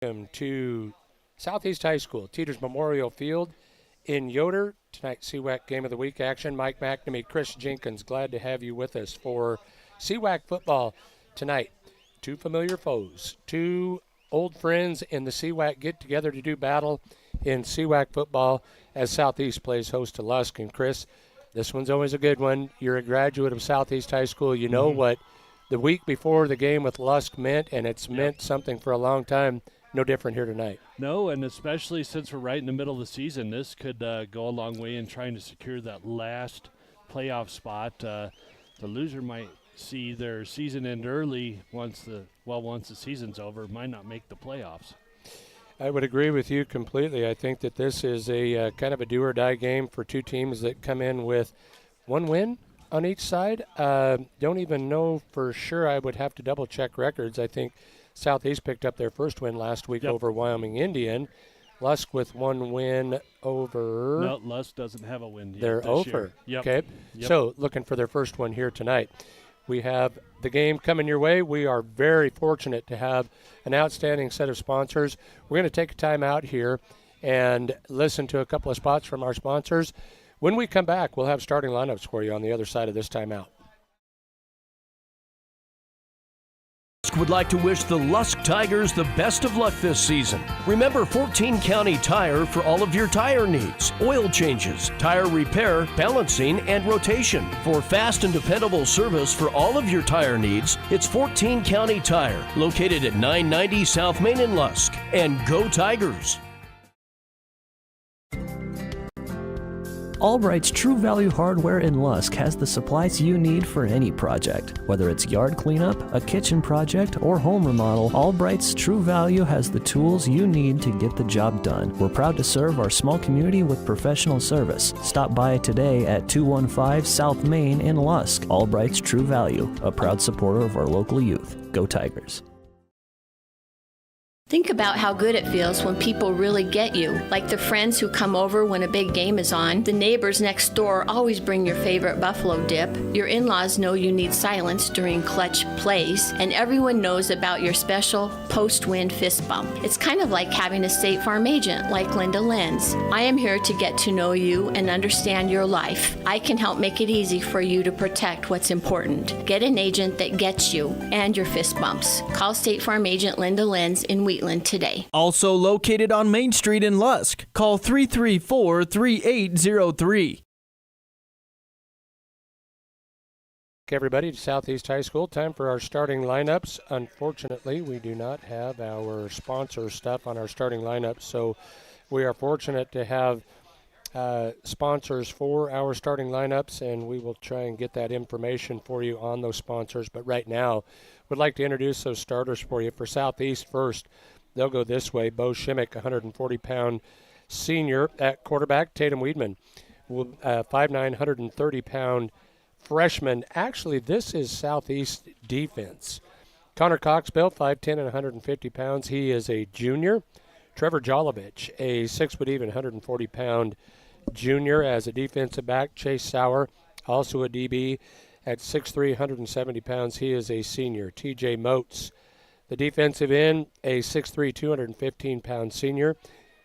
welcome to Southeast High School, Teeters Memorial Field in Yoder. Tonight's CWAC Game of the Week action. Mike McNamee, Chris Jenkins, glad to have you with us for CWAC football tonight. Two familiar foes, two old friends in the CWAC get together to do battle in CWAC football as Southeast plays host to Lusk. And Chris, this one's always a good one. You're a graduate of Southeast High School. You know what the week before the game with Lusk meant, and it's meant something for a long time. No different here tonight. No, and especially since we're right in the middle of the season, this could go a long way in trying to secure that last playoff spot. The loser might see their season end early once the season's over, might not make the playoffs. I would agree with you completely. I think that this is a kind of a do-or-die game for two teams that come in with one win on each side. Don't even know for sure. I would have to double-check records. I think Southeast picked up their first win last week over Wyoming Indian. Lusk with one win over. No, Lusk doesn't have a win yet. They're over. Yep. Okay. Yep. So looking for their first one here tonight. We have the game coming your way. We are very fortunate to have an outstanding set of sponsors. We're going to take a time out here and listen to a couple of spots from our sponsors. When we come back, we'll have starting lineups for you on the other side of this timeout. Would like to wish the Lusk Tigers the best of luck this season. Remember 14 County Tire for all of your tire needs, oil changes, tire repair, balancing, and rotation. For fast and dependable service for all of your tire needs, it's 14 County Tire, located at 990 South Main in Lusk. And go Tigers! Albright's True Value Hardware in Lusk has the supplies you need for any project. Whether it's yard cleanup, a kitchen project, or home remodel, Albright's True Value has the tools you need to get the job done. We're proud to serve our small community with professional service. Stop by today at 215 South Main in Lusk. Albright's True Value, a proud supporter of our local youth. Go Tigers! Think about how good it feels when people really get you, like the friends who come over when a big game is on. The neighbors next door always bring your favorite buffalo dip. Your in-laws know you need silence during clutch plays, and everyone knows about your special post-win fist bump. It's kind of like having a State Farm agent like Linda Lenz. I am here to get to know you and understand your life. I can help make it easy for you to protect what's important. Get an agent that gets you and your fist bumps. Call State Farm agent Linda Lenz in Wheatland today. Also located on Main Street in Lusk. Call 334-3803. Okay, everybody, to Southeast High School. Time for our starting lineups. Unfortunately, we do not have our sponsor stuff on our starting lineups, so we are fortunate to have sponsors for our starting lineups, and we will try and get that information for you on those sponsors. But right now, would like to introduce those starters for you. For Southeast first, they'll go this way. Bo Shimmick, 140-pound senior at quarterback. Tatum Weedman, 5'9", 130-pound freshman. Actually, this is Southeast defense. Connor Coxbill, 5'10", and 150 pounds. He is a junior. Trevor Jolovich, a 6'even", 140-pound junior as a defensive back. Chase Sauer, also a DB at 6'3", 170 pounds. He is a senior. TJ Moats, the defensive end, a 6'3", 215-pound senior.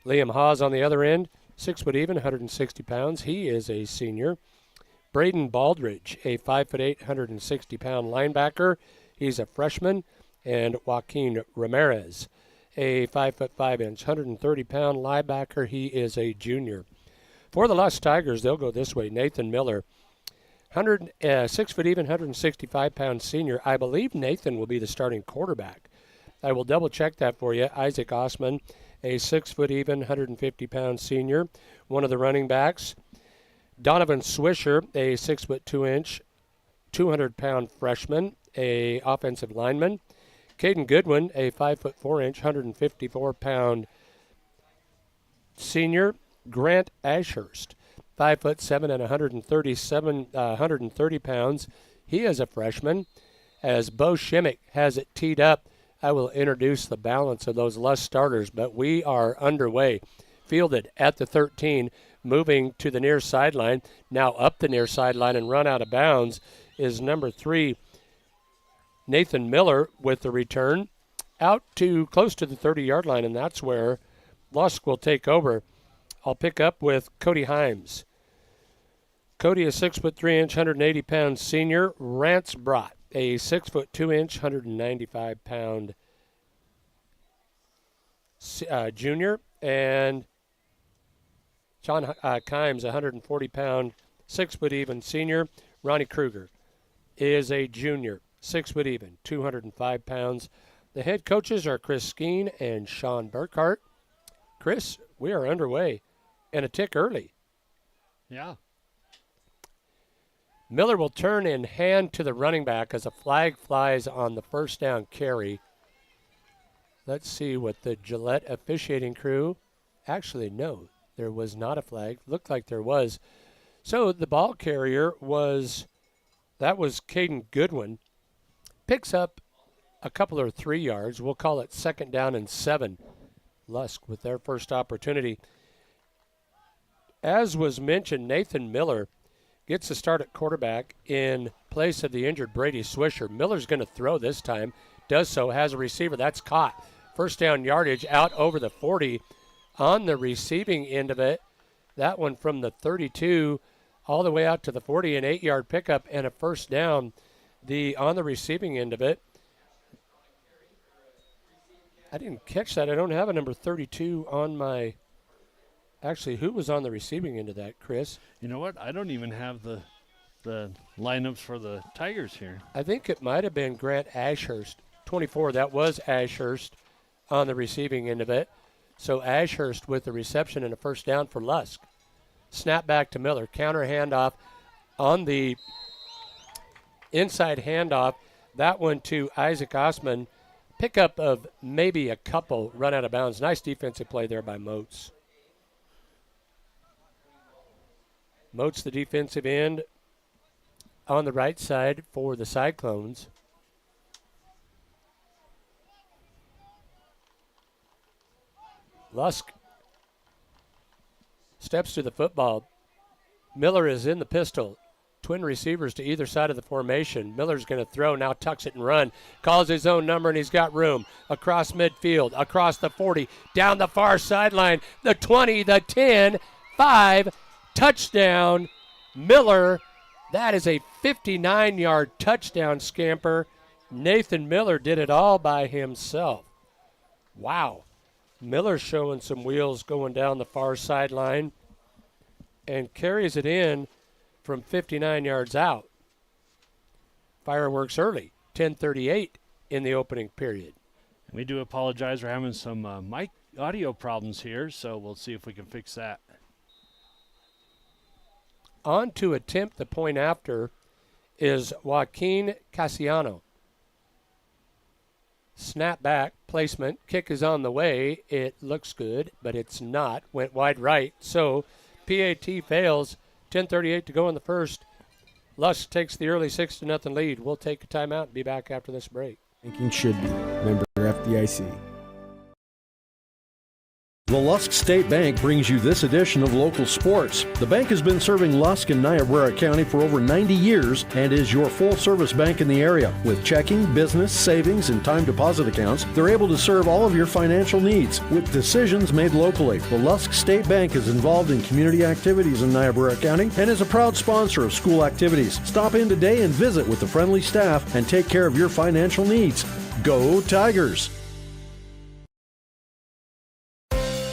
Liam Haas on the other end, 6'even", 160 pounds. He is a senior. Braden Baldridge, a 5'8", 160-pound linebacker. He's a freshman. And Joaquin Ramirez, a 5'5", 130-pound linebacker. He is a junior. For the Lusk Tigers, they'll go this way. Nathan Miller, 6'even", 165-pound senior. I believe Nathan will be the starting quarterback. I will double-check that for you. Isaac Osman, a 6'even", 150-pound senior, one of the running backs. Donovan Swisher, a 6'2", 200-pound freshman, a offensive lineman. Caden Goodwin, a 5'4", 154-pound senior. Grant Ashurst, 5'7" and 130 pounds. He is a freshman. As Bo Shimmick has it teed up, I will introduce the balance of those Lusk starters, but we are underway. Fielded at the 13, moving to the near sideline, now up the near sideline and run out of bounds is number 3, Nathan Miller with the return. out to close to the 30-yard line, and that's where Lusk will take over. I'll pick up with Cody Himes. Cody, a 6'3", 180-pound senior. Rance Brott, a 6'2", 195-pound junior. And John Kimes, 140-pound, 6-foot even senior. Ronnie Kruger is a junior, 6-foot even, 205 pounds. The head coaches are Chris Skeen and Sean Burkhart. Chris, we are underway and a tick early. Yeah. Miller will turn and hand to the running back as a flag flies on the first down carry. Let's see what the Gillette officiating crew. Actually, no, there was not a flag. Looked like there was. So the ball carrier was Caden Goodwin. Picks up a couple or 3 yards. We'll call it 2nd down and 7. Lusk with their first opportunity. As was mentioned, Nathan Miller gets a start at quarterback in place of the injured Brady Swisher. Miller's going to throw this time. Does so, has a receiver. That's caught. First down yardage out over the 40 on the receiving end of it. That one from the 32 all the way out to the 40, an 8-yard pickup and a first down. On the receiving end of it. I didn't catch that. I don't have a number 32 on my. Actually, who was on the receiving end of that, Chris? You know what? I don't even have the lineups for the Tigers here. I think it might have been Grant Ashurst, 24. That was Ashurst on the receiving end of it. So Ashurst with the reception and a first down for Lusk. Snap back to Miller. Counter handoff on the inside handoff. That one to Isaac Osman. Pickup of maybe a couple run out of bounds. Nice defensive play there by Moats. Moats, the defensive end, on the right side for the Cyclones. Lusk steps to the football. Miller is in the pistol. Twin receivers to either side of the formation. Miller's going to throw, now tucks it and run. Calls his own number, and he's got room. Across midfield, across the 40, down the far sideline, the 20, the 10, 5, touchdown, Miller. That is a 59-yard touchdown scamper. Nathan Miller did it all by himself. Wow. Miller showing some wheels going down the far sideline and carries it in from 59 yards out. Fireworks early, 10:38 in the opening period. We do apologize for having some mic audio problems here, so we'll see if we can fix that. On to attempt the point after is Joaquin Casiano. Snap back, placement, kick is on the way. It looks good, but it's not. Went wide right, so PAT fails. 10:38 to go in the first. Lusk takes the early 6-0 lead. We'll take a timeout and be back after this break. Banking should be. Member FDIC. The Lusk State Bank brings you this edition of Local Sports. The bank has been serving Lusk and Niobrara County for over 90 years and is your full-service bank in the area. With checking, business, savings, and time deposit accounts, they're able to serve all of your financial needs with decisions made locally. The Lusk State Bank is involved in community activities in Niobrara County and is a proud sponsor of school activities. Stop in today and visit with the friendly staff and take care of your financial needs. Go Tigers!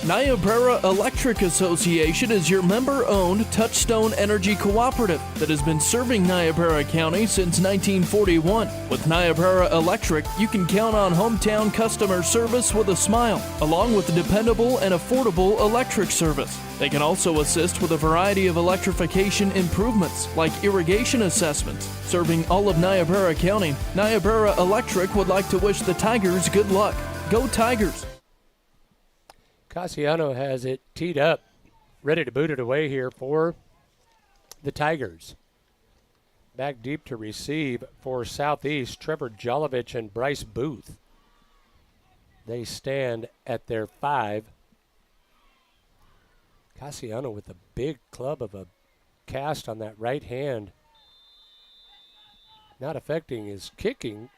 Niobrara Electric Association is your member-owned Touchstone Energy Cooperative that has been serving Niobrara County since 1941. With Niobrara Electric, you can count on hometown customer service with a smile, along with dependable and affordable electric service. They can also assist with a variety of electrification improvements, like irrigation assessments. Serving all of Niobrara County, Niobrara Electric would like to wish the Tigers good luck. Go Tigers! Casiano has it teed up, ready to boot it away here for the Tigers. Back deep to receive for Southeast, Trevor Jolovich and Bryce Booth. They stand at their 5. Casiano with a big club of a cast on that right hand. Not affecting his kicking.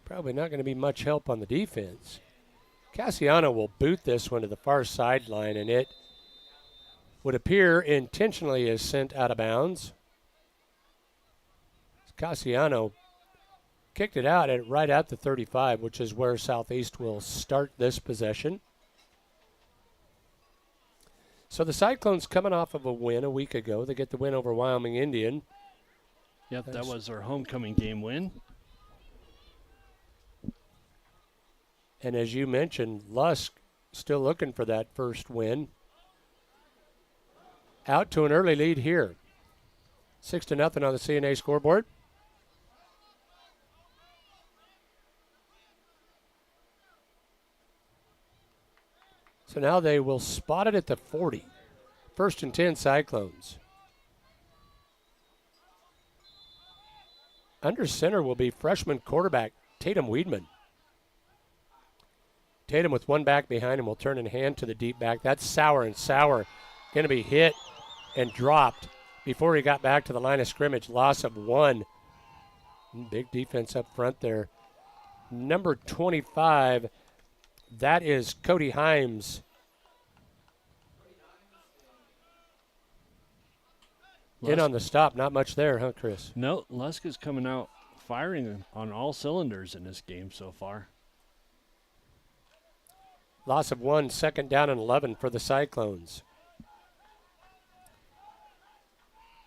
Probably not going to be much help on the defense. Cassiano will boot this one to the far sideline, and it would appear intentionally is sent out of bounds. Cassiano kicked it out right at the 35, which is where Southeast will start this possession. So the Cyclones coming off of a win a week ago. They get the win over Wyoming Indian. Yep, that was their homecoming game win. And as you mentioned, Lusk still looking for that first win. Out to an early lead here. 6-0 on the CNA scoreboard. So now they will spot it at the 40. 1st and 10 Cyclones. Under center will be freshman quarterback Tatum Weedman. Tatum with one back behind him will turn and hand to the deep back. That's Sauer, and Sauer going to be hit and dropped before he got back to the line of scrimmage. Loss of 1. Big defense up front there. Number 25, that is Cody Himes. In on the stop. Not much there, huh, Chris? No, Lusk is coming out firing on all cylinders in this game so far. Loss of 1, 2nd down and 11 for the Cyclones.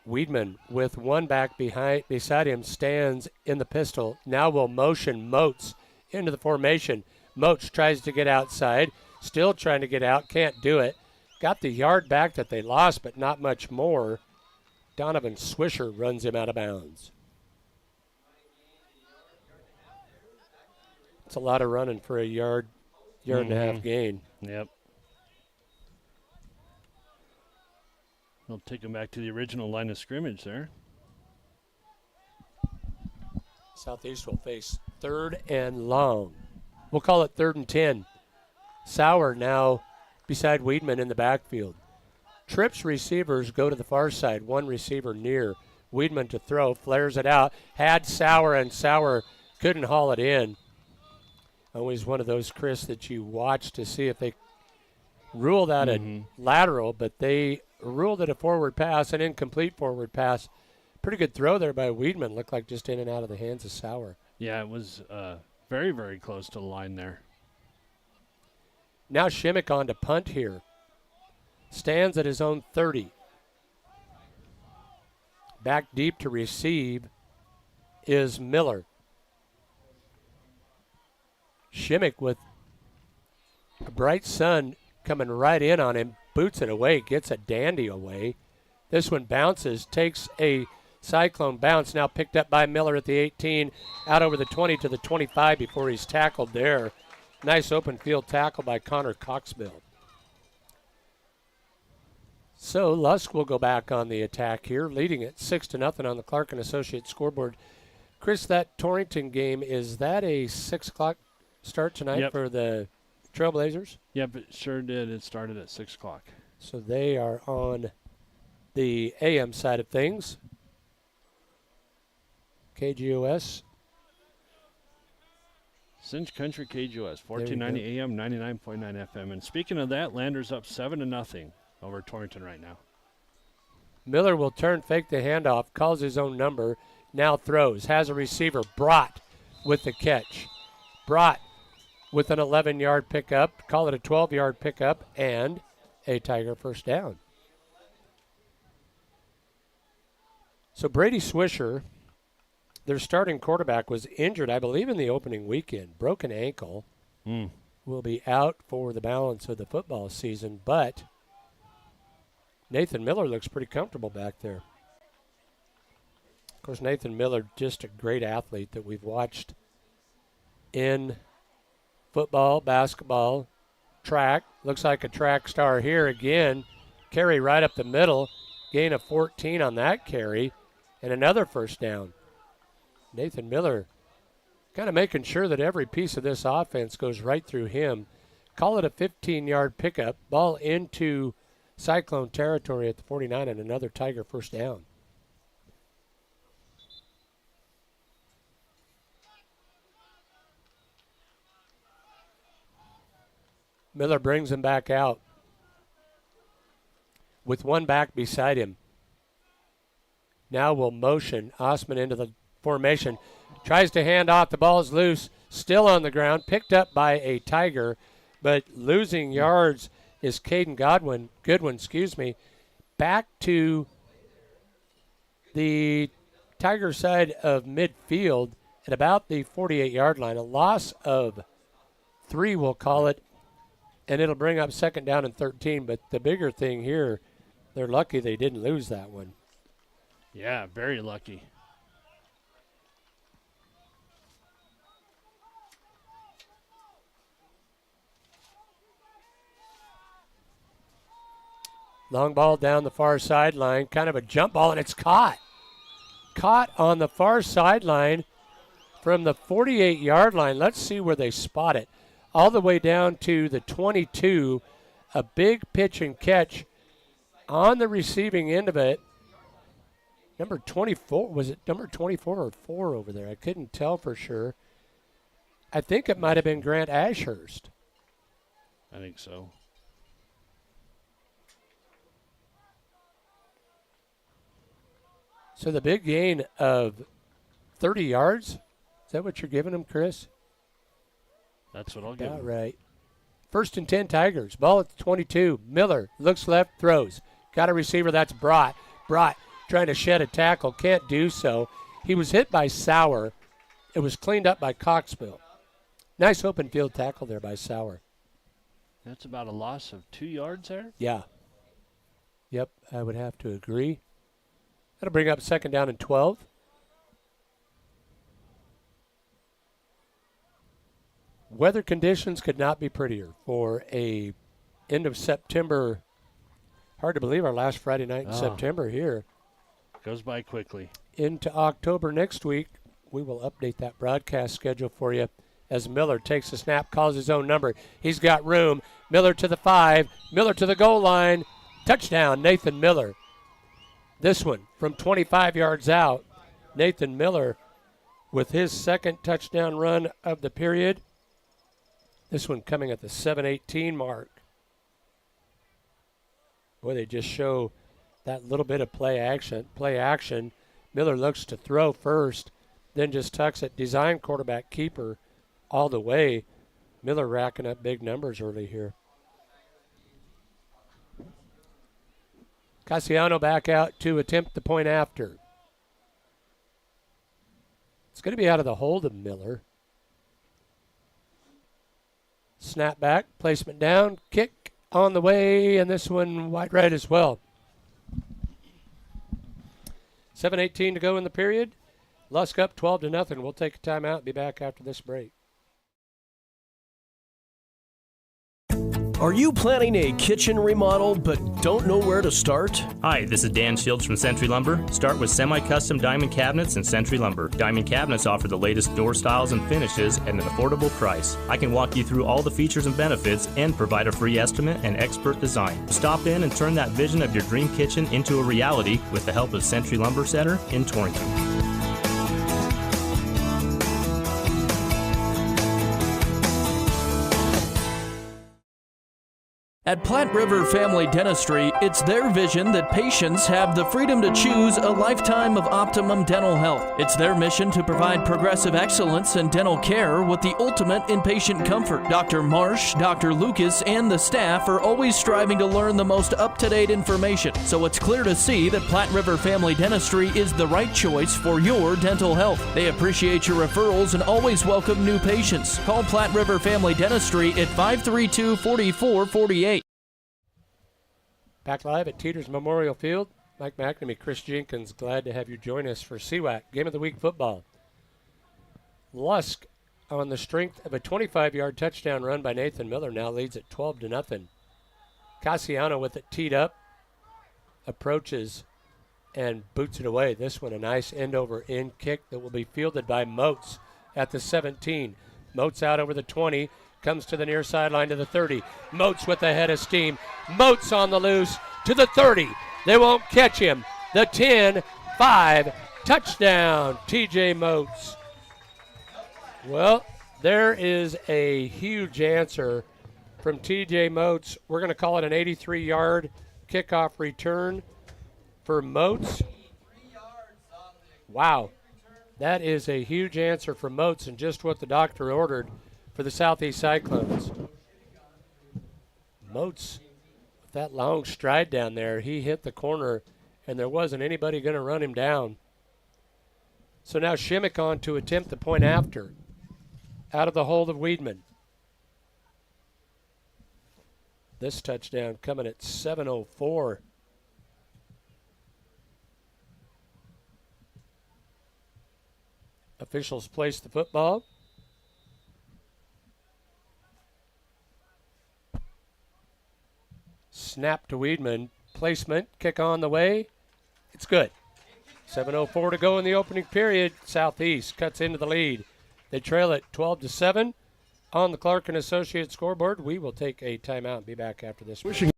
Weedman with one back beside him stands in the pistol. Now will motion Moats into the formation. Moats tries to get outside. Still trying to get out. Can't do it. Got the yard back that they lost, but not much more. Donovan Swisher runs him out of bounds. It's a lot of running for a yard and a half gain. Yep. They'll take him back to the original line of scrimmage there. Southeast will face 3rd and long. We'll call it 3rd and 10. Sauer now beside Weedman in the backfield. Trips receivers go to the far side. One receiver near. Weedman to throw. Flares it out. Had Sauer, and Sauer couldn't haul it in. Always one of those, Chris, that you watch to see if they rule that a lateral, but they ruled it a forward pass, an incomplete forward pass. Pretty good throw there by Weedman. Looked like just in and out of the hands of Sauer. Yeah, it was very, very close to the line there. Now Shimmick on to punt here. Stands at his own 30. Back deep to receive is Miller. Shimmick with a bright sun coming right in on him. Boots it away, gets a dandy away. This one bounces, takes a Cyclone bounce, now picked up by Miller at the 18, out over the 20 to the 25 before he's tackled there. Nice open field tackle by Connor Coxbill. So Lusk will go back on the attack here, leading it 6-0 on the Clark & Associates scoreboard. Chris, that Torrington game, is that a 6 o'clock start tonight for the Trailblazers? Yep, it sure did. It started at 6 o'clock. So they are on the AM side of things. KGOS. Cinch Country KGOS, 1490 AM, 99.9 FM. And speaking of that, Landers up 7-0 over Torrington right now. Miller will turn, fake the handoff, calls his own number, now throws, has a receiver, Brott with the catch. Brott with an 11-yard pickup, call it a 12-yard pickup, and a Tiger first down. So Brady Swisher, their starting quarterback, was injured, I believe, in the opening weekend. Broken ankle. Will be out for the balance of the football season, but Nathan Miller looks pretty comfortable back there. Of course, Nathan Miller, just a great athlete that we've watched in football, basketball, track. Looks like a track star here again. Carry right up the middle. Gain of 14 on that carry. And another first down. Nathan Miller kind of making sure that every piece of this offense goes right through him. Call it a 15-yard pickup. Ball into Cyclone territory at the 49 and another Tiger first down. Miller brings him back out with one back beside him. Now will motion Osman into the formation. Tries to hand off. The ball is loose. Still on the ground. Picked up by a Tiger. But losing yards is Caden Goodwin, back to the Tiger side of midfield at about the 48-yard line. A loss of 3, we'll call it, and it'll bring up 2nd down and 13. But the bigger thing here, they're lucky they didn't lose that one. Yeah, very lucky. Long ball down the far sideline, kind of a jump ball, and it's caught. Caught on the far sideline from the 48-yard line. Let's see where they spot it. All the way down to the 22. A big pitch and catch on the receiving end of it. Number 24, was it number 24 or 4 over there? I couldn't tell for sure. I think it might have been Grant Ashurst. I think so. So the big gain of 30 yards, is that what you're giving them, Chris? That's what I'll give About him. right. 1st and 10 Tigers. Ball at the 22. Miller looks left, throws. Got a receiver, that's Brott. Brott trying to shed a tackle, can't do so. He was hit by Sauer. It was cleaned up by Coxville. Nice open field tackle there by Sauer. That's about a loss of 2 yards there. Yeah. Yep, I would have to agree. That'll bring up 2nd down and 12. Weather conditions could not be prettier for a end of September. Hard to believe our last Friday night in September here. Goes by quickly. Into October next week. We will update that broadcast schedule for you as Miller takes the snap, calls his own number. He's got room. Miller to the 5. Miller to the goal line. Touchdown, Nathan Miller. This one from 25 yards out. Nathan Miller with his 2nd touchdown run of the period. This one coming at the 7:18 mark. Boy, they just show that little bit of play action. Miller looks to throw first, then just tucks it. Design quarterback keeper all the way. Miller racking up big numbers early here. Cassiano back out to attempt the point after. It's going to be out of the hold of Miller. Snap back, placement down, kick on the way, and this one wide right as well. 7:18 to go in the period. Lusk up 12-0. We'll take a timeout and be back after this break. Are you planning a kitchen remodel but don't know where to start? Hi, this is Dan Shields from Century Lumber. Start with semi-custom diamond cabinets and Century Lumber. Diamond cabinets offer the latest door styles and finishes at an affordable price. I can walk you through all the features and benefits and provide a free estimate and expert design. Stop in and turn that vision of your dream kitchen into a reality with the help of Century Lumber Center in Torrington. At Platte River Family Dentistry, it's their vision that patients have the freedom to choose a lifetime of optimum dental health. It's their mission to provide progressive excellence in dental care with the ultimate in patient comfort. Dr. Marsh, Dr. Lucas, and the staff are always striving to learn the most up-to-date information, so it's clear to see that Platte River Family Dentistry is the right choice for your dental health. They appreciate your referrals and always welcome new patients. Call Platte River Family Dentistry at 532-4448. Back live at Teeters Memorial Field. Mike McNamee, Chris Jenkins, glad to have you join us for CWAC Game of the Week football. Lusk, on the strength of a 25-yard touchdown run by Nathan Miller, now leads at 12-0. Cassiano with it teed up, approaches and boots it away. This one a nice end-over-end kick that will be fielded by Moats at the 17. Moats out over the 20. Comes to the near sideline to the 30. Moats with the head of steam. Moats on the loose to the 30. They won't catch him. The 10, 5, touchdown, TJ Moats. Well, there is a huge answer from TJ Moats. We're going to call it an 83-yard kickoff return for Moats. Wow. That is a huge answer from Moats and just what the doctor ordered for the Southeast Cyclones. Moats, with that long stride down there, he hit the corner, and there wasn't anybody going to run him down. So now Shimmick on to attempt the point after. Out of the hold of Weedman. This touchdown coming at 7:04. Officials place the football. Snap to Weedman. Placement. Kick on the way. It's good. 7:04 to go in the opening period. Southeast cuts into the lead. They trail it 12-7 on the Clark & Associates scoreboard. We will take a timeout and be back after this. Wishing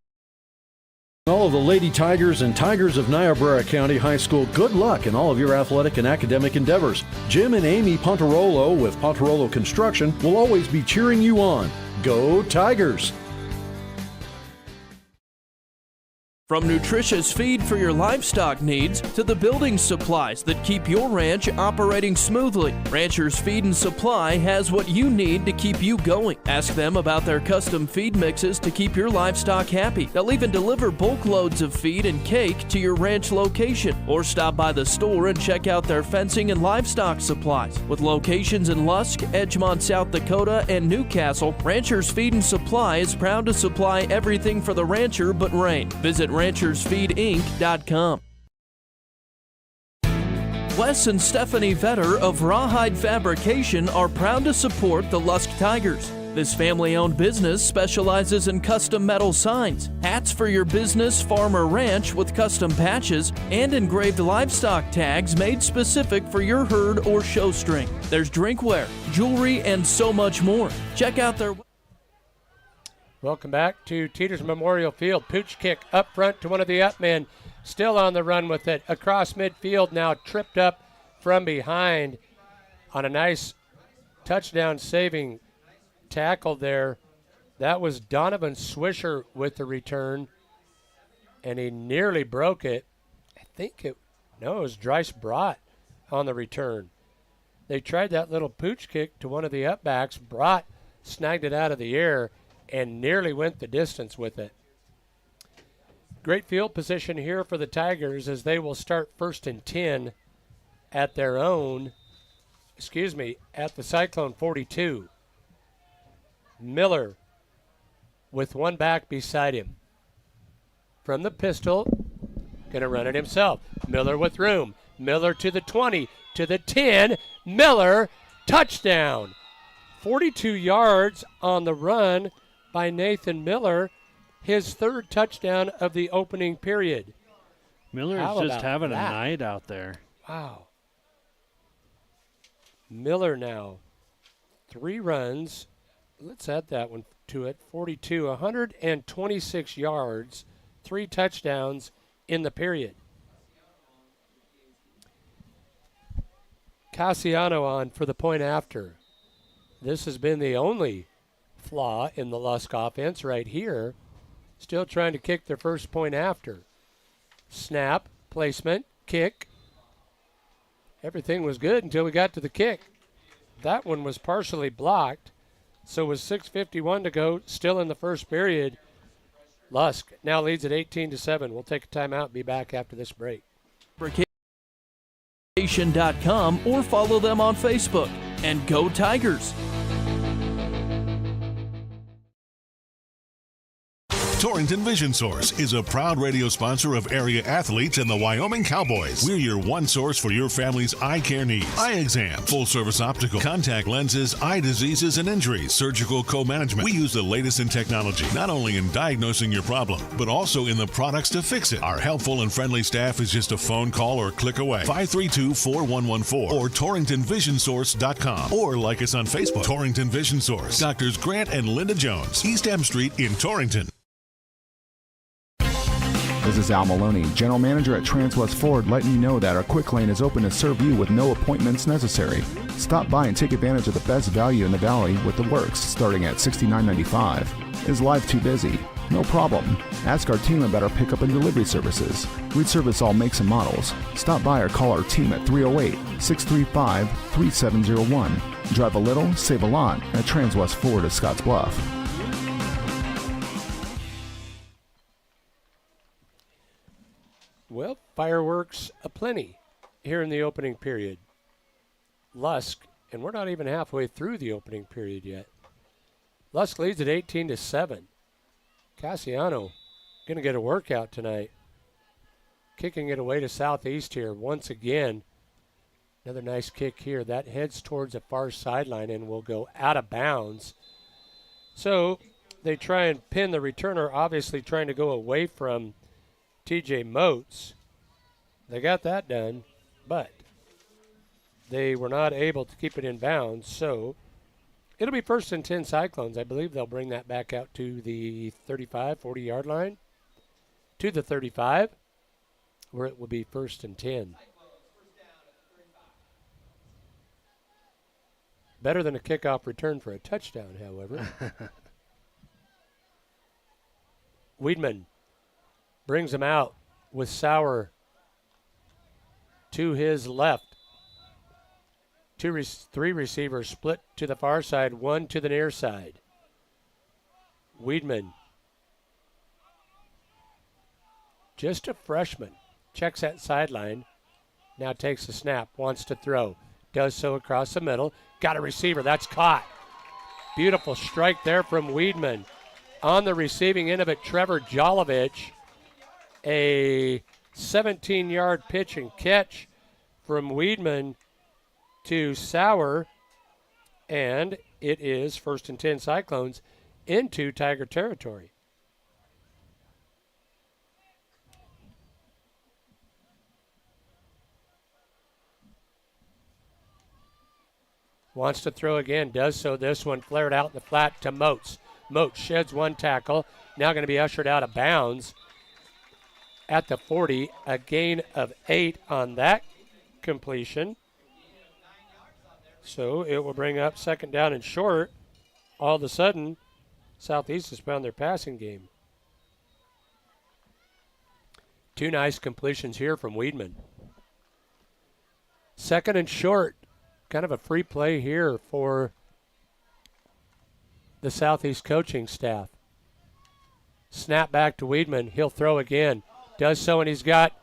all of the Lady Tigers and Tigers of Niobrara County High School good luck in all of your athletic and academic endeavors. Jim and Amy Pontarolo with Pontarolo Construction will always be cheering you on. Go Tigers! From nutritious feed for your livestock needs to the building supplies that keep your ranch operating smoothly, Ranchers Feed and Supply has what you need to keep you going. Ask them about their custom feed mixes to keep your livestock happy. They'll even deliver bulk loads of feed and cake to your ranch location, or stop by the store and check out their fencing and livestock supplies. With locations in Lusk, Edgemont, South Dakota, and Newcastle, Ranchers Feed and Supply is proud to supply everything for the rancher but rain. Visit ranchersfeedinc.com. Wes and Stephanie Vetter of Rawhide Fabrication are proud to support the Lusk Tigers. This family-owned business specializes in custom metal signs, hats for your business, farm, or ranch with custom patches, and engraved livestock tags made specific for your herd or show string. There's drinkware, jewelry, and so much more. Check out their... Welcome back to Teeters Memorial Field. Pooch kick up front to one of the up men. Still on the run with it. Across midfield now, tripped up from behind on a nice touchdown saving tackle there. That was Donovan Swisher with the return, and he nearly broke it. It was Dryce Brott on the return. They tried that little pooch kick to one of the up backs. Brott snagged it out of the air and nearly went the distance with it. Great field position here for the Tigers as they will start 1st and 10 at their own, at the Cyclone 42. Miller with one back beside him. From the pistol, going to run it himself. Miller with room. Miller to the 20, to the 10. Miller, touchdown. 42 yards on the run by Nathan Miller, his 3rd touchdown of the opening period. Miller is just having a night out there. Wow. Miller now, 3 runs. Let's add that one to it. 42, 126 yards, 3 touchdowns in the period. Cassiano on for the point after. This has been the only flaw in the Lusk offense right here. Still trying to kick their first point after. Snap, placement, kick. Everything was good until we got to the kick. That one was partially blocked. So with 6:51 to go, still in the first period, Lusk now leads at 18-7. We'll take a timeout and be back after this break. .com or follow them on Facebook. And go Tigers! Torrington Vision Source is a proud radio sponsor of area athletes and the Wyoming Cowboys. We're your one source for your family's eye care needs. Eye exam, full service optical, contact lenses, eye diseases and injuries, surgical co-management. We use the latest in technology, not only in diagnosing your problem, but also in the products to fix it. Our helpful and friendly staff is just a phone call or click away. 532-4114 or TorringtonVisionSource.com or like us on Facebook. Torrington Vision Source. Doctors Grant and Linda Jones, East M Street in Torrington. This is Al Maloney, General Manager at Transwest Ford, letting you know that our quick lane is open to serve you with no appointments necessary. Stop by and take advantage of the best value in the valley with the works starting at $69.95. Is life too busy? No problem. Ask our team about our pickup and delivery services. We service all makes and models. Stop by or call our team at 308-635-3701. Drive a little, save a lot at Transwest Ford of Scotts Bluff. Well, fireworks aplenty here in the opening period. Lusk, and we're not even halfway through the opening period yet. Lusk leads at 18-7. Cassiano going to get a workout tonight. Kicking it away to Southeast here once again. Another nice kick here. That heads towards the far sideline and will go out of bounds. So they try and pin the returner, obviously trying to go away from TJ Moats. They got that done, but they were not able to keep it in bounds. So it'll be 1st and 10 Cyclones. I believe they'll bring that back out to the 35, 40-yard line. To the 35, where it will be 1st and 10. Better than a kickoff return for a touchdown, however. Weidman brings him out with Sauer to his left. Three receivers split to the far side, one to the near side. Weidman, just a freshman, checks that sideline, now takes the snap, wants to throw, does so across the middle, got a receiver, that's caught. Beautiful strike there from Weidman. On the receiving end of it, Trevor Jolovich, a 17-yard pitch and catch from Weidman to Sauer, and it is 1st and 10 Cyclones into Tiger territory. Wants to throw again, does so. This one flared out in the flat to Moats. Moats sheds one tackle, now going to be ushered out of bounds at the 40. A gain of 8 on that completion. So it will bring up 2nd down and short. All of a sudden, Southeast has found their passing game. 2 nice completions here from Weidman. 2nd and short. Kind of a free play here for the Southeast coaching staff. Snap back to Weidman. He'll throw again. Does so, and he's got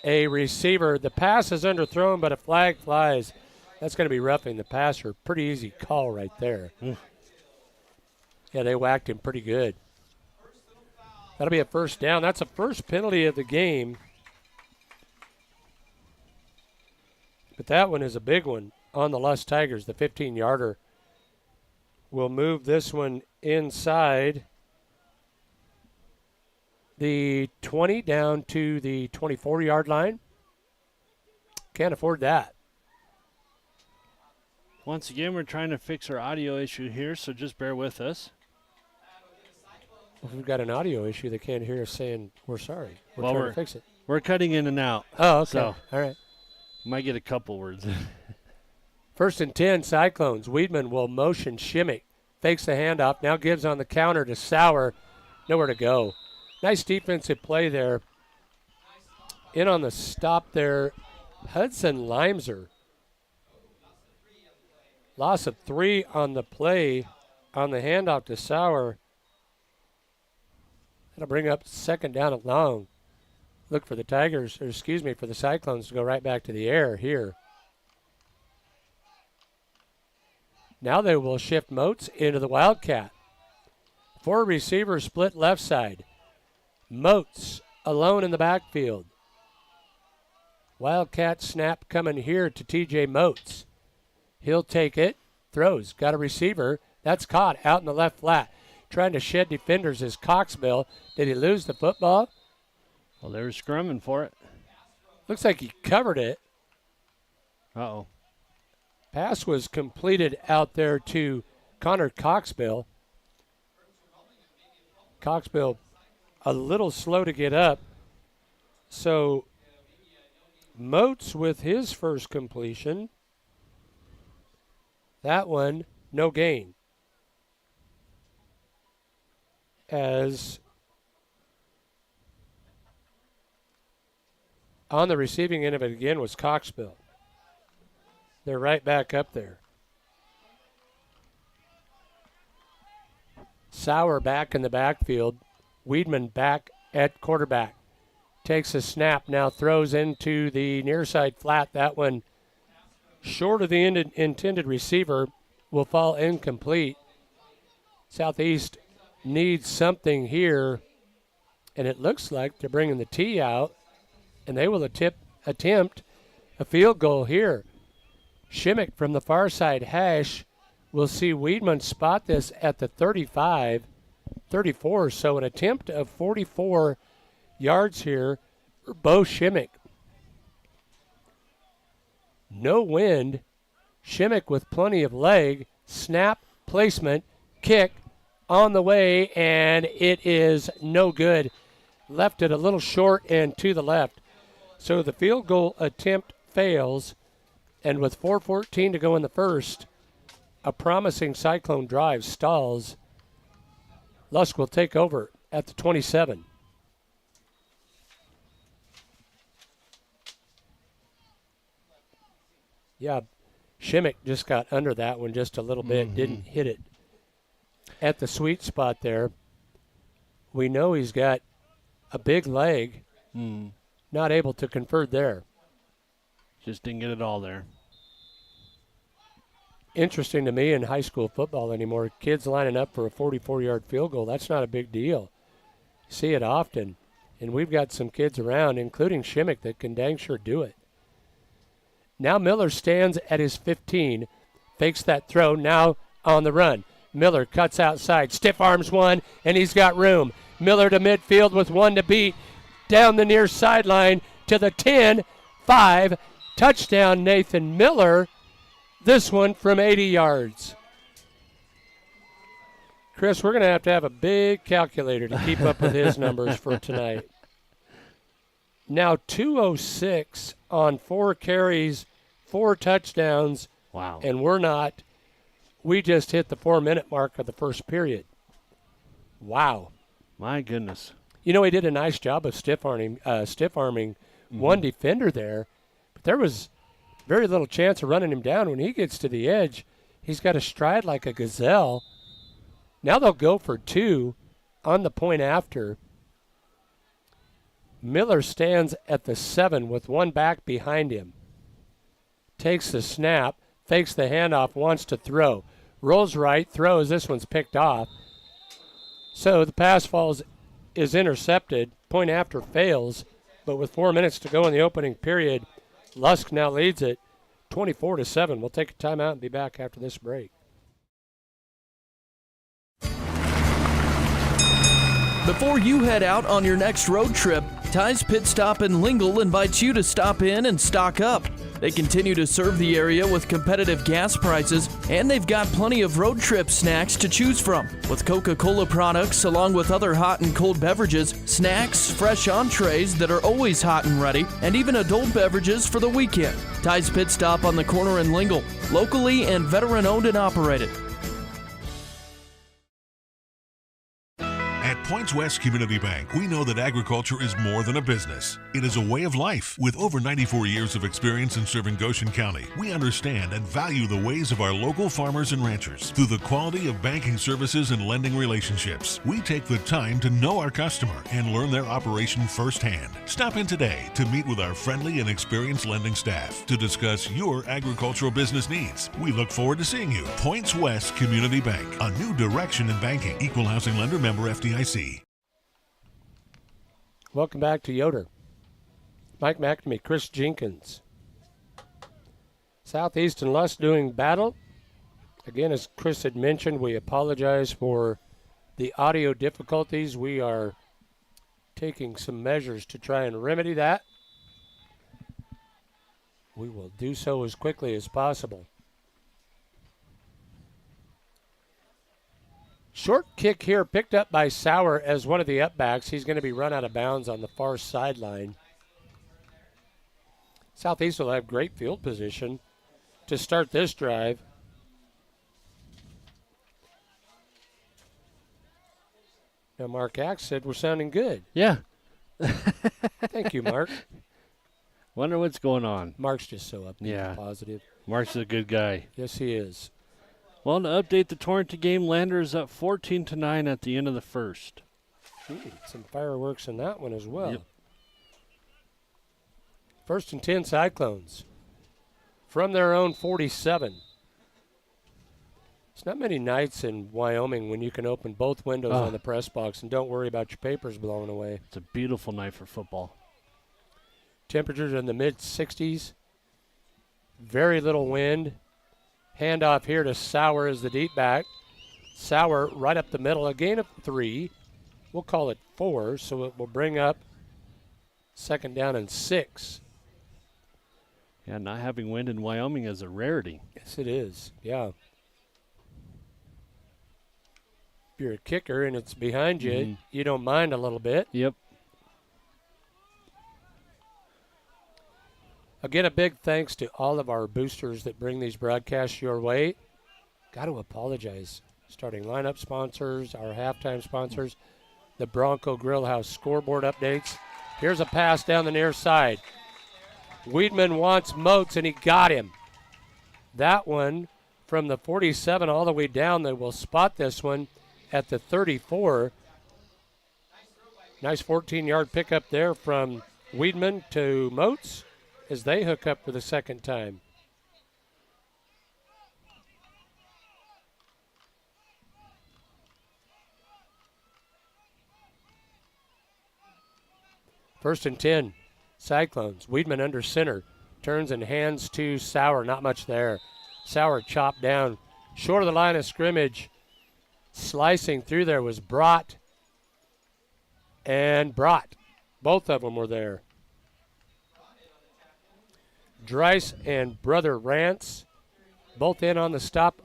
a receiver. The pass is underthrown, but a flag flies. That's going to be roughing the passer. Pretty easy call right there. Yeah, they whacked him pretty good. That'll be a 1st down. That's the first penalty of the game. But that one is a big one on the Lusk Tigers. The 15-yarder will move this one inside the 20 down to the 24-yard line. Can't afford that. Once again, we're trying to fix our audio issue here, so just bear with us. If we've got an audio issue, they can't hear us saying we're sorry. We're trying to fix it. We're cutting in and out. Oh, okay. So all right. Might get a couple words. 1st and 10, Cyclones. Weidman will motion Shimmick. Fakes the handoff. Now gives on the counter to Sauer. Nowhere to go. Nice defensive play there. In on the stop there, Hudson Limser. Loss of 3 on the play on the handoff to Sauer. That'll bring up 2nd down and long. Look for the Tigers, or excuse me, for the Cyclones to go right back to the air here. Now they will shift Moats into the Wildcat. 4 receivers split left side. Moats alone in the backfield. Wildcat snap coming here to TJ Moats. He'll take it, throws, got a receiver. That's caught out in the left flat. Trying to shed defenders is Coxbill. Did he lose the football? Well, they were scrumming for it. Looks like he covered it. Uh-oh. Pass was completed out there to Connor Coxbill. Coxbill a little slow to get up. So Moats with his first completion. That one, no gain. As on the receiving end of it again was Coxville. They're right back up there. Sauer back in the backfield. Weedman back at quarterback. Takes a snap, now throws into the near side flat. That one short of the intended receiver will fall incomplete. Southeast needs something here, and it looks like they're bringing the tee out, and they will attempt a field goal here. Shimmick from the far side hash. We'll see Weedman spot this at the 35, 34, so an attempt of 44 yards here for Bo Shimmick. No wind. Shimmick with plenty of leg. Snap, placement, kick on the way, and it is no good. Left it a little short and to the left. So the field goal attempt fails, and with 4:14 to go in the first, a promising Cyclone drive stalls. Lusk will take over at the 27. Yeah, Shimmick just got under that one just a little bit, didn't hit it at the sweet spot there. We know he's got a big leg, not able to convert there. Just didn't get it all there. Interesting to me in high school football anymore, kids lining up for a 44-yard field goal, that's not a big deal. See it often, and we've got some kids around, including Shimmick, that can dang sure do it. Now Miller stands at his 15, fakes that throw, now on the run. Miller cuts outside, stiff arms one, and he's got room. Miller to midfield with one to beat, down the near sideline to the 10, 5, touchdown Nathan Miller. This one from 80 yards. Chris, we're going to have a big calculator to keep up with his numbers for tonight. Now 206 on 4 carries, 4 touchdowns. Wow. And we just hit the 4-minute mark of the first period. Wow. My goodness. You know, he did a nice job of stiff-arming one defender there, but there was very little chance of running him down. When he gets to the edge, he's got a stride like a gazelle. Now they'll go for 2 on the point after. Miller stands at the 7 with one back behind him. Takes the snap, fakes the handoff, wants to throw. Rolls right, throws. This one's picked off. So the pass is intercepted. Point after fails. But with 4 minutes to go in the opening period, Lusk now leads it 24-7. We'll take a timeout and be back after this break. Before you head out on your next road trip, Ty's Pit Stop in Lingle invites you to stop in and stock up. They continue to serve the area with competitive gas prices, and they've got plenty of road trip snacks to choose from. With Coca-Cola products, along with other hot and cold beverages, snacks, fresh entrees that are always hot and ready, and even adult beverages for the weekend. Ty's Pit Stop on the corner in Lingle, locally and veteran-owned and operated. At Points West Community Bank, we know that agriculture is more than a business. It is a way of life. With over 94 years of experience in serving Goshen County, we understand and value the ways of our local farmers and ranchers. Through the quality of banking services and lending relationships, we take the time to know our customer and learn their operation firsthand. Stop in today to meet with our friendly and experienced lending staff to discuss your agricultural business needs. We look forward to seeing you. Points West Community Bank, a new direction in banking. Equal housing lender, member FDIC. Welcome back to Yoder. Mike McNamee, Chris Jenkins. Southeast and Lusk doing battle. Again, as Chris had mentioned, we apologize for the audio difficulties. We are taking some measures to try and remedy that. We will do so as quickly as possible. Short kick here picked up by Sauer as one of the upbacks. He's going to be run out of bounds on the far sideline. Southeast will have great field position to start this drive. Now, Mark Axe said we're sounding good. Yeah. Thank you, Mark. Wonder what's going on. Mark's just so upbeat and positive. Mark's a good guy. Yes, he is. Well, to update the Torrington game, Lander is up 14-9 at the end of the first. Some fireworks in that one as well. Yep. 1st and 10 Cyclones from their own 47. It's not many nights in Wyoming when you can open both windows on the press box and don't worry about your papers blowing away. It's a beautiful night for football. Temperatures in the mid-60s. Very little wind. Handoff here to Sauer as the deep back. Sauer right up the middle. A gain of 3. We'll call it 4, so it will bring up 2nd down and 6. Yeah, not having wind in Wyoming is a rarity. Yes, it is. Yeah. If you're a kicker and it's behind you, you don't mind a little bit. Yep. Again, a big thanks to all of our boosters that bring these broadcasts your way. Got to apologize. Starting lineup sponsors, our halftime sponsors, the Bronco Grill House scoreboard updates. Here's a pass down the near side. Weedman wants Moats, and he got him. That one from the 47 all the way down. They will spot this one at the 34. Nice 14-yard pickup there from Weedman to Moats as they hook up for the second time. First and 10, Cyclones. Weedman under center. Turns and hands to Sauer. Not much there. Sauer chopped down. Short of the line of scrimmage. Slicing through there was Brott and Brott. Both of them were there. Dreiss and Brother Rance both in on the stop.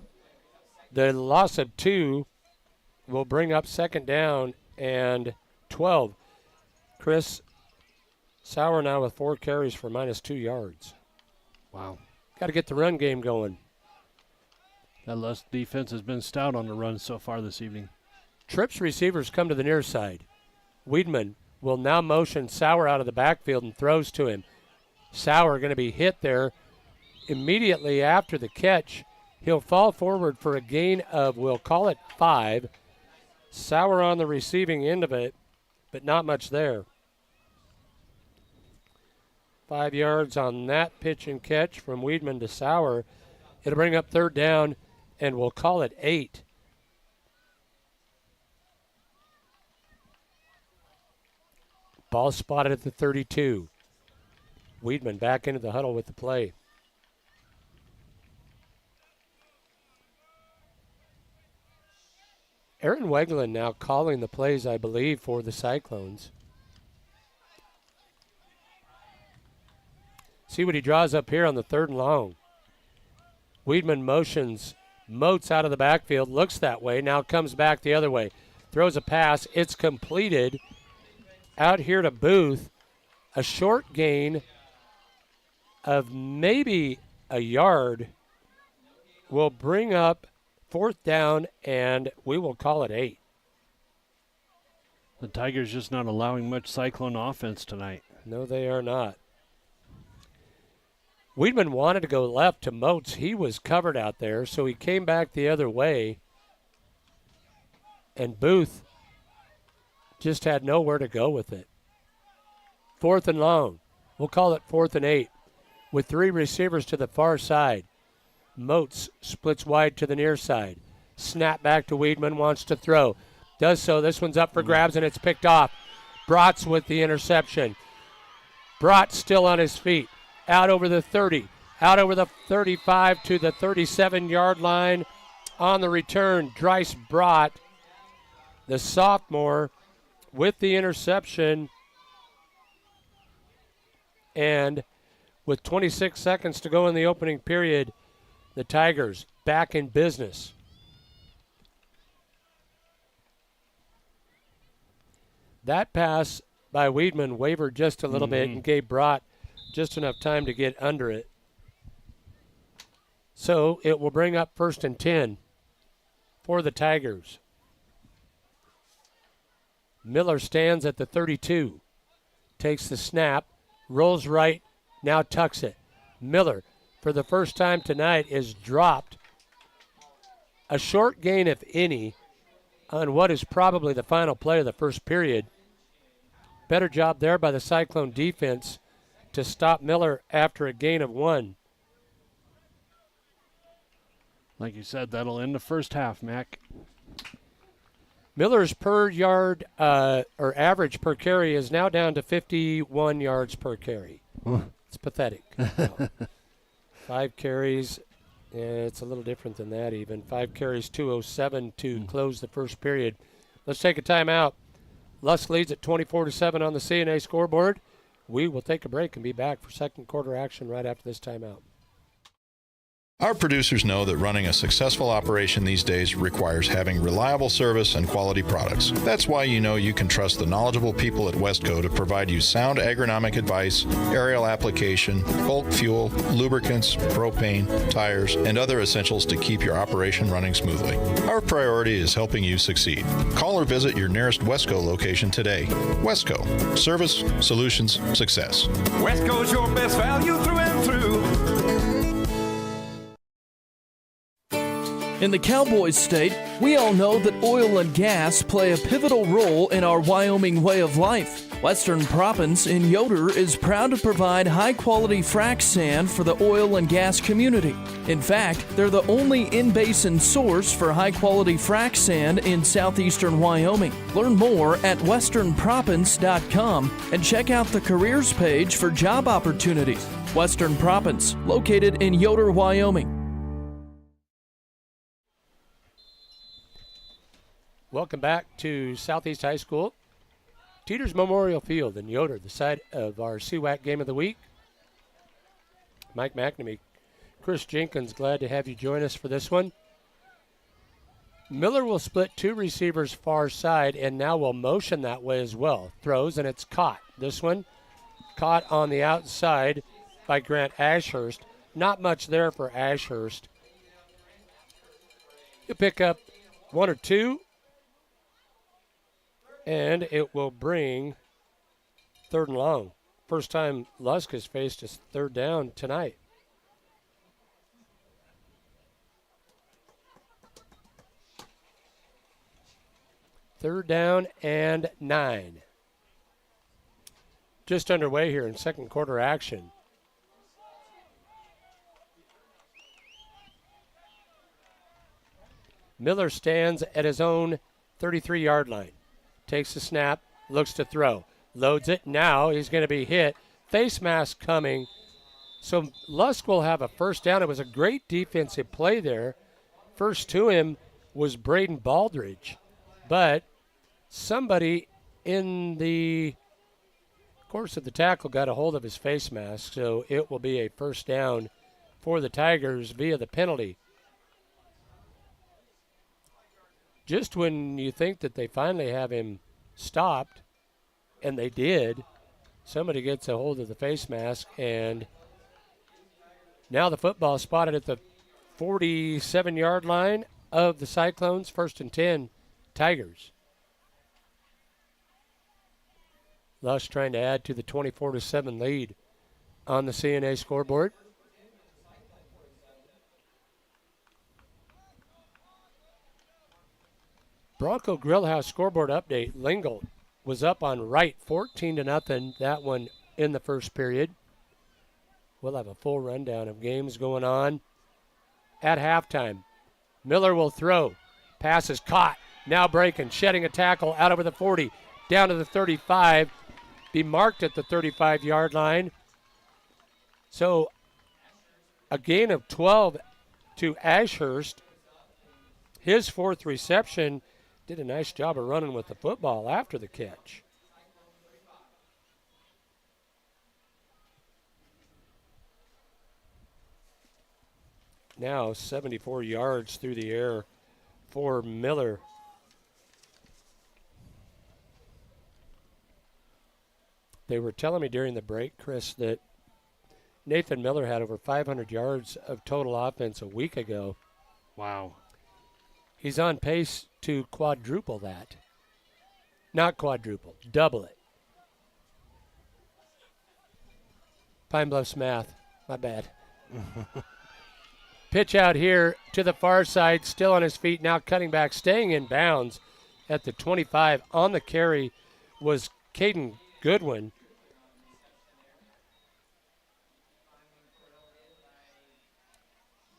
The loss of 2 will bring up 2nd down and 12. Chris Sauer now with 4 carries for -2 yards. Wow. Got to get the run game going. That Lusk defense has been stout on the run so far this evening. Tripp's receivers come to the near side. Weedman will now motion Sauer out of the backfield and throws to him. Sauer going to be hit there immediately after the catch. He'll fall forward for a gain of, we'll call it 5. Sauer on the receiving end of it, but not much there. 5 yards on that pitch and catch from Weedman to Sauer. It'll bring up 3rd down, and we'll call it 8. Ball spotted at the 32. Weedman back into the huddle with the play. Aaron Weglin now calling the plays, I believe, for the Cyclones. See what he draws up here on the 3rd and long. Weedman motions Moats out of the backfield, looks that way, now comes back the other way. Throws a pass, it's completed. Out here to Booth, a short gain of maybe a yard will bring up 4th down, and we will call it 8. The Tigers just not allowing much Cyclone offense tonight. No, they are not. Weedman wanted to go left to Moats. He was covered out there, so he came back the other way. And Booth just had nowhere to go with it. 4th and long. We'll call it 4th and 8. With 3 receivers to the far side. Moats splits wide to the near side. Snap back to Weedman, wants to throw. Does so. This one's up for grabs, and it's picked off. Brott's with the interception. Brott still on his feet. Out over the 30. Out over the 35 to the 37-yard line. On the return, Dreiss Brott, the sophomore, with the interception. And with 26 seconds to go in the opening period, the Tigers back in business. That pass by Weedman wavered just a little bit and gave Brott just enough time to get under it. So it will bring up 1st and 10 for the Tigers. Miller stands at the 32, takes the snap, rolls right, now tucks it. Miller, for the first time tonight, is dropped. A short gain, if any, on what is probably the final play of the first period. Better job there by the Cyclone defense to stop Miller after a gain of 1. Like you said, that'll end the first half, Mac. Miller's per yard or average per carry is now down to 51 yards per carry. It's pathetic. 5 carries. It's a little different than that even. 5 carries, 207 to close the first period. Let's take a timeout. Lusk leads at 24-7 on the CNA scoreboard. We will take a break and be back for second quarter action right after this timeout. Our producers know that running a successful operation these days requires having reliable service and quality products. That's why you know you can trust the knowledgeable people at Westco to provide you sound agronomic advice, aerial application, bulk fuel, lubricants, propane, tires, and other essentials to keep your operation running smoothly. Our priority is helping you succeed. Call or visit your nearest Westco location today. Westco. Service, solutions, success. Westco's your best value through and through. In the Cowboys state, we all know that oil and gas play a pivotal role in our Wyoming way of life. Western Proppants in Yoder is proud to provide high-quality frac sand for the oil and gas community. In fact, they're the only in-basin source for high-quality frac sand in southeastern Wyoming. Learn more at westernproppants.com and check out the careers page for job opportunities. Western Proppants, located in Yoder, Wyoming. Welcome back to Southeast High School. Teeters Memorial Field in Yoder, the site of our CWAC Game of the Week. Mike McNamee, Chris Jenkins, glad to have you join us for this one. Miller will split 2 receivers far side and now will motion that way as well. Throws and it's caught. This one caught on the outside by Grant Ashurst. Not much there for Ashurst. He'll pick up 1 or 2. And it will bring 3rd and long. First time Lusk has faced a 3rd down tonight. Third down and 9. Just underway here in second quarter action. Miller stands at his own 33-yard line. Takes the snap, looks to throw, loads it. Now he's going to be hit. Face mask coming. So Lusk will have a first down. It was a great defensive play there. First to him was Braden Baldridge. But somebody in the course of the tackle got a hold of his face mask. So it will be a first down for the Tigers via the penalty. Just when you think that they finally have him stopped, and they did, somebody gets a hold of the face mask, and now the football spotted at the 47-yard line of the Cyclones, 1st and 10, Tigers. Lusk trying to add to the 24-7 lead on the CNA scoreboard. Bronco Grillhouse scoreboard update. Lingle was up on Wright 14-0. That one in the first period. We'll have a full rundown of games going on at halftime. Miller will throw. Pass is caught. Now breaking, shedding a tackle out over the 40, down to the 35. Be marked at the 35-yard line. So a gain of 12 to Ashurst. His 4th reception. Did a nice job of running with the football after the catch. Now 74 yards through the air for Miller. They were telling me during the break, Chris, that Nathan Miller had over 500 yards of total offense a week ago. Wow. He's on pace to quadruple that. Not quadruple, double it. Pine Bluffs math, my bad. Pitch out here to the far side, still on his feet, now cutting back, staying in bounds at the 25. On the carry was Caden Goodwin.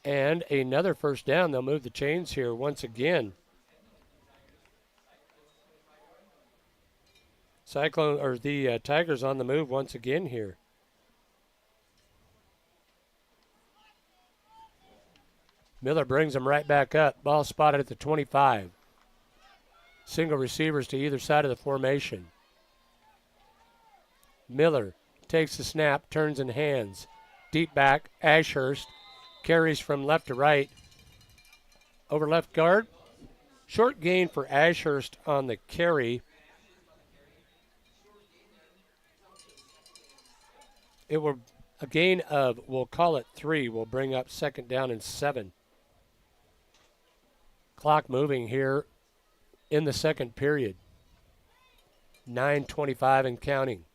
And another first down. They'll move the chains here once again. The Tigers on the move once again here. Miller brings them right back up. Ball spotted at the 25. Single receivers to either side of the formation. Miller takes the snap, turns and hands. Deep back, Ashurst carries from left to right. Over left guard. Short gain for Ashurst on the carry. It will a gain of, we'll call it 3. We'll bring up second down and 7. Clock moving here in the second period. 9:25 and counting.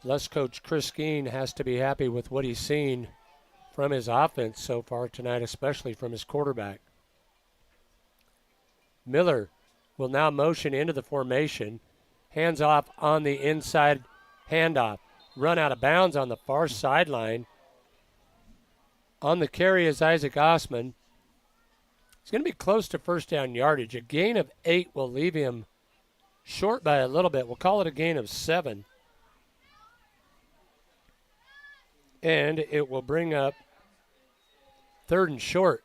Lusk coach Chris Skeen has to be happy with what he's seen from his offense so far tonight, especially from his quarterback. Miller will now motion into the formation. Hands off on the inside handoff. Run out of bounds on the far sideline. On the carry is Isaac Osman. It's going to be close to first down yardage. A gain of 8 will leave him short by a little bit. We'll call it a gain of 7. And it will bring up third and short.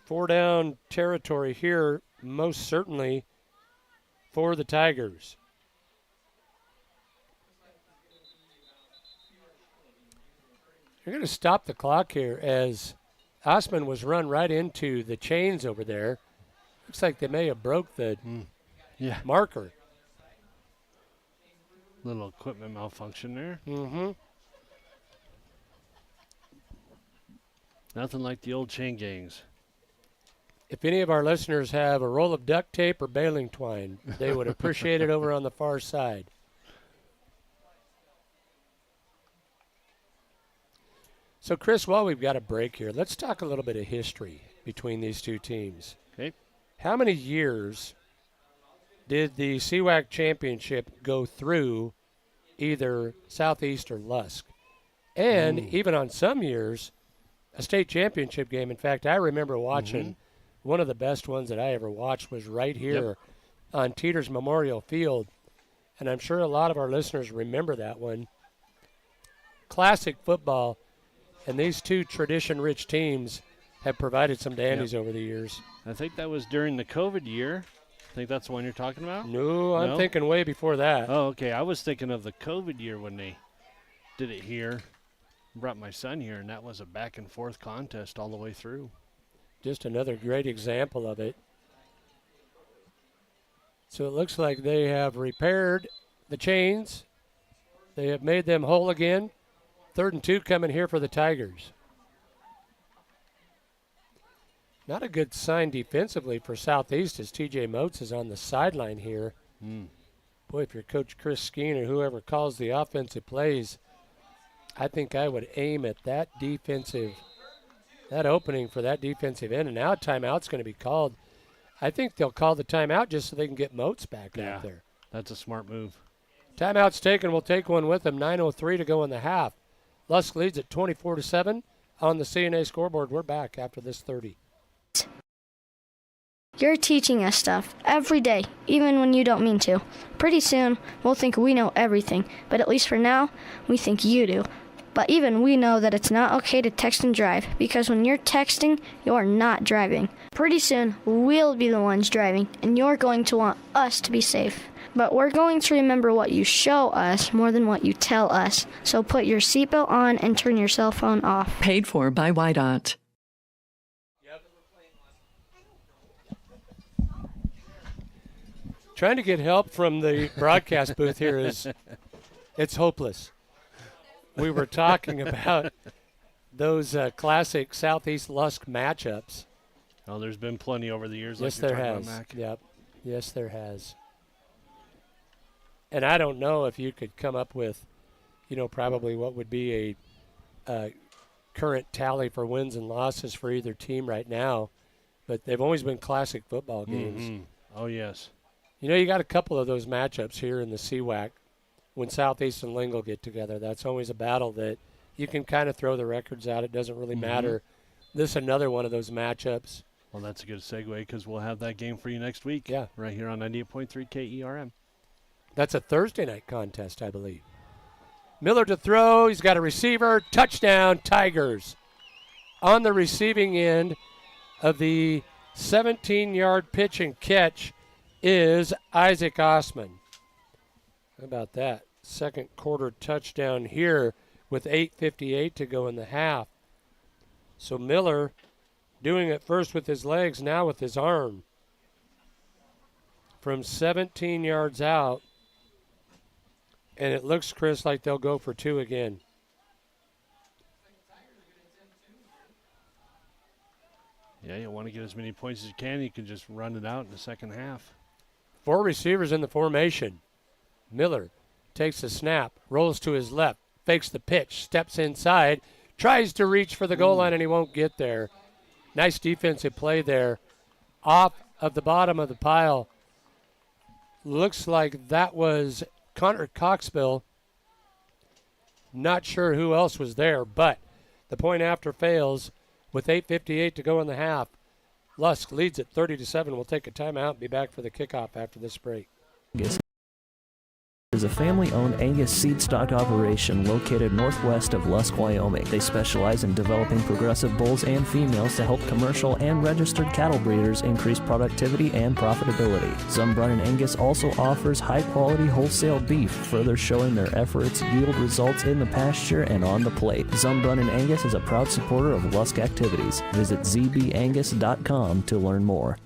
4 down territory here, most certainly for the Tigers. You're going to stop the clock here as Osman was run right into the chains over there. Looks like they may have broke the marker. Little equipment malfunction there. Mm-hmm. Nothing like the old chain gangs. If any of our listeners have a roll of duct tape or baling twine, they would appreciate it over on the far side. So, Chris, while we've got a break here, let's talk a little bit of history between these two teams. Okay. How many years did the CWAC championship go through either Southeast or Lusk? And even on some years, a state championship game. In fact, I remember watching one of the best ones that I ever watched was right here on Teeters Memorial Field. And I'm sure a lot of our listeners remember that one. Classic football. And these two tradition-rich teams have provided some dandies over the years. I think that was during the COVID year. I think that's the one you're talking about? No, I'm thinking way before that. Oh, okay. I was thinking of the COVID year when they did it here. Brought my son here, and that was a back-and-forth contest all the way through. Just another great example of it. So it looks like they have repaired the chains. They have made them whole again. 3rd and 2 coming here for the Tigers. Not a good sign defensively for Southeast as TJ Moats is on the sideline here. Boy, if you're Coach Chris Skeen or whoever calls the offensive plays, I think I would aim at that opening for that defensive end. And now a timeout's going to be called. I think they'll call the timeout just so they can get Moats back out there. That's a smart move. Timeout's taken. We'll take one with them. 9:03 to go in the half. Lusk leads at 24-7 on the CNA scoreboard. We're back after this 30. You're teaching us stuff every day, even when you don't mean to. Pretty soon, we'll think we know everything, but at least for now, we think you do. But even we know that it's not okay to text and drive, because when you're texting, you're not driving. Pretty soon, we'll be the ones driving, and you're going to want us to be safe. But we're going to remember what you show us more than what you tell us. So put your seatbelt on and turn your cell phone off. Paid for by YDOT. Trying to get help from the broadcast booth here it's hopeless. We were talking about those classic Southeast Lusk matchups. Oh, there's been plenty over the years. Yes, like there has. Yep. Yes, there has. And I don't know if you could come up with, probably what would be a current tally for wins and losses for either team right now, but they've always been classic football games. Mm-hmm. Oh, yes. You got a couple of those matchups here in the CWAC when Southeast and Lingle get together. That's always a battle that you can kind of throw the records out. It doesn't really matter. This is another one of those matchups. Well, that's a good segue because we'll have that game for you next week. Yeah. Right here on 98.3 KERM. That's a Thursday night contest, I believe. Miller to throw. He's got a receiver. Touchdown, Tigers. On the receiving end of the 17-yard pitch and catch is Isaac Osman. How about that? Second quarter touchdown here with 8:58 to go in the half. So Miller doing it first with his legs, now with his arm. From 17 yards out. And it looks, Chris, like they'll go for 2 again. Yeah, you want to get as many points as you can. You can just run it out in the second half. 4 receivers in the formation. Miller takes the snap, rolls to his left, fakes the pitch, steps inside, tries to reach for the goal line, and he won't get there. Nice defensive play there. Off of the bottom of the pile. Looks like that was Connor Coxville. Not sure who else was there, but the point after fails with 8:58 to go in the half. Lusk leads at 30-7. We'll take a timeout and be back for the kickoff after this break. Is a family-owned Angus seed stock operation located northwest of Lusk, Wyoming. They specialize in developing progressive bulls and females to help commercial and registered cattle breeders increase productivity and profitability. Zumbrunn and Angus also offers high-quality wholesale beef, further showing their efforts yield results in the pasture and on the plate. Zumbrunn and Angus is a proud supporter of Lusk activities. Visit zbangus.com to learn more.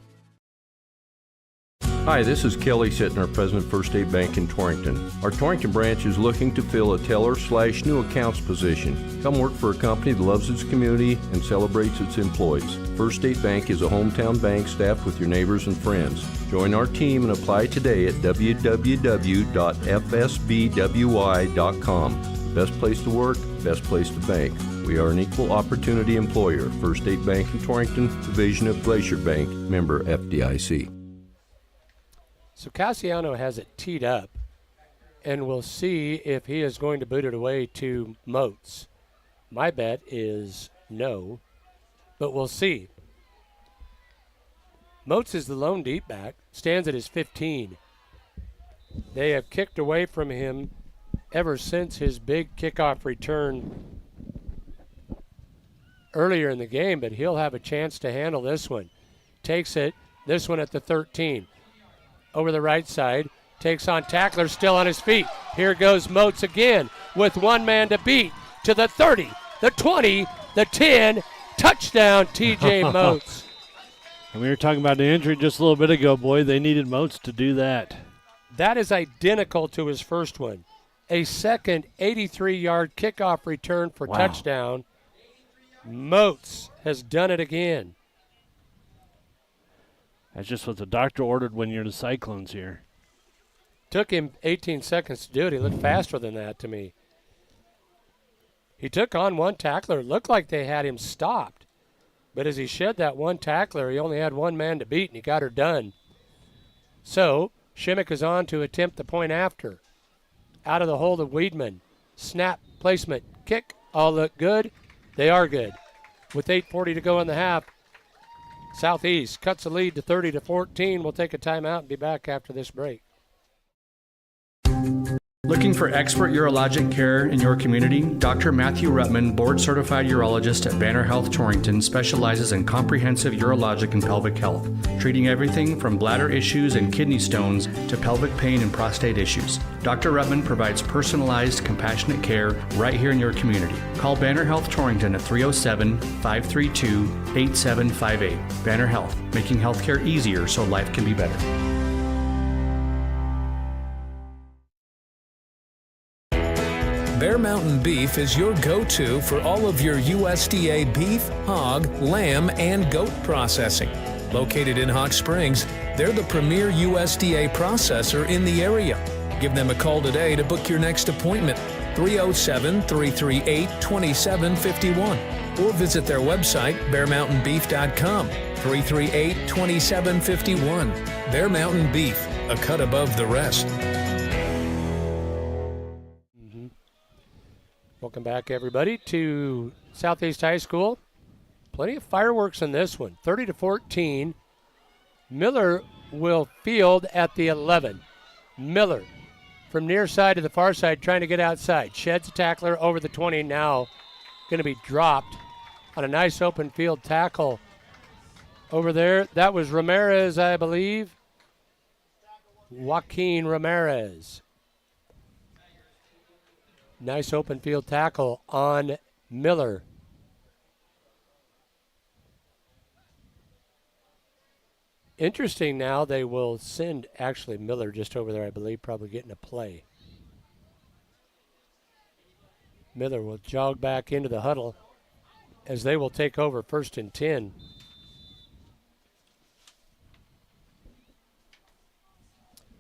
Hi, this is Kelly Sittner, President First State Bank in Torrington. Our Torrington branch is looking to fill a teller/new accounts position. Come work for a company that loves its community and celebrates its employees. First State Bank is a hometown bank staffed with your neighbors and friends. Join our team and apply today at www.fsbwy.com. Best place to work, best place to bank. We are an equal opportunity employer. First State Bank in Torrington, division of Glacier Bank, member FDIC. So Cassiano has it teed up, and we'll see if he is going to boot it away to Moats. My bet is no, but we'll see. Moats is the lone deep back, stands at his 15. They have kicked away from him ever since his big kickoff return earlier in the game, but he'll have a chance to handle this one. Takes it, this one at the 13. Over the right side, takes on tackler, still on his feet. Here goes Moats again with one man to beat to the 30, the 20, the 10. Touchdown, TJ Moats. And we were talking about the injury just a little bit ago, boy. They needed Moats to do that. That is identical to his first one. A second 83-yard kickoff return for touchdown. Moats has done it again. That's just what the doctor ordered when you're the Cyclones here. Took him 18 seconds to do it. He looked faster than that to me. He took on one tackler. It looked like they had him stopped. But as he shed that one tackler, he only had one man to beat, and he got her done. So Shimmick is on to attempt the point after. Out of the hold of Weedman. Snap, placement, kick, all look good. They are good. With 8:40 to go in the half, Southeast cuts the lead to 30-14. We'll take a timeout and be back after this break. Looking for expert urologic care in your community? Dr. Matthew Ruttman, board-certified urologist at Banner Health Torrington, specializes in comprehensive urologic and pelvic health, treating everything from bladder issues and kidney stones to pelvic pain and prostate issues. Dr. Ruttman provides personalized, compassionate care right here in your community. Call Banner Health Torrington at 307-532-8758. Banner Health, making healthcare easier so life can be better. Bear Mountain Beef is your go-to for all of your USDA beef, hog, lamb, and goat processing. Located in Hot Springs, they're the premier USDA processor in the area. Give them a call today to book your next appointment, 307-338-2751, or visit their website, bearmountainbeef.com, 338-2751. Bear Mountain Beef, a cut above the rest. Welcome back, everybody, to Southeast High School. Plenty of fireworks in this one. 30-14. Miller will field at the 11. Miller from near side to the far side trying to get outside. Sheds a tackler over the 20. Now going to be dropped on a nice open field tackle over there. That was Ramirez, I believe. Joaquin Ramirez. Nice open field tackle on Miller. Interesting now, they will send actually Miller just over there, I believe, probably getting a play. Miller will jog back into the huddle as they will take over 1st and 10.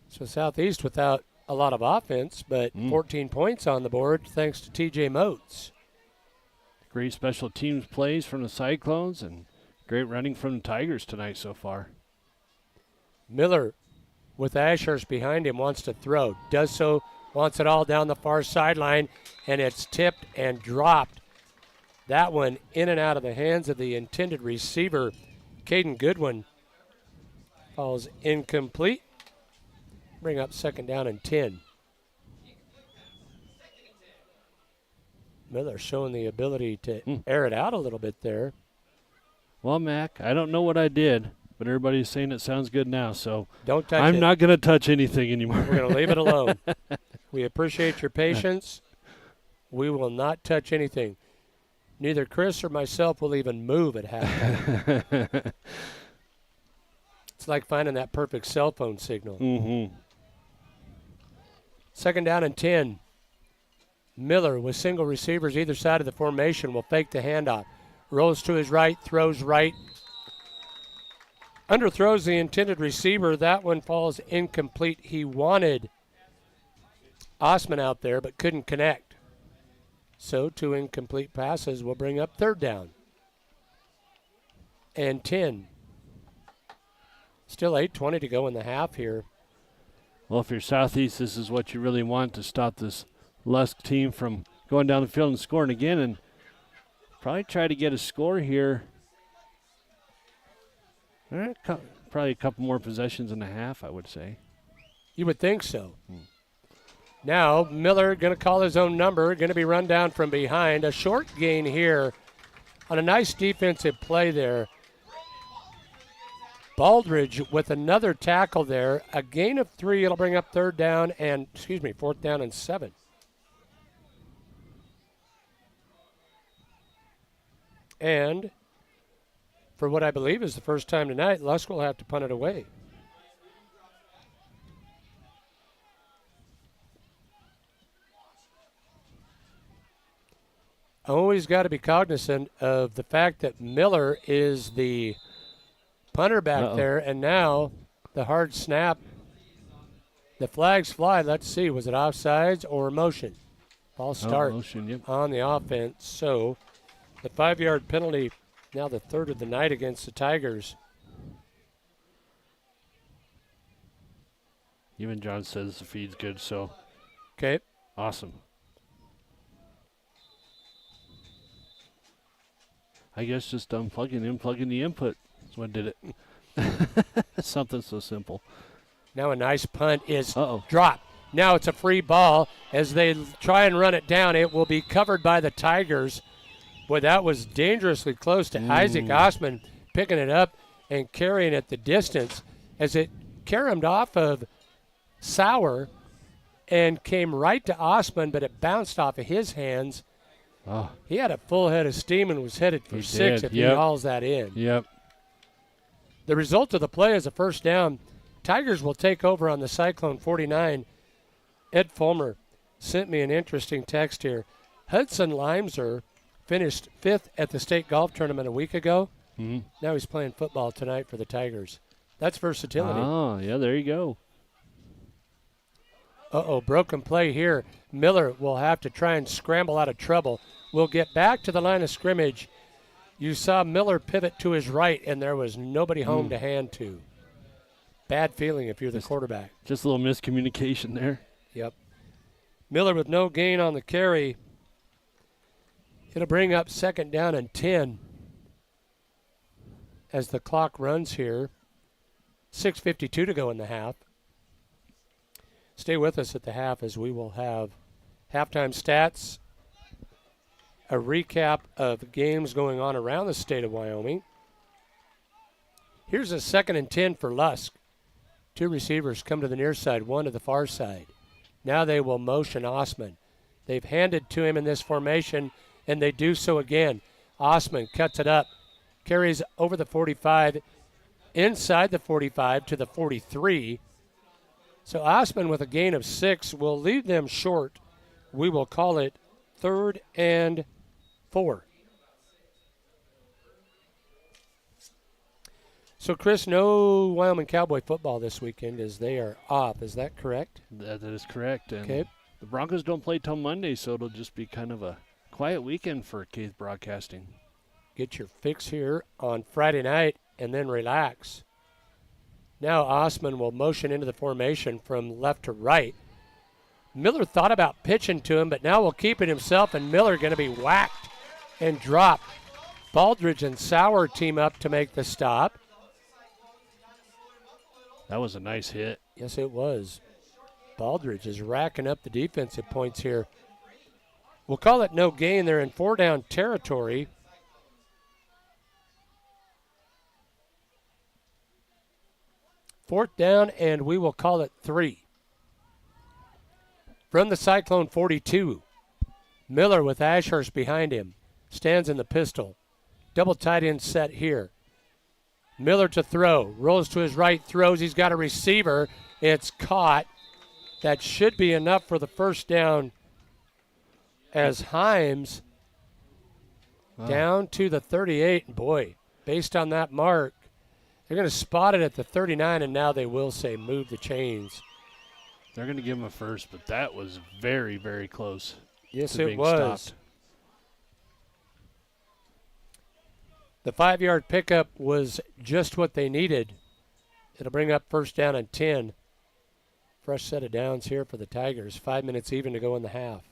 So Southeast without a lot of offense, but 14 points on the board thanks to TJ Moats. Great special teams plays from the Cyclones and great running from the Tigers tonight so far. Miller with Ashurst behind him wants to throw. Does so, wants it all down the far sideline, and it's tipped and dropped. That one in and out of the hands of the intended receiver, Caden Goodwin. Falls incomplete. Bring up 2nd down and 10. Miller showing the ability to air it out a little bit there. Well, Mac, I don't know what I did, but everybody's saying it sounds good now, so don't touch I'm it. not going to touch anything anymore. We're going to leave it alone. We appreciate your patience. We will not touch anything. Neither Chris or myself will even move at halftime. It's like finding that perfect cell phone signal. 2nd down and 10. Miller with single receivers either side of the formation will fake the handoff. Rolls to his right, throws right. Underthrows the intended receiver. That one falls incomplete. He wanted Osman out there but couldn't connect. So 2 incomplete passes will bring up 3rd down and 10. Still 8:20 to go in the half here. Well, if you're Southeast, this is what you really want to stop this Lusk team from going down the field and scoring again, and probably try to get a score here. Probably a couple more possessions in the half, I would say. You would think so. Now, Miller going to call his own number, going to be run down from behind. A short gain here on a nice defensive play there. Baldridge with another tackle there. A gain of 3. It'll bring up 4th down and 7. And for what I believe is the first time tonight, Lusk will have to punt it away. Always got to be cognizant of the fact that Miller is the punter back there, and now the hard snap. The flags fly. Let's see, was it offsides or motion? False start on the offense. So the 5-yard penalty, now the 3rd of the night against the Tigers. Even John says the feed's good, so. Okay. Awesome. I guess just unplugging and plugging the input is what did it. Something so simple. Now a nice punt is dropped. Now it's a free ball. As they try and run it down, it will be covered by the Tigers. Boy, that was dangerously close to Isaac Osman picking it up and carrying it the distance as it caromed off of Sauer and came right to Osman, but it bounced off of his hands. Oh. He had a full head of steam and was headed for 6 if he hauls that in. Yep. The result of the play is a 1st down. Tigers will take over on the Cyclone 49. Ed Fulmer sent me an interesting text here. Hudson Limser finished 5th at the state golf tournament a week ago. Mm-hmm. Now he's playing football tonight for the Tigers. That's versatility. Oh, yeah, there you go. Broken play here. Miller will have to try and scramble out of trouble. We'll get back to the line of scrimmage. You saw Miller pivot to his right, and there was nobody home to hand to. Bad feeling if you're the quarterback. Just a little miscommunication there. Yep. Miller with no gain on the carry. It'll bring up 2nd down and 10 as the clock runs here. 6:52 to go in the half. Stay with us at the half as we will have halftime stats, a recap of games going on around the state of Wyoming. Here's a 2nd and 10 for Lusk. 2 receivers come to the near side, 1 to the far side. Now they will motion Osman. They've handed to him in this formation, and they do so again. Osman cuts it up, carries over the 45, inside the 45 to the 43. So Osman with a gain of 6 will leave them short. We will call it 3rd and 4. So, Chris, no Wyoming Cowboy football this weekend as they are off. Is that correct? That is correct. And okay. The Broncos don't play till Monday, so it'll just be kind of a quiet weekend for Keith Broadcasting. Get your fix here on Friday night and then relax. Now Osman will motion into the formation from left to right. Miller thought about pitching to him, but now will keep it himself, and Miller going to be whacked and dropped. Baldridge and Sauer team up to make the stop. That was a nice hit. Yes, it was. Baldridge is racking up the defensive points here. We'll call it no gain. They're in 4-down territory. Fourth down, and we will call it 3. From the Cyclone 42, Miller with Ashurst behind him. Stands in the pistol. Double tight end set here. Miller to throw. Rolls to his right, throws. He's got a receiver. It's caught. That should be enough for the first down as Himes down to the 38. Boy, based on that mark, they're going to spot it at the 39, and now they will say move the chains. They're going to give him a first, but that was very, very close. Yes, to it being was. Stopped. The 5-yard pickup was just what they needed. It'll bring up 1st down and 10. Fresh set of downs here for the Tigers. 5 minutes even to go in the half.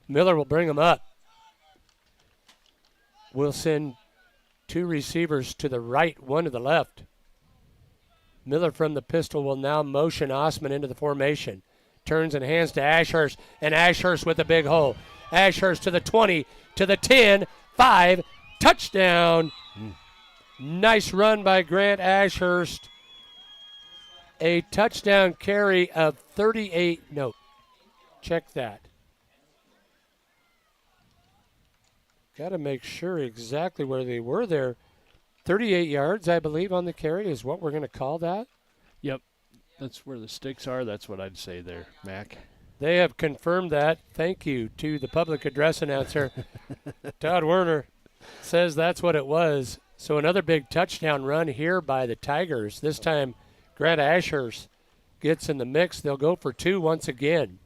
Miller will bring them up. We'll send 2 receivers to the right, 1 to the left. Miller from the pistol will now motion Osman into the formation. Turns and hands to Ashurst, and Ashurst with a big hole. Ashurst to the 20, to the 10, 5, touchdown. Nice run by Grant Ashurst. A touchdown carry of 38. No, check that. Got to make sure exactly where they were there. 38 yards, I believe, on the carry is what we're going to call that. Yep. That's where the sticks are. That's what I'd say there, Mac. They have confirmed that. Thank you to the public address announcer. Todd Werner says that's what it was. So another big touchdown run here by the Tigers. This time Grant Ashurst gets in the mix. They'll go for 2 once again.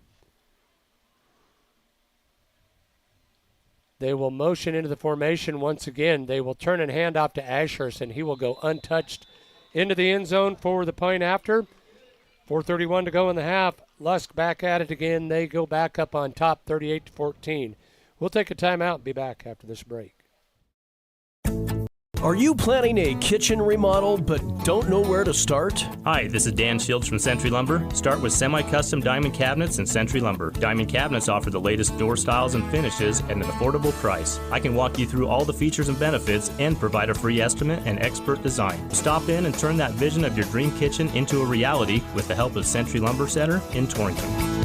They will motion into the formation once again. They will turn and hand off to Ashurst, and he will go untouched into the end zone for the point after. 4:31 to go in the half. Lusk back at it again. They go back up on top, 38-14. We'll take a timeout and be back after this break. Are you planning a kitchen remodel but don't know where to start? Hi, this is Dan Shields from Century Lumber. Start with semi-custom diamond cabinets and Century Lumber. Diamond cabinets offer the latest door styles and finishes at an affordable price. I can walk you through all the features and benefits and provide a free estimate and expert design. Stop in and turn that vision of your dream kitchen into a reality with the help of Century Lumber Center in Torrington.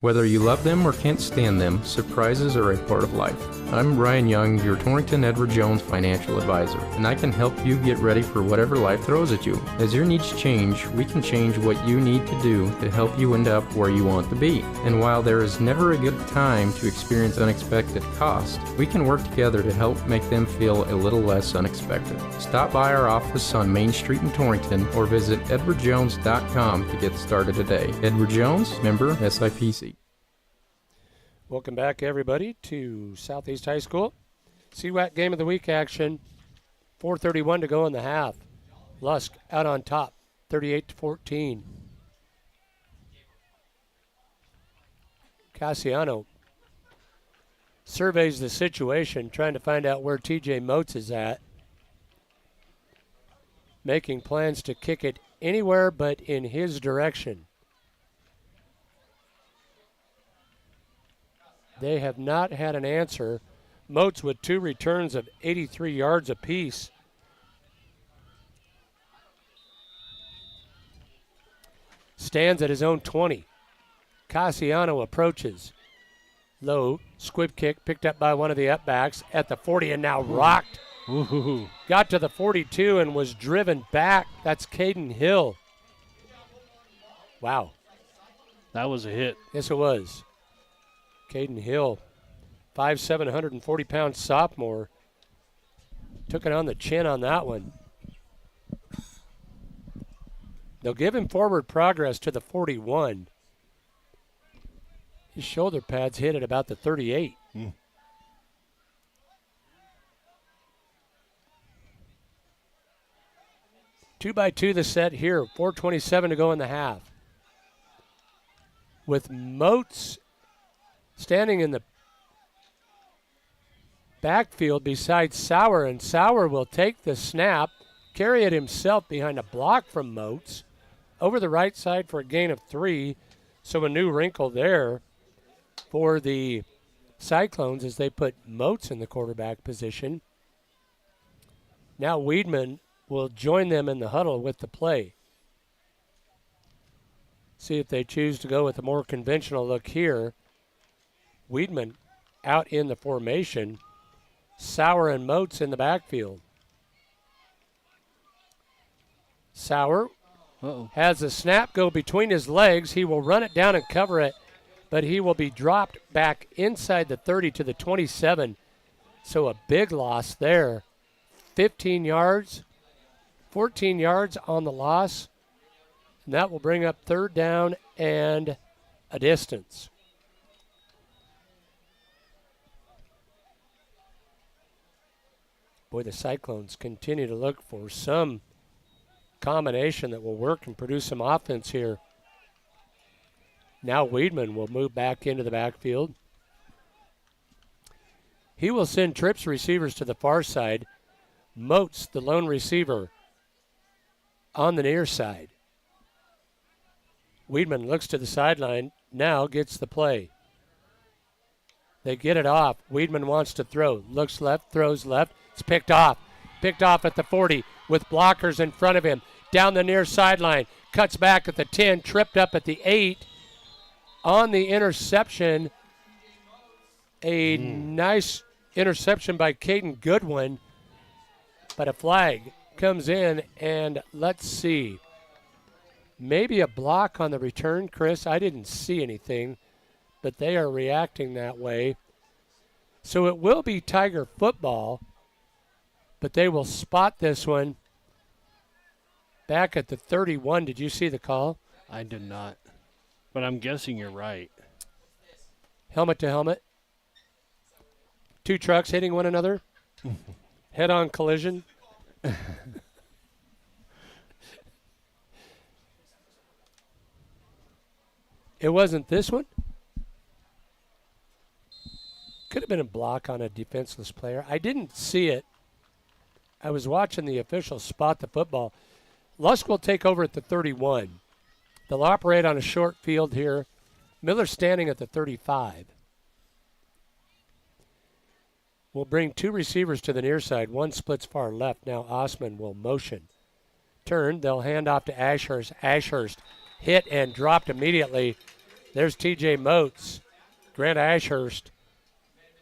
Whether you love them or can't stand them, surprises are a part of life. I'm Ryan Young, your Torrington Edward Jones financial advisor, and I can help you get ready for whatever life throws at you. As your needs change, we can change what you need to do to help you end up where you want to be. And while there is never a good time to experience unexpected costs, we can work together to help make them feel a little less unexpected. Stop by our office on Main Street in Torrington or visit edwardjones.com to get started today. Edward Jones, member SIPC. Welcome back, everybody, to Southeast High School. CWAC Game of the Week action. 4:31 to go in the half. Lusk out on top, 38-14. Cassiano surveys the situation, trying to find out where TJ Moats is at. Making plans to kick it anywhere but in his direction. They have not had an answer. Moats with 2 returns of 83 yards apiece. Stands at his own 20. Cassiano approaches. Low, squib kick picked up by one of the upbacks at the 40 and now rocked. Ooh. Got to the 42 and was driven back. That's Caden Hill. Wow. That was a hit. Yes, it was. Caden Hill, 5'7", 140-pound sophomore, took it on the chin on that one. They'll give him forward progress to the 41. His shoulder pads hit at about the 38. 2-by-2 the set here, 4:27 to go in the half. With Moats standing in the backfield beside Sauer, and Sauer will take the snap, carry it himself behind a block from Moats, over the right side for a gain of 3. So a new wrinkle there for the Cyclones as they put Moats in the quarterback position. Now Weedman will join them in the huddle with the play. See if they choose to go with a more conventional look here. Weedman out in the formation. Sauer and Moats in the backfield. Sauer has a snap go between his legs. He will run it down and cover it, but he will be dropped back inside the 30 to the 27. So a big loss there. 15 yards, 14 yards on the loss. And that will bring up 3rd down and a distance. Boy, the Cyclones continue to look for some combination that will work and produce some offense here. Now Weedman will move back into the backfield. He will send trips receivers to the far side. Moats, the lone receiver, on the near side. Weedman looks to the sideline, now gets the play. They get it off. Weedman wants to throw. Looks left, throws left. It's picked off. Picked off at the 40 with blockers in front of him. Down the near sideline. Cuts back at the 10. Tripped up at the 8. On the interception. A nice interception by Caden Goodwin. But a flag comes in, and let's see. Maybe a block on the return, Chris. I didn't see anything, but they are reacting that way. So it will be Tiger football, but they will spot this one back at the 31. Did you see the call? I did not, but I'm guessing you're right. Helmet to helmet. 2 trucks hitting one another. Head-on collision. It wasn't this one. Could have been a block on a defenseless player. I didn't see it. I was watching the official spot the football. Lusk will take over at the 31. They'll operate on a short field here. Miller standing at the 35. We'll bring 2 receivers to the near side. One splits far left. Now Osman will motion. Turn. They'll hand off to Ashurst. Ashurst hit and dropped immediately. There's TJ Moats. Grant Ashurst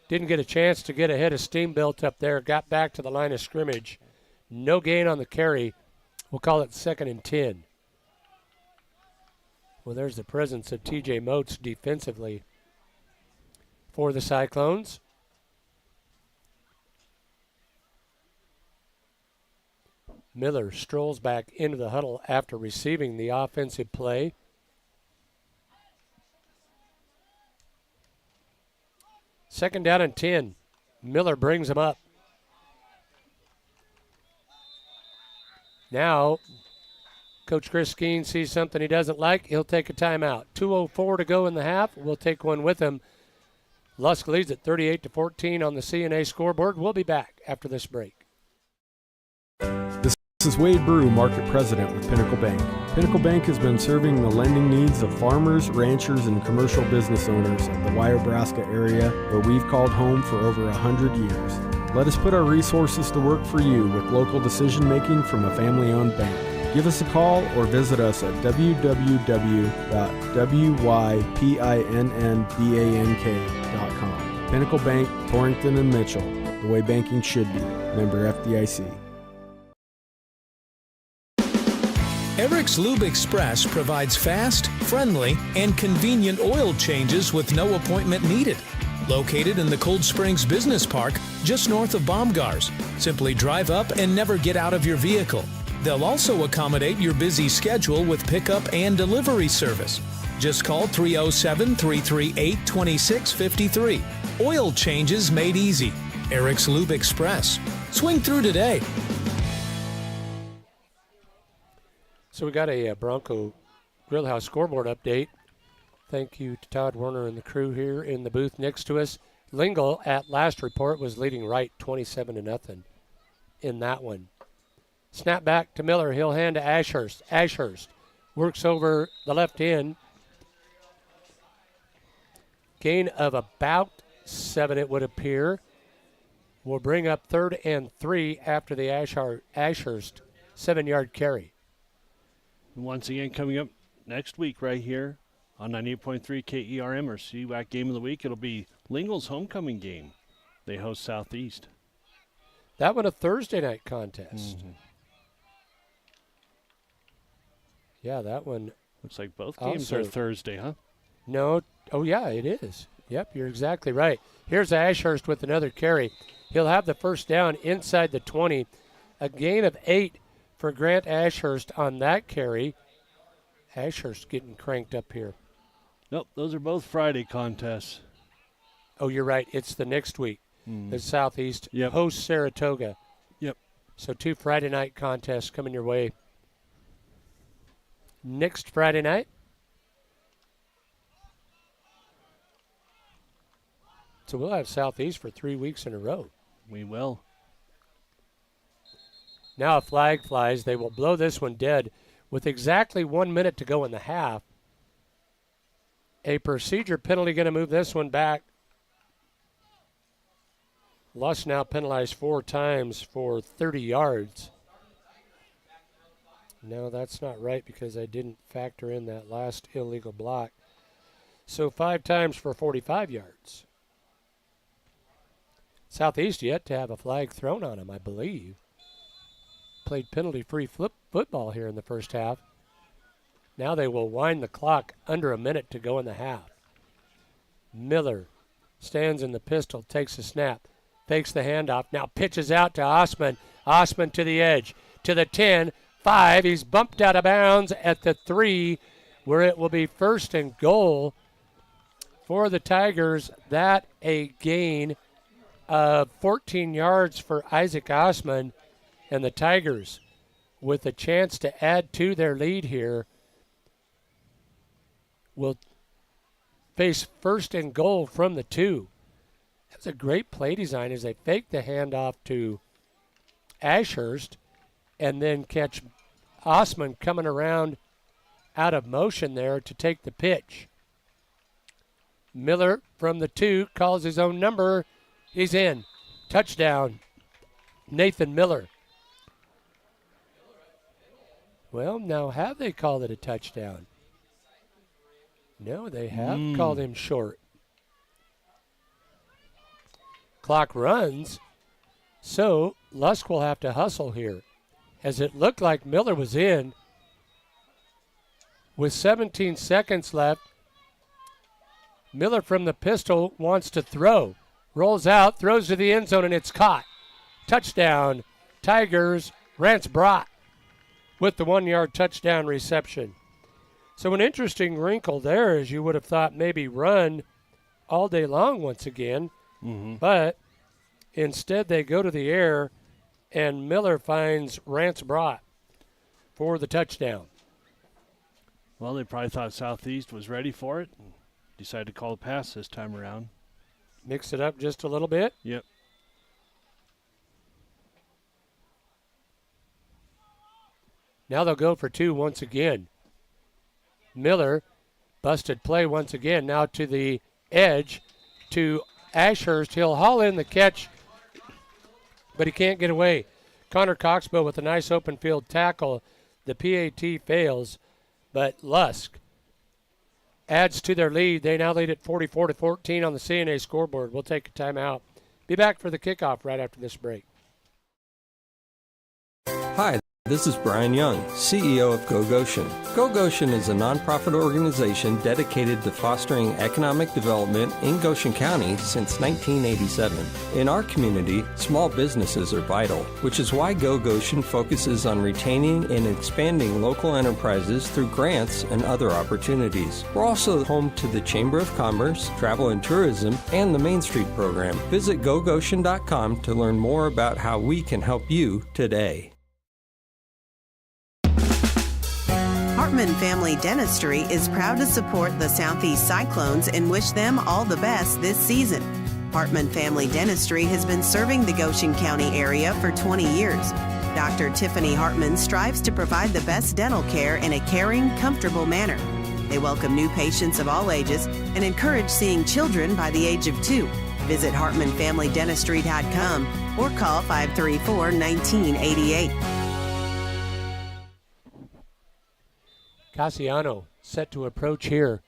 didn't get a chance to get ahead of Steambuilt up there. Got back to the line of scrimmage. No gain on the carry. We'll call it 2nd and 10. Well, there's the presence of TJ Moats defensively for the Cyclones. Miller strolls back into the huddle after receiving the offensive play. Second down and 10. Miller brings him up. Now, Coach Chris Skeen sees something he doesn't like. He'll take a timeout. 2:04 to go in the half. We'll take one with him. Lusk leads at 38-14 on the CNA scoreboard. We'll be back after this break. This is Wade Brew, Market President with Pinnacle Bank. Pinnacle Bank has been serving the lending needs of farmers, ranchers, and commercial business owners of the Wyobraska area, where we've called home for over 100 years. Let us put our resources to work for you with local decision-making from a family-owned bank. Give us a call or visit us at www.wypinnbank.com. Pinnacle Bank, Torrington and Mitchell, the way banking should be. Member FDIC. Eric's Lube Express provides fast, friendly, and convenient oil changes with no appointment needed. Located in the Cold Springs Business Park, just north of Baumgars. Simply drive up and never get out of your vehicle. They'll also accommodate your busy schedule with pickup and delivery service. Just call 307-338-2653. Oil changes made easy. Eric's Lube Express. Swing through today. So we got a Bronco Grillhouse scoreboard update. Thank you to Todd Werner and the crew here in the booth next to us. Lingle, at last report, was leading right 27-0 in that one. Snap back to Miller. He'll hand to Ashurst. Ashurst works over the left end. Gain of about 7, it would appear. Will bring up 3rd and 3 after the Ashurst 7-yard carry. Once again, coming up next week right here on 98.3 KERM, or CWAC Game of the Week, it'll be Lingle's homecoming game. They host Southeast. That one a Thursday night contest. Mm-hmm. Yeah, that one. Looks like both games are Thursday, huh? No. Oh, yeah, it is. Yep, you're exactly right. Here's Ashurst with another carry. He'll have the first down inside the 20. A gain of 8 for Grant Ashurst on that carry. Ashurst getting cranked up here. Nope, those are both Friday contests. Oh, you're right. It's the next week. The Southeast hosts Saratoga. Yep. So 2 Friday night contests coming your way. Next Friday night. So we'll have Southeast for 3 weeks in a row. We will. Now a flag flies. They will blow this one dead with exactly 1 minute to go in the half. A procedure penalty going to move this one back. Lusk now penalized 4 times for 30 yards. No, that's not right because I didn't factor in that last illegal block. So 5 times for 45 yards. Southeast yet to have a flag thrown on him, I believe. Played penalty-free football here in the first half. Now they will wind the clock under a minute to go in the half. Miller stands in the pistol, takes a snap, fakes the handoff, now pitches out to Osman. Osman to the edge, to the 10, 5. He's bumped out of bounds at the 3, where it will be 1st and goal for the Tigers. That a gain of 14 yards for Isaac Osman, and the Tigers with a chance to add to their lead here will face 1st and goal from the 2. That's a great play design as they fake the handoff to Ashurst and then catch Osman coming around out of motion there to take the pitch. Miller from the 2 calls his own number. He's in. Touchdown, Nathan Miller. Well, now have they called it a touchdown? No, they have called him short. Clock runs, so Lusk will have to hustle here, as it looked like Miller was in. With 17 seconds left, Miller from the pistol wants to throw. Rolls out, throws to the end zone, and it's caught. Touchdown, Tigers, Rance Brott with the 1-yard touchdown reception. So an interesting wrinkle there is you would have thought maybe run all day long once again, but instead they go to the air, and Miller finds Rance Brott for the touchdown. Well, they probably thought Southeast was ready for it and decided to call a pass this time around. Mix it up just a little bit. Yep. Now they'll go for two once again. Miller, busted play once again. Now to the edge to Ashurst. He'll haul in the catch, but he can't get away. Connor Coxbow with a nice open field tackle. The PAT fails, but Lusk adds to their lead. They now lead at 44-14 on the CNA scoreboard. We'll take a timeout. Be back for the kickoff right after this break. Hi, this is Brian Young, CEO of Go Goshen. Go Goshen is a nonprofit organization dedicated to fostering economic development in Goshen County since 1987. In our community, small businesses are vital, which is why Go Goshen focuses on retaining and expanding local enterprises through grants and other opportunities. We're also home to the Chamber of Commerce, Travel and Tourism, and the Main Street program. Visit gogoshen.com to learn more about how we can help you today. Hartman Family Dentistry is proud to support the Southeast Cyclones and wish them all the best this season. Hartman Family Dentistry has been serving the Goshen County area for 20 years. Dr. Tiffany Hartman strives to provide the best dental care in a caring, comfortable manner. They welcome new patients of all ages and encourage seeing children by the age of 2. Visit HartmanFamilyDentistry.com or call 534-1988. Cassiano set to approach here.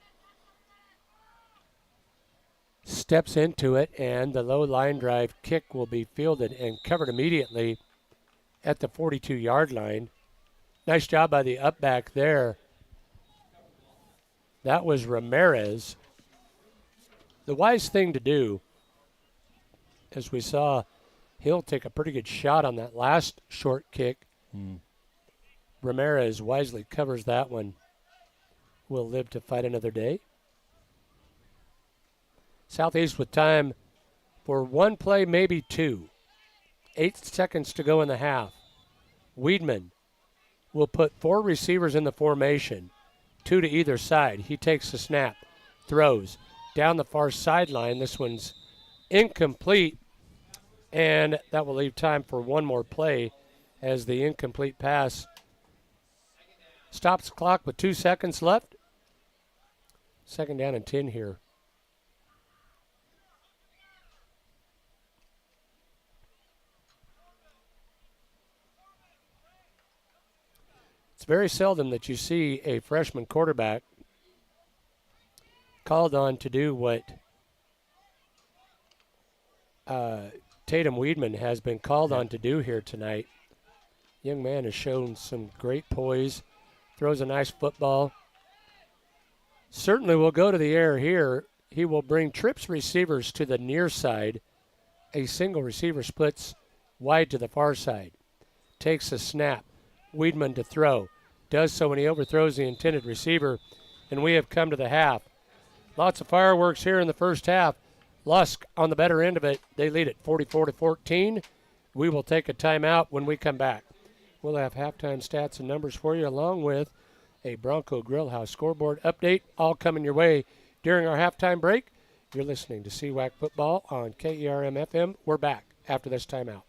Steps into it, and the low line drive kick will be fielded and covered immediately at the 42-yard line. Nice job by the up back there. That was Ramirez. The wise thing to do, as we saw, he'll take a pretty good shot on that last short kick. Ramirez wisely covers that one. Will live to fight another day. Southeast with time for one play, maybe two. 8 seconds to go in the half. Weedman will put 4 receivers in the formation, 2 to either side. He takes the snap, throws down the far sideline. This one's incomplete, and that will leave time for one more play as the incomplete pass stops the clock with 2 seconds left. 2nd down and 10 here. It's very seldom that you see a freshman quarterback called on to do what Tatum Weedman has been called on to do here tonight. Young man has shown some great poise. Throws a nice football. Certainly will go to the air here. He will bring trips receivers to the near side. A single receiver splits wide to the far side. Takes a snap. Weedman to throw. Does so when he overthrows the intended receiver. And we have come to the half. Lots of fireworks here in the first half. Lusk on the better end of it. They lead it 44-14. We will take a timeout when we come back. We'll have halftime stats and numbers for you, along with a Bronco Grillhouse scoreboard update, all coming your way during our halftime break. You're listening to CWAC Football on KERM FM. We're back after this timeout.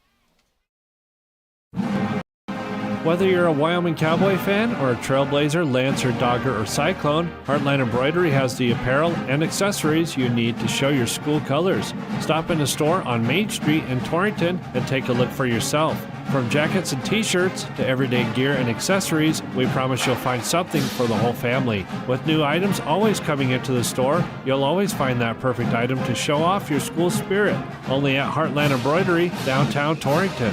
Whether you're a Wyoming Cowboy fan or a Trailblazer, Lancer, Dogger, or Cyclone, Heartline Embroidery has the apparel and accessories you need to show your school colors. Stop in the store on Main Street in Torrington and take a look for yourself. From jackets and t-shirts to everyday gear and accessories, we promise you'll find something for the whole family. With new items always coming into the store, you'll always find that perfect item to show off your school spirit. Only at Heartland Embroidery, downtown Torrington.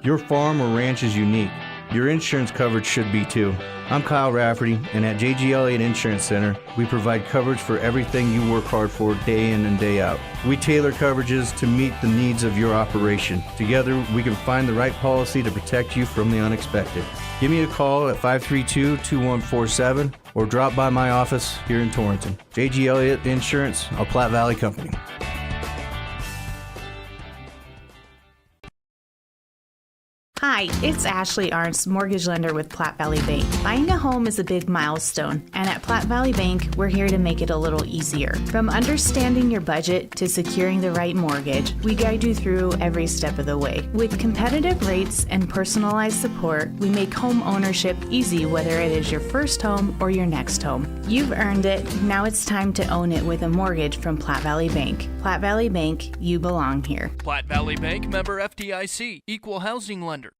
Your farm or ranch is unique. Your insurance coverage should be too. I'm Kyle Rafferty, and at J.G. Elliott Insurance Center, we provide coverage for everything you work hard for day in and day out. We tailor coverages to meet the needs of your operation. Together, we can find the right policy to protect you from the unexpected. Give me a call at 532-2147 or drop by my office here in Torrington. J.G. Elliott Insurance, a Platte Valley company. Hi, it's Ashley Arntz, mortgage lender with Platte Valley Bank. Buying a home is a big milestone, and at Platte Valley Bank, we're here to make it a little easier. From understanding your budget to securing the right mortgage, we guide you through every step of the way. With competitive rates and personalized support, we make home ownership easy, whether it is your first home or your next home. You've earned it. Now it's time to own it with a mortgage from Platte Valley Bank. Platte Valley Bank, you belong here. Platte Valley Bank, member FDIC, equal housing lender.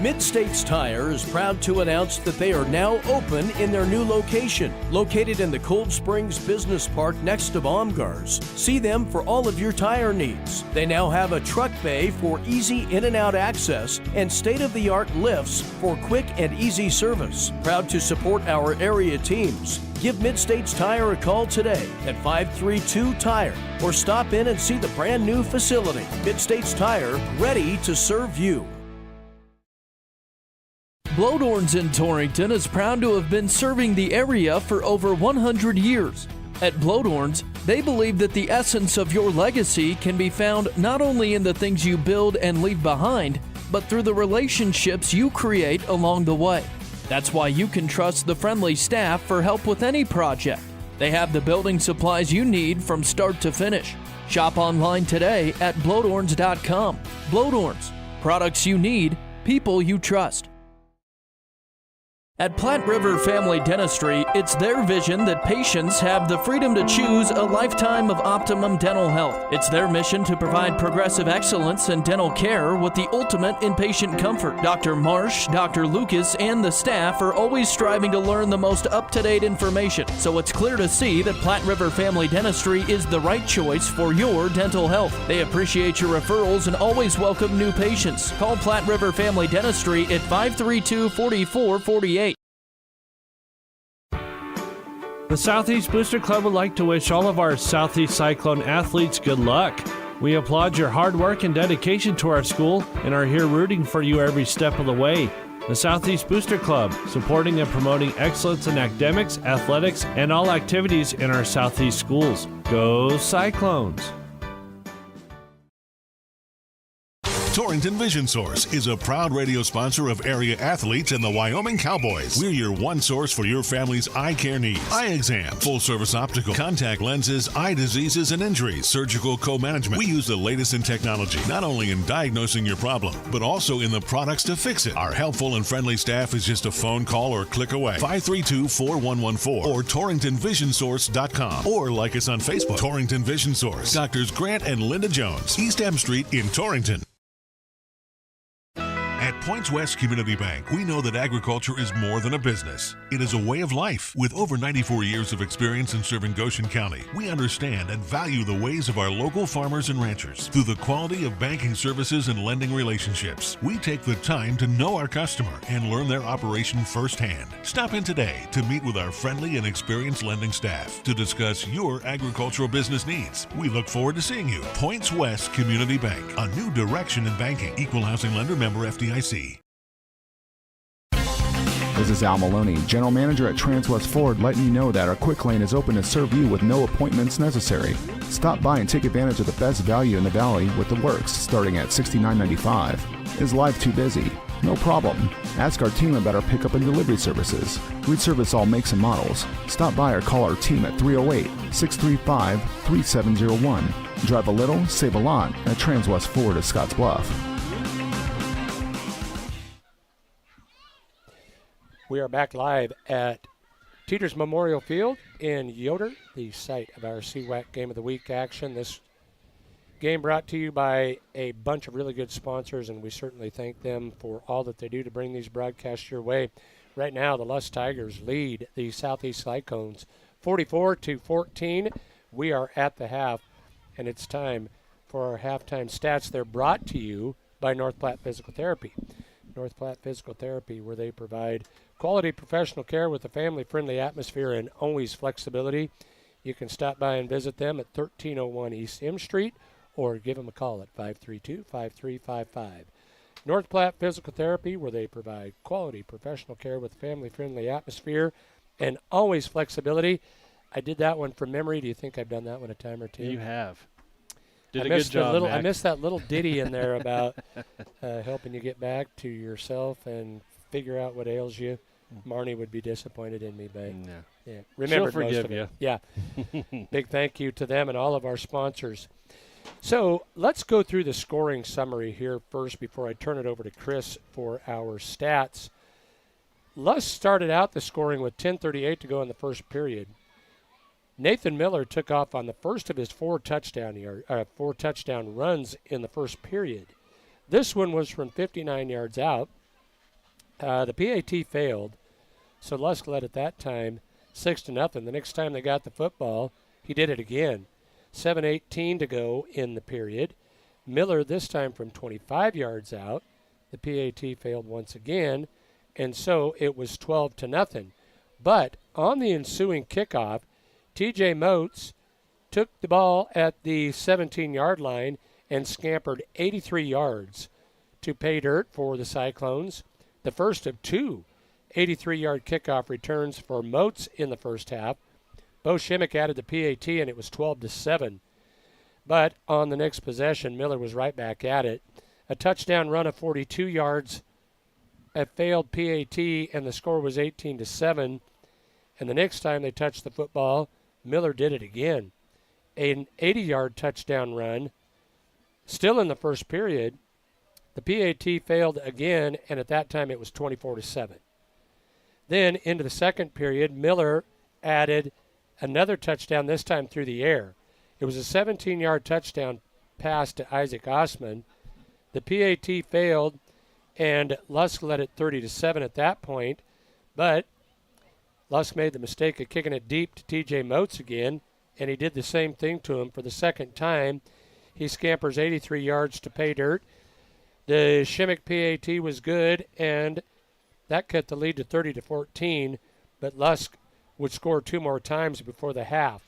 Mid-States Tire is proud to announce that they are now open in their new location, located in the Cold Springs Business Park next to Baumgars. See them for all of your tire needs. They now have a truck bay for easy in and out access and state-of-the-art lifts for quick and easy service. Proud to support our area teams. Give Mid-States Tire a call today at 532-TIRE or stop in and see the brand new facility. Mid-States Tire, ready to serve you. Blodorns in Torrington is proud to have been serving the area for over 100 years. At Blodorns, they believe that the essence of your legacy can be found not only in the things you build and leave behind, but through the relationships you create along the way. That's why you can trust the friendly staff for help with any project. They have the building supplies you need from start to finish. Shop online today at blodorns.com. Blodorns, products you need, people you trust. At Platte River Family Dentistry, it's their vision that patients have the freedom to choose a lifetime of optimum dental health. It's their mission to provide progressive excellence in dental care with the ultimate in patient comfort. Dr. Marsh, Dr. Lucas, and the staff are always striving to learn the most up-to-date information, so it's clear to see that Platte River Family Dentistry is the right choice for your dental health. They appreciate your referrals and always welcome new patients. Call Platte River Family Dentistry at 532-4448. The Southeast Booster Club would like to wish all of our Southeast Cyclone athletes good luck. We applaud your hard work and dedication to our school and are here rooting for you every step of the way. The Southeast Booster Club, supporting and promoting excellence in academics, athletics, and all activities in our Southeast schools. Go Cyclones! Torrington Vision Source is a proud radio sponsor of area athletes and the Wyoming Cowboys. We're your one source for your family's eye care needs. Eye exam, full service optical, contact lenses, eye diseases and injuries, surgical co-management. We use the latest in technology, not only in diagnosing your problem, but also in the products to fix it. Our helpful and friendly staff is just a phone call or click away. 532-4114 or TorringtonVisionSource.com or like us on Facebook. Torrington Vision Source. Doctors Grant and Linda Jones, East M Street in Torrington. At Points West Community Bank, we know that agriculture is more than a business. It is a way of life. With over 94 years of experience in serving Goshen County, we understand and value the ways of our local farmers and ranchers. Through the quality of banking services and lending relationships, we take the time to know our customer and learn their operation firsthand. Stop in today to meet with our friendly and experienced lending staff to discuss your agricultural business needs. We look forward to seeing you. Points West Community Bank, a new direction in banking. Equal housing lender, member FDIC. This is Al Maloney, General Manager at Transwest Ford, letting you know that our quick lane is open to serve you with no appointments necessary. Stop by and take advantage of the best value in the valley with the works starting at $69.95. Is life too busy? No problem. Ask our team about our pickup and delivery services. We service all makes and models. Stop by or call our team at 308-635-3701. Drive a little, save a lot at Transwest Ford of Scotts Bluff. We are back live at Teeters Memorial Field in Yoder, the site of our CWAC Game of the Week action. This game brought to you by a bunch of really good sponsors, and we certainly thank them for all that they do to bring these broadcasts your way. Right now, the Lusk Tigers lead the Southeast Cyclones 44-14. We are at the half, and it's time for our halftime stats. They're brought to you by North Platte Physical Therapy. North Platte Physical Therapy, where they provide quality professional care with a family-friendly atmosphere and always flexibility. You can stop by and visit them at 1301 East M Street or give them a call at 532-5355. North Platte Physical Therapy, where they provide quality professional care with a family-friendly atmosphere and always flexibility. I did that one from memory. Do you think I've done that one a time or two? You have. Did a good job, Mac. I missed that little ditty in there about helping you get back to yourself and figure out what ails you. Marnie would be disappointed in me, but yeah, remembered She'll forgive most of you. it. Yeah. Big thank you to them and all of our sponsors. So let's go through the scoring summary here first before I turn it over to Chris for our stats. Lusk started out the scoring with 10:38 to go in the first period. Nathan Miller took off on the first of his four touchdown runs in the first period. This one was from 59 yards out. The PAT failed, so Lusk led at that time 6-0. The next time they got the football, he did it again. 7:18 to go in the period. Miller this time from 25 yards out. The PAT failed once again, and so it was 12-0. But on the ensuing kickoff, TJ Moats took the ball at the 17-yard line and scampered 83 yards to pay dirt for the Cyclones. The first of two 83-yard kickoff returns for Moats in the first half. Bo Shimmick added the PAT, and it was 12-7. But on the next possession, Miller was right back at it. A touchdown run of 42 yards, a failed PAT, and the score was 18-7. And the next time they touched the football, Miller did it again. An 80-yard touchdown run, still in the first period. The PAT failed again, and at that time it was 24-7. Then into the second period, Miller added another touchdown, this time through the air. It was a 17-yard touchdown pass to Isaac Osman. The PAT failed, and Lusk led it 30-7 at that point, but Lusk made the mistake of kicking it deep to TJ Moats again, and he did the same thing to him for the second time. He scampers 83 yards to pay dirt. The Shimmick PAT was good, and that cut the lead to 30-14, but Lusk would score two more times before the half.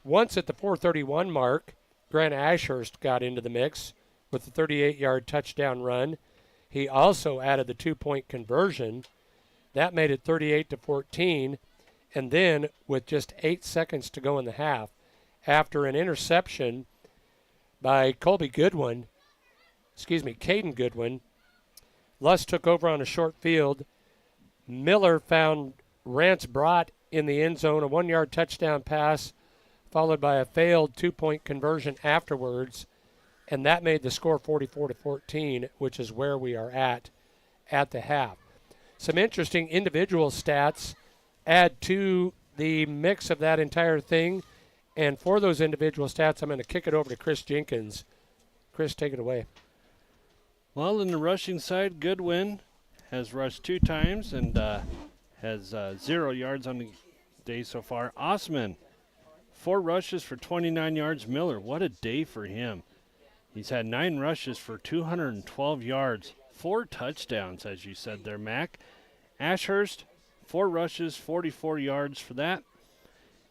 Once at the 4:31 mark, Grant Ashurst got into the mix with the 38-yard touchdown run. He also added the two-point conversion. That made it 38-14, and then with just 8 seconds to go in the half, after an interception by Caden Goodwin, Lusk took over on a short field. Miller found Rance Brott in the end zone, a 1-yard touchdown pass, followed by a failed two-point conversion afterwards, and that made the score 44-14, which is where we are at the half. Some interesting individual stats add to the mix of that entire thing, and for those individual stats, I'm going to kick it over to Chris Jenkins. Chris, take it away. Well, in the rushing side, Goodwin has rushed 2 times and has 0 yards on the day so far. Osman, 4 rushes for 29 yards. Miller, what a day for him. He's had 9 rushes for 212 yards. 4 touchdowns, as you said there, Mac. Ashurst, 4 rushes, 44 yards for that.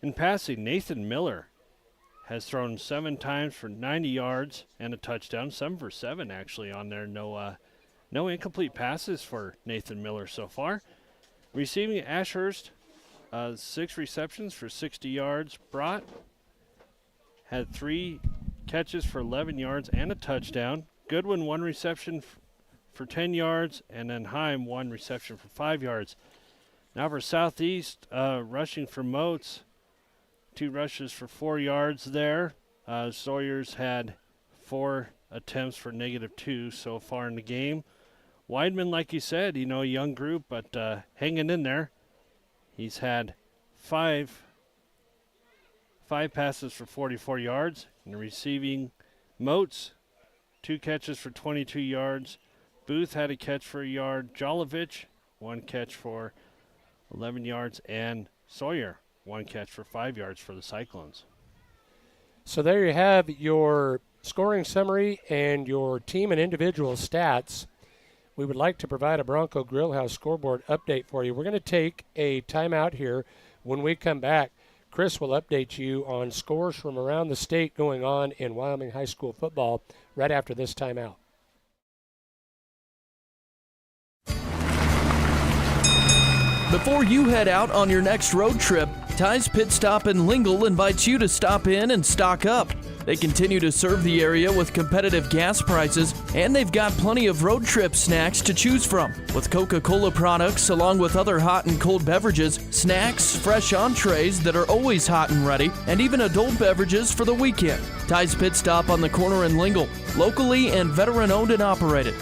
In passing, Nathan Miller has thrown 7 times for 90 yards and a touchdown. 7 for 7, actually, on there. No incomplete passes for Nathan Miller so far. Receiving, Ashurst, 6 receptions for 60 yards. Brott had 3 catches for 11 yards and a touchdown. Goodwin, 1 reception for 10 yards, and then Heim, 1 reception for 5 yards. Now for Southeast, rushing for Moats, 2 rushes for 4 yards there. Sawyer's had 4 attempts for -2 so far in the game. Weidman, like you said, young group, but hanging in there. He's had five passes for 44 yards. And receiving, Moats, 2 catches for 22 yards. Booth had a catch for a yard. Jolovich, 1 catch for 11 yards. And Sawyer, 1 catch for 5 yards for the Cyclones. So there you have your scoring summary and your team and individual stats. We would like to provide a Bronco Grillhouse scoreboard update for you. We're going to take a timeout here. When we come back, Chris will update you on scores from around the state going on in Wyoming high school football right after this timeout. Before you head out on your next road trip, Ty's Pit Stop in Lingle invites you to stop in and stock up. They continue to serve the area with competitive gas prices, and they've got plenty of road trip snacks to choose from. With Coca-Cola products, along with other hot and cold beverages, snacks, fresh entrees that are always hot and ready, and even adult beverages for the weekend. Ty's Pit Stop on the corner in Lingle, locally and veteran-owned and operated.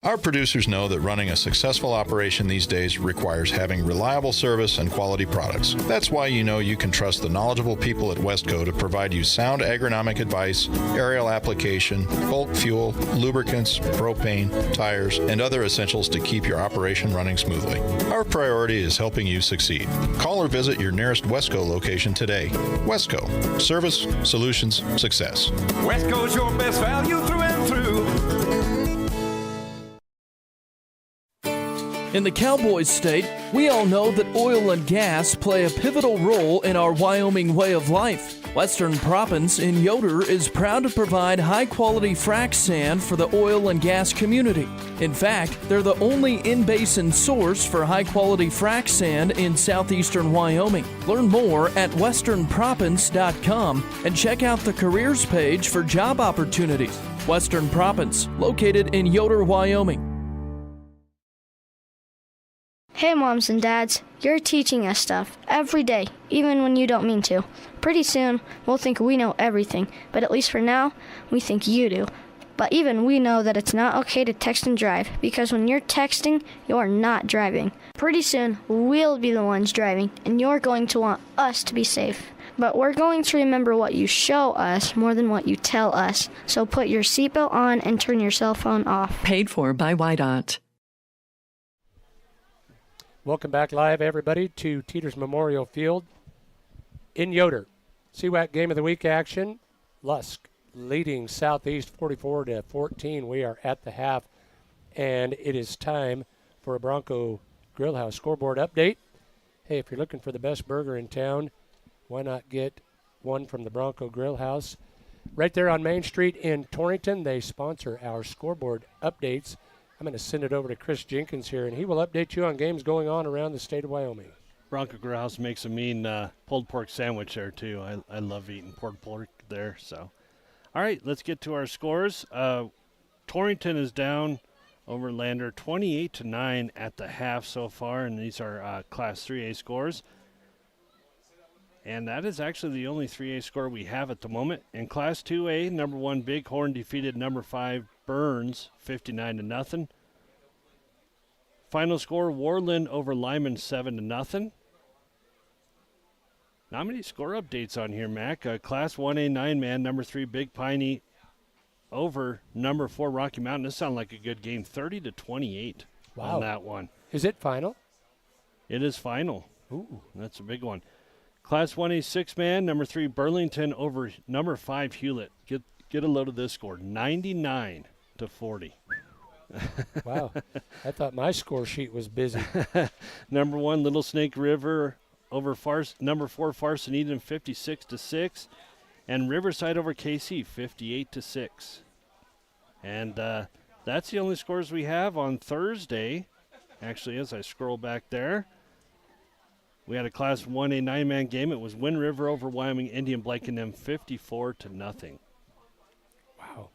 Our producers know that running a successful operation these days requires having reliable service and quality products. That's why you know you can trust the knowledgeable people at Westco to provide you sound agronomic advice, aerial application, bulk fuel, lubricants, propane, tires, and other essentials to keep your operation running smoothly. Our priority is helping you succeed. Call or visit your nearest Westco location today. Westco. Service, solutions, success. Westco's your best value through and through. In the Cowboys state, we all know that oil and gas play a pivotal role in our Wyoming way of life. Western Proppants in Yoder is proud to provide high-quality frac sand for the oil and gas community. In fact, they're the only in-basin source for high-quality frac sand in southeastern Wyoming. Learn more at westernproppants.com and check out the careers page for job opportunities. Western Proppants, located in Yoder, Wyoming. Hey moms and dads, you're teaching us stuff every day, even when you don't mean to. Pretty soon, we'll think we know everything, but at least for now, we think you do. But even we know that it's not okay to text and drive, because when you're texting, you're not driving. Pretty soon, we'll be the ones driving, and you're going to want us to be safe. But we're going to remember what you show us more than what you tell us. So put your seatbelt on and turn your cell phone off. Paid for by YDOT. Welcome back live, everybody, to Teeters Memorial Field in Yoder. CWAC Game of the Week action. Lusk leading Southeast 44-14. We are at the half, and it is time for a Bronco Grillhouse scoreboard update. Hey, if you're looking for the best burger in town, why not get one from the Bronco Grillhouse? Right there on Main Street in Torrington, they sponsor our scoreboard updates. I'm going to send it over to Chris Jenkins here, and he will update you on games going on around the state of Wyoming. Bronco Grillhouse makes a mean pulled pork sandwich there, too. I love eating pulled pork there. So, all right, let's get to our scores. Torrington is down over Lander 28-9 at the half so far, and these are Class 3A scores. And that is actually the only 3A score we have at the moment. In Class 2A, number 1 Bighorn defeated number 5 Burns 59-0. Final score, Warland over Lyman 7-0. Not many score updates on here, Mac. Class 1A 9-man, number 3 Big Piney over number 4 Rocky Mountain. This sounds like a good game, 30-28 on that one. Is it final? It is final. Ooh, that's a big one. Class 1A 6-man, number 3 Burlington over number 5 Hewlett. Get a load of this score, 99-40. Wow, I thought my score sheet was busy. Number 1 Little Snake River over number 4 Farson Eden 56-6, and Riverside over KC 58-6. And that's the only scores we have on Thursday. Actually, as I scroll back there, we had a Class 1A 9-man game. It was Wind River over Wyoming Indian Blankenham 54-0. Wow.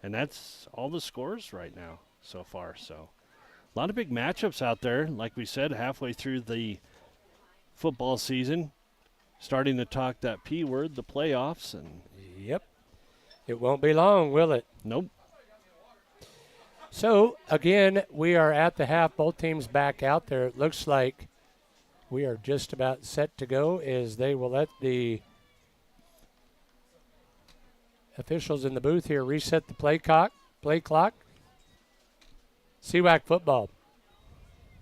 And that's all the scores right now so far. So a lot of big matchups out there. Like we said, halfway through the football season. starting to talk that P word, the playoffs. And yep. It won't be long, will it? Nope. So, again, we are at the half. Both teams back out there. It looks like we are just about set to go as they will let the officials in the booth here reset the play clock. CWAC football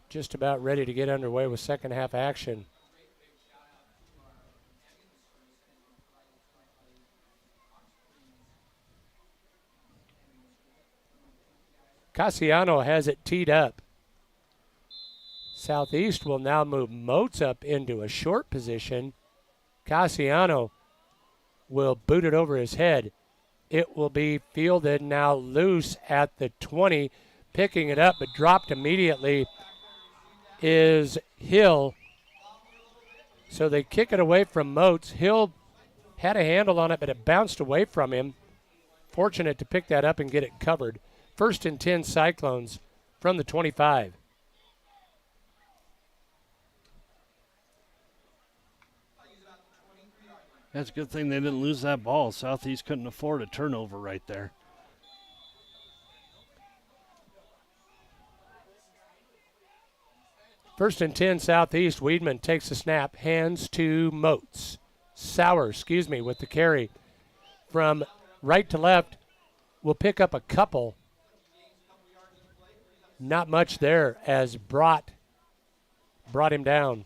just about ready to get underway with second half action. Cassiano has it teed up. Southeast will now move Moats up into a short position. Cassiano will boot it over his head. It will be fielded now loose at the 20. Picking it up but dropped immediately is Hill. So they kick it away from Moats. Hill had a handle on it, but it bounced away from him. Fortunate to pick that up and get it covered. 1st and 10 Cyclones from the 25. That's a good thing they didn't lose that ball. Southeast couldn't afford a turnover right there. First and 10 Southeast. Weedman takes the snap, hands to Moats. Sauer, with the carry. From right to left, will pick up a couple. Not much there as brought him down.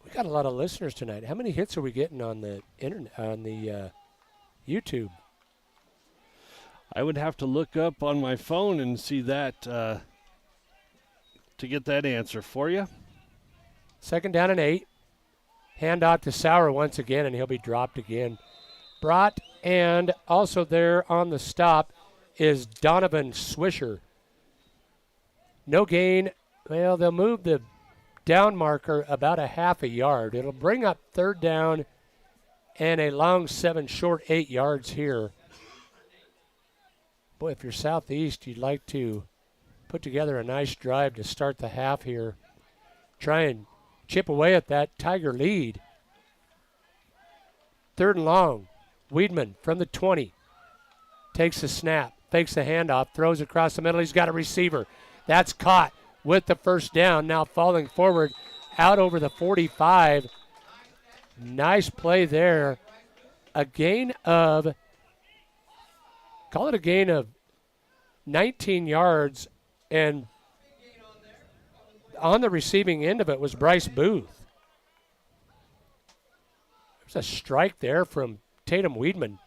We got a lot of listeners tonight. How many hits are we getting on the internet, on the YouTube? I would have to look up on my phone and see that to get that answer for you. 2nd down and 8. Hand out to Sauer once again, and he'll be dropped again. Brought, and also there on the stop is Donovan Swisher. No gain. Well, they'll move the down marker about a half a yard. It'll bring up 3rd down and a long 7, short 8 yards here. Boy, if you're Southeast, you'd like to put together a nice drive to start the half here. Try and chip away at that Tiger lead. 3rd and long. Weedman from the 20. Takes the snap, fakes the handoff, throws across the middle. He's got a receiver. That's caught with the 1st down. Now falling forward out over the 45. Nice play there. A gain of, call it a gain of 19 yards, and on the receiving end of it was Bryce Booth. There's a strike there from Tatum Weedman.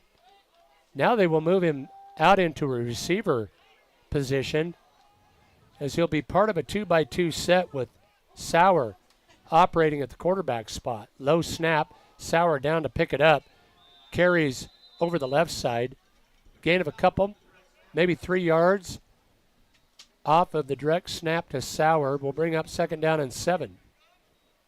Now they will move him out into a receiver position as he'll be part of a 2-by-2 set with Sauer operating at the quarterback spot. Low snap, Sauer down to pick it up. Carries over the left side. Gain of a couple, maybe 3 yards off of the direct snap to Sauer. Will bring up 2nd down and 7.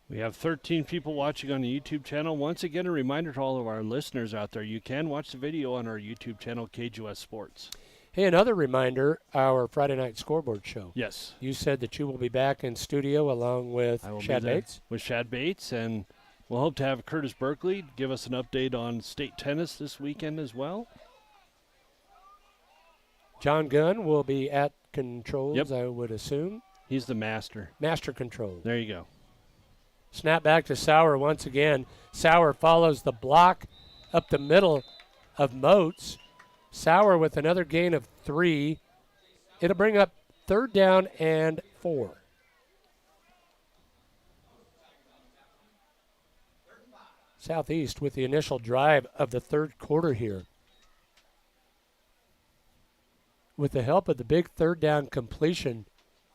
We have 13 people watching on the YouTube channel. Once again, a reminder to all of our listeners out there, you can watch the video on our YouTube channel, KJUS Sports. Hey, another reminder, our Friday night scoreboard show. Yes. You said that you will be back in studio along with Shad Bates. With Shad Bates, and we'll hope to have Curtis Berkeley give us an update on state tennis this weekend as well. John Gunn will be at controls, I would assume. He's the master. Master control. There you go. Snap back to Sauer once again. Sauer follows the block up the middle of Moats. Sauer with another gain of 3. It'll bring up 3rd down and 4. Southeast with the initial drive of the 3rd quarter here. With the help of the big 3rd down completion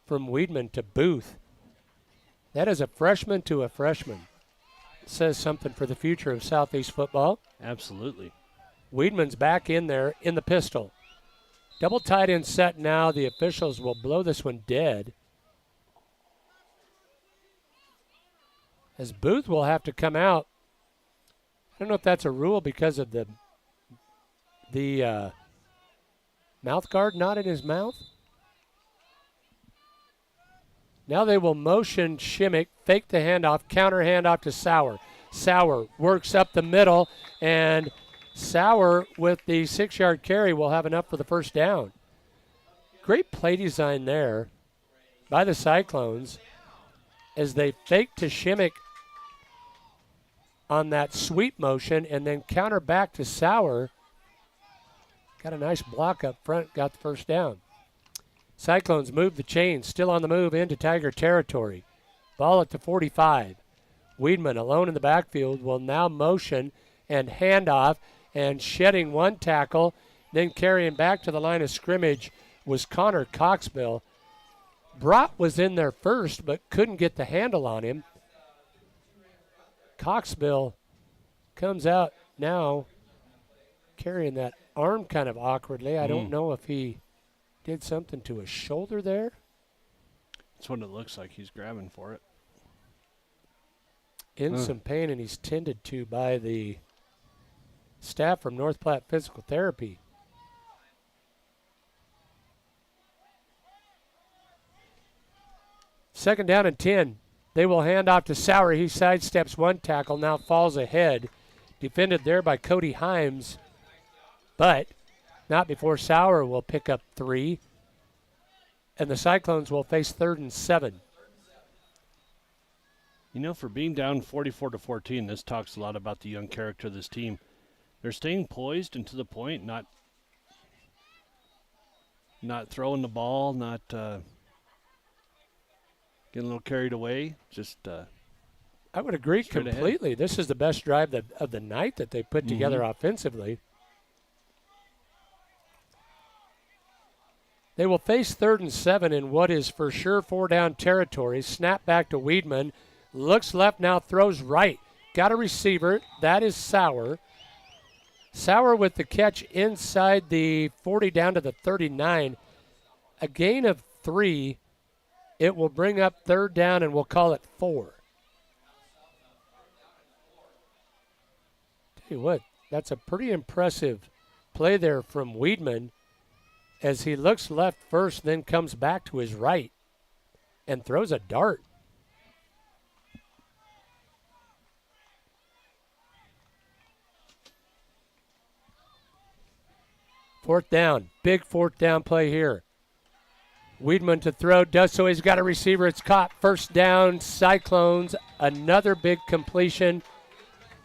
from Weedman to Booth. That is a freshman to a freshman. Says something for the future of Southeast football. Absolutely. Weedman's back in there in the pistol. Double tight end set now. The officials will blow this one dead. As Booth will have to come out. I don't know if that's a rule because of the mouth guard not in his mouth. Now they will motion Shimmick, fake the handoff, counter handoff to Sauer. Sauer works up the middle, and Sauer with the 6-yard carry will have enough for the first down. Great play design there by the Cyclones as they fake to Shimmick on that sweep motion and then counter back to Sauer. Got a nice block up front, got the first down. Cyclones move the chains, still on the move into Tiger territory. Ball at the 45. Weidman alone in the backfield will now motion and handoff, and shedding one tackle, then carrying back to the line of scrimmage was Connor Coxbill. Brott was in there first but couldn't get the handle on him. Coxbill comes out now carrying that arm kind of awkwardly. I don't know if he did something to his shoulder there. That's what it looks like. He's grabbing for it. In some pain, and he's tended to by the staff from North Platte Physical Therapy. Second down and 10. They will hand off to Sauer. He sidesteps one tackle, now falls ahead. Defended there by Cody Himes, but not before Sauer will pick up 3. And the Cyclones will face 3rd and 7. You know, for being down 44-14, this talks a lot about the young character of this team. They're staying poised and to the point, not throwing the ball, not getting a little carried away. Just I would agree completely. This is the best drive of the night that they put together offensively. They will face 3rd and 7 in what is for sure 4-down territory. Snap back to Weidman. Looks left, now throws right. Got a receiver. That is Sauer. Sauer with the catch inside the 40 down to the 39. A gain of 3. It will bring up 3rd down, and we'll call it 4. Tell you what, that's a pretty impressive play there from Weidman as he looks left first, then comes back to his right and throws a dart. Fourth down, big 4th down play here. Weidman to throw, does so. He's got a receiver. It's caught. First down, Cyclones. Another big completion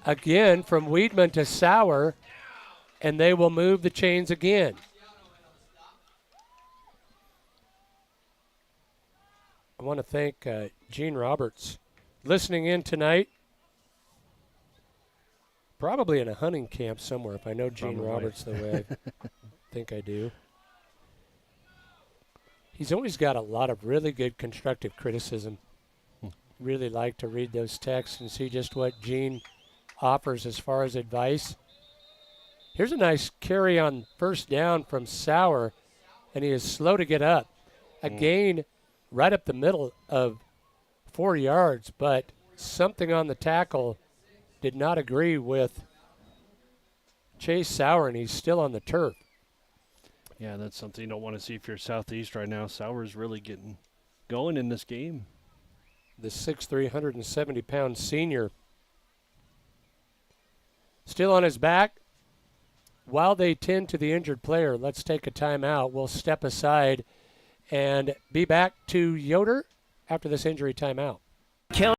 again from Weidman to Sauer, and they will move the chains again. I want to thank Gene Roberts listening in tonight. Probably in a hunting camp somewhere if I know Gene Roberts the way I think I do. He's always got a lot of really good constructive criticism. Really like to read those texts and see just what Gene offers as far as advice. Here's a nice carry on first down from Sauer, and he is slow to get up. A gain right up the middle of 4 yards, but something on the tackle did not agree with Chase Sauer, and he's still on the turf. Yeah, that's something you don't want to see if you're Southeast right now. Sauer's really getting going in this game. The 6'3", 170-pound senior still on his back. While they tend to the injured player, let's take a timeout. We'll step aside and be back to Yoder after this injury timeout. County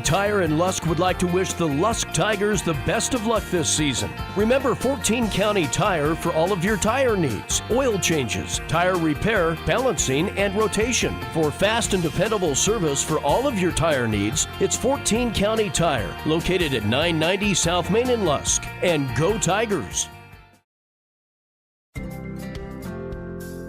Tire and Lusk would like to wish the Lusk Tigers the best of luck this season. Remember 14 County Tire for all of your tire needs, oil changes, tire repair, balancing, and rotation. For fast and dependable service for all of your tire needs, it's 14 County Tire, located at 990 South Main in Lusk. And go Tigers!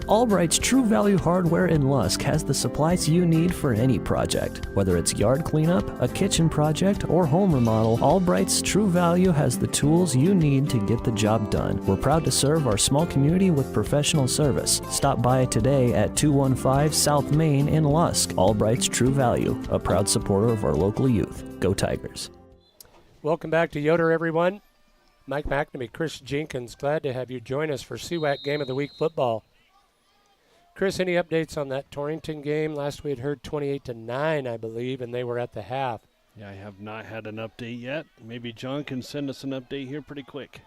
Albright's True Value Hardware in Lusk has the supplies you need for any project. Whether it's yard cleanup, a kitchen project, or home remodel, Albright's True Value has the tools you need to get the job done. We're proud to serve our small community with professional service. Stop by today at 215 South Main in Lusk. Albright's True Value, a proud supporter of our local youth. Go Tigers. Welcome back to Yoder, everyone. Mike McNamee, Chris Jenkins, glad to have you join us for CWAC Game of the Week football. Chris, any updates on that Torrington game? Last we had heard 28-9, I believe, and they were at the half. Yeah, I have not had an update yet. Maybe John can send us an update here pretty quick.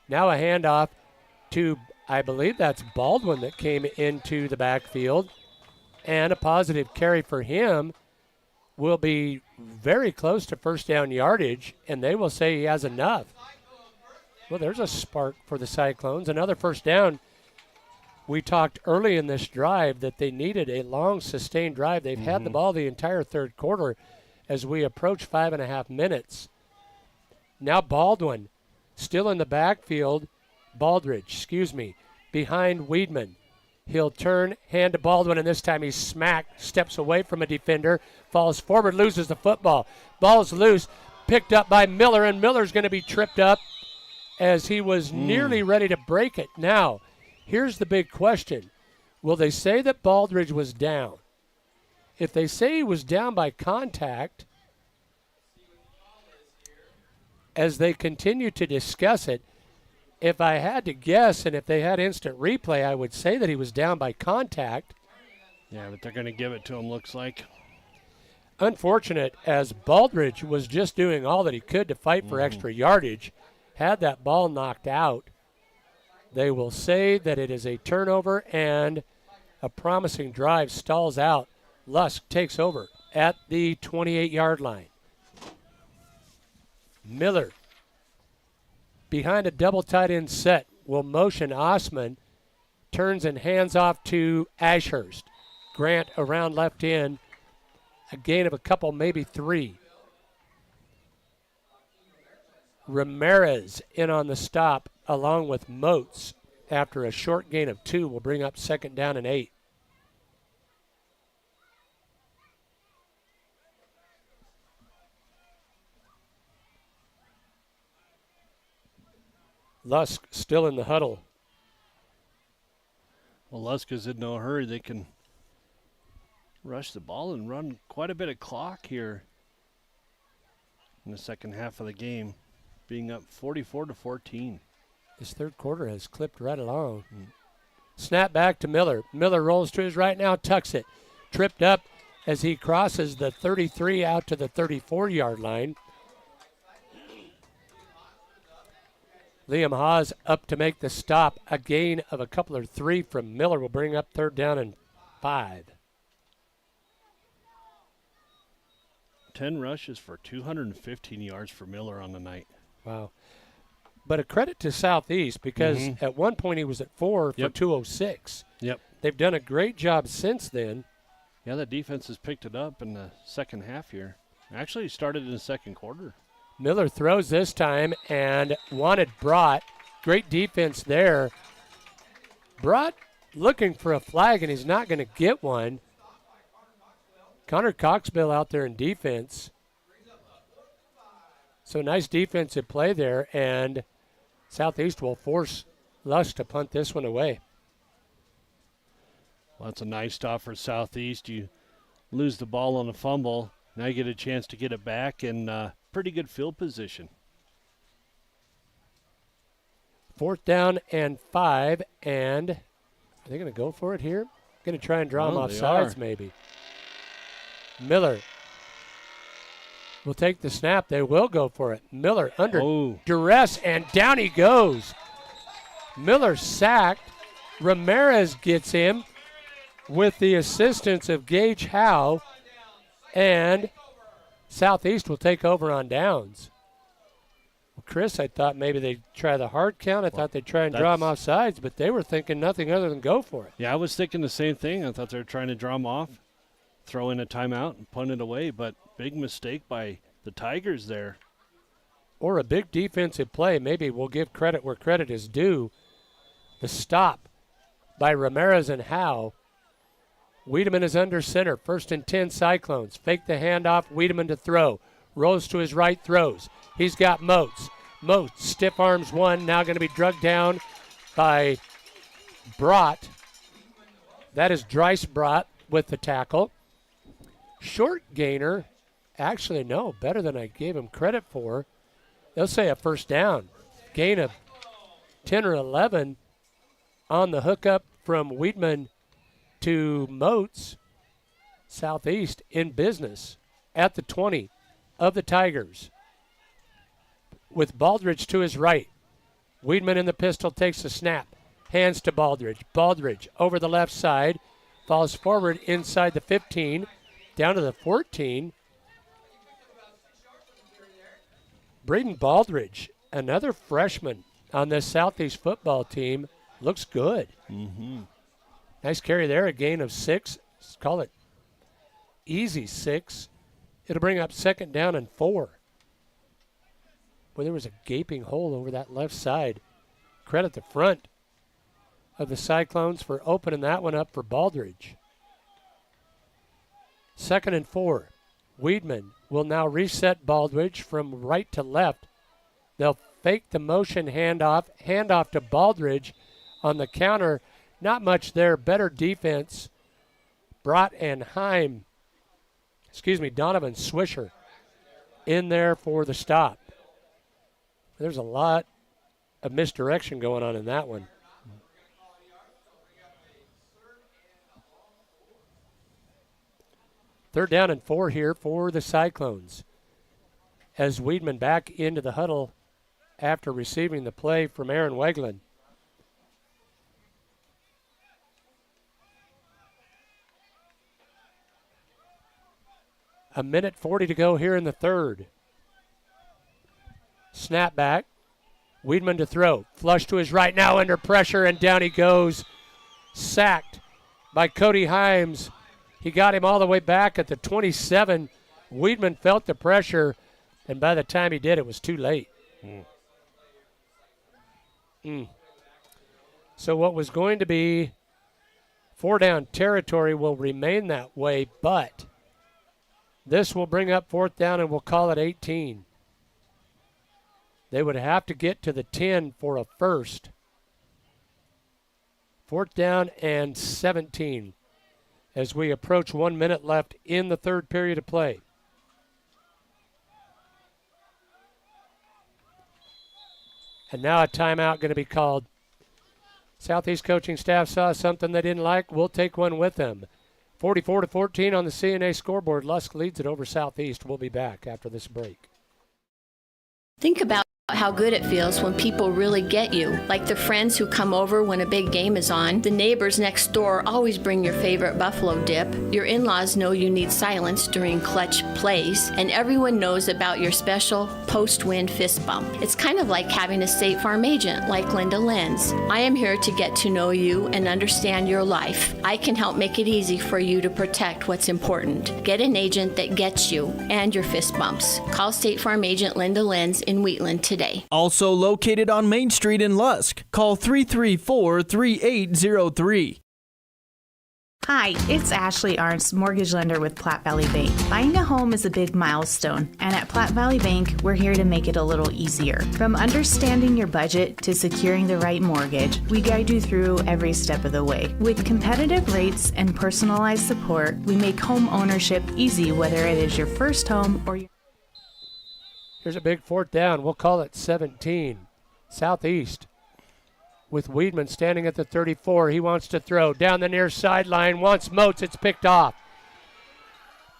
Now a handoff to, I believe that's Baldwin that came into the backfield. And a positive carry for him will be very close to first down yardage, and they will say he has enough. Well, there's a spark for the Cyclones. Another first down. We talked early in this drive that they needed a long, sustained drive. They've had the ball the entire third quarter as we approach 5.5 minutes. Now Baldwin still in the backfield. Behind Weidman. He'll turn, hand to Baldwin, and this time he's smacked, steps away from a defender, falls forward, loses the football. Ball's loose, picked up by Miller, and Miller's going to be tripped up as he was nearly ready to break it. Now, here's the big question. Will they say that Baldridge was down? If they say he was down by contact, as they continue to discuss it, if I had to guess, and if they had instant replay, I would say that he was down by contact. Yeah, but they're going to give it to him, looks like. Unfortunate, as Baldridge was just doing all that he could to fight for extra yardage, had that ball knocked out. They will say that it is a turnover and a promising drive stalls out. Lusk takes over at the 28-yard line. Miller, behind a double tight end set, will motion Osman, turns and hands off to Ashurst. Grant around left end, a gain of a couple, maybe 3. Ramirez in on the stop along with Moats after a short gain of 2 will bring up 2nd down and 8. Lusk still in the huddle. Well, Lusk is in no hurry. They can rush the ball and run quite a bit of clock here in the second half of the game, being up 44-14. This third quarter has clipped right along. Snap back to Miller. Miller rolls to his right now, tucks it. Tripped up as he crosses the 33 out to the 34-yard line. Liam Haas up to make the stop. A gain of a couple or 3 from Miller will bring up 3rd down and 5. 10 rushes for 215 yards for Miller on the night. Wow. But a credit to Southeast because at one point he was at 4 for 206. Yep. They've done a great job since then. Yeah, the defense has picked it up in the second half here. Actually started in the second quarter. Miller throws this time and wanted Brott. Great defense there. Brott looking for a flag, and he's not going to get one. Connor Coxbill out there in defense. So nice defensive play there, and Southeast will force Lusk to punt this one away. Well, that's a nice stop for Southeast. You lose the ball on a fumble. Now you get a chance to get it back in pretty good field position. 4th down and 5, and are they going to go for it here? Going to try and draw him off sides maybe. Miller will take the snap. They will go for it. Miller under duress, and down he goes. Miller sacked. Ramirez gets him with the assistance of Gage Howe, and Southeast will take over on downs. Well, Chris, I thought maybe they'd try the hard count. I thought they'd try and draw him off sides, but they were thinking nothing other than go for it. Yeah, I was thinking the same thing. I thought they were trying to draw him off, throw in a timeout, and punt it away, but big mistake by the Tigers there. Or a big defensive play. Maybe we'll give credit where credit is due. The stop by Ramirez and Howe. Wiedemann is under center. 1st and 10 Cyclones. Fake the handoff. Wiedemann to throw. Rolls to his right, throws. He's got Moats. Moats, stiff arms one. Now going to be drugged down by Brott. That is Dryce Brott with the tackle. Short gainer. Actually, no, better than I gave him credit for. They'll say a 1st down. Gain of 10 or 11. on the hookup from Weedman to Moats. Southeast in business at the 20 of the Tigers. With Baldridge to his right. Weedman in the pistol takes the snap. Hands to Baldridge. Baldridge over the left side. Falls forward inside the 15. Down to the 14. Braden Baldridge, another freshman on this Southeast football team, looks good. Mm-hmm. Nice carry there, a gain of 6. Let's call it easy 6. It'll bring up 2nd down and 4. Boy, there was a gaping hole over that left side. Credit the front of the Cyclones for opening that one up for Baldridge. 2nd and 4. Weedman will now reset Baldridge from right to left. They'll fake the motion handoff to Baldridge on the counter. Not much there. Better defense. Brott and Donovan Swisher in there for the stop. There's a lot of misdirection going on in that one. Third down and 4 here for the Cyclones. As Weedman back into the huddle after receiving the play from Aaron Weglin. A minute 40 to go here in the third. Snap back. Weedman to throw. Flush to his right now under pressure, and down he goes. Sacked by Cody Himes. He got him all the way back at the 27. Weedman felt the pressure, and by the time he did, it was too late. So what was going to be 4-down territory will remain that way, but this will bring up 4th down, and we'll call it 18. They would have to get to the 10 for a first. 4th down and 17 as we approach 1 minute left in the third period of play. And now a timeout going to be called. Southeast coaching staff saw something they didn't like. We'll take one with them. 44-14 on the CNA scoreboard. Lusk leads it over Southeast. We'll be back after this break. Think about how good it feels when people really get you, like the friends who come over when a big game is on. The neighbors next door always bring your favorite buffalo dip. Your in-laws know you need silence during clutch plays, and everyone knows about your special post-win fist bump. It's kind of like having a State Farm agent like Linda Lenz. I am here to get to know you and understand your life. I can help make it easy for you to protect what's important. Get an agent that gets you and your fist bumps. Call State Farm agent Linda Lenz in Wheatland today. Also located on Main Street in Lusk. Call 334-3803. Hi, it's Ashley Arntz, mortgage lender with Platte Valley Bank. Buying a home is a big milestone, and at Platte Valley Bank, we're here to make it a little easier. From understanding your budget to securing the right mortgage, we guide you through every step of the way. With competitive rates and personalized support, we make home ownership easy, whether it is your first home or your... Here's a big 4th down. We'll call it 17. Southeast with Weedman standing at the 34. He wants to throw down the near sideline. Wants Moats. It's picked off.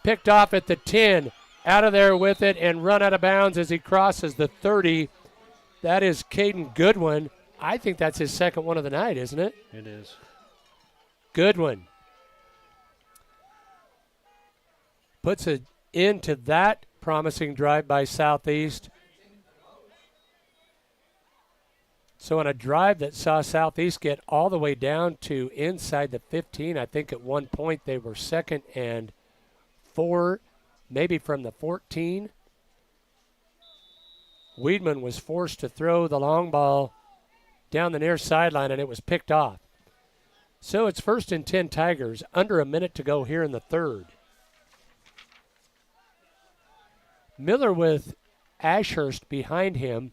Picked off at the 10. Out of there with it and run out of bounds as he crosses the 30. That is Caden Goodwin. I think that's his second one of the night, isn't it? It is. Goodwin puts it into that promising drive by Southeast. So on a drive that saw Southeast get all the way down to inside the 15, I think at one point they were 2nd and 4, maybe from the 14. Weedman was forced to throw the long ball down the near sideline, and it was picked off. So it's 1st and 10 Tigers, under a minute to go here in the third. Miller with Ashurst behind him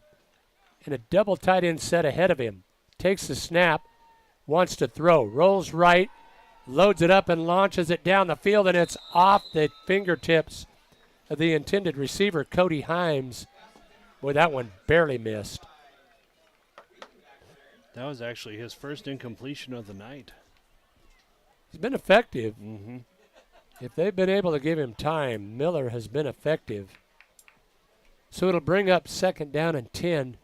and a double tight end set ahead of him. Takes the snap, wants to throw, rolls right, loads it up and launches it down the field, and it's off the fingertips of the intended receiver, Cody Himes. Boy, that one barely missed. That was actually his first incompletion of the night. He's been effective. Mm-hmm. If they've been able to give him time, Miller has been effective. So it'll bring up 2nd down and 10.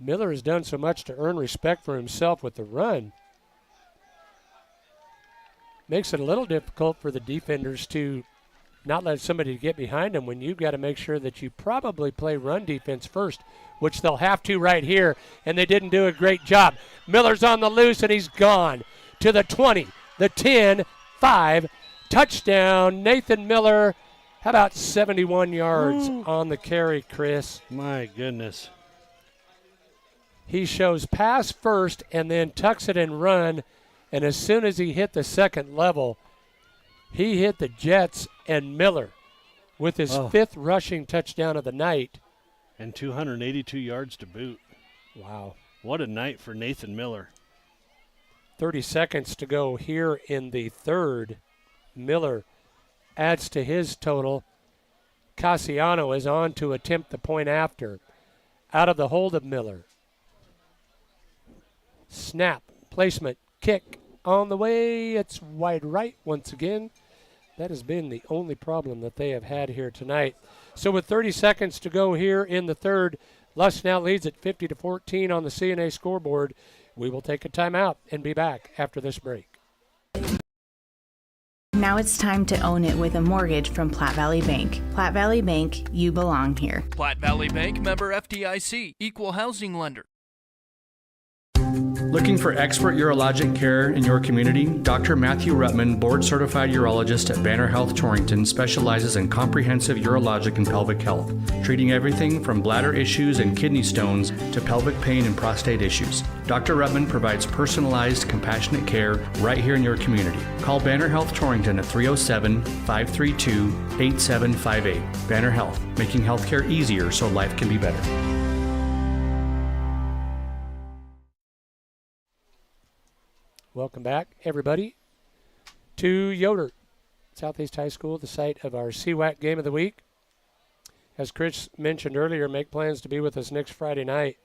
Miller has done so much to earn respect for himself with the run. Makes it a little difficult for the defenders to not let somebody get behind him when you've got to make sure that you probably play run defense first, which they'll have to right here, and they didn't do a great job. Miller's on the loose, and he's gone to the 20, the 10, 5, touchdown, Nathan Miller. How about 71 yards on the carry, Chris? My goodness. He shows pass first and then tucks it and run, and as soon as he hit the second level, he hit the Jets and Miller with his 5th rushing touchdown of the night. And 282 yards to boot. Wow. What a night for Nathan Miller. 30 seconds to go here in the third. Miller adds to his total. Cassiano is on to attempt the point after. Out of the hold of Miller. Snap, placement, kick on the way. It's wide right once again. That has been the only problem that they have had here tonight. So with 30 seconds to go here in the third, Lusk now leads at 50-14 on the CNA scoreboard. We will take a timeout and be back after this break. Now it's time to own it with a mortgage from Platte Valley Bank. Platte Valley Bank, you belong here. Platte Valley Bank, member FDIC, equal housing lender. Looking for expert urologic care in your community? Dr. Matthew Rutman, board-certified urologist at Banner Health Torrington, specializes in comprehensive urologic and pelvic health, treating everything from bladder issues and kidney stones to pelvic pain and prostate issues. Dr. Rutman provides personalized, compassionate care right here in your community. Call Banner Health Torrington at 307-532-8758. Banner Health, making healthcare easier so life can be better. Welcome back, everybody, to Yoder, Southeast High School, the site of our CWAC Game of the Week. As Chris mentioned earlier, make plans to be with us next Friday night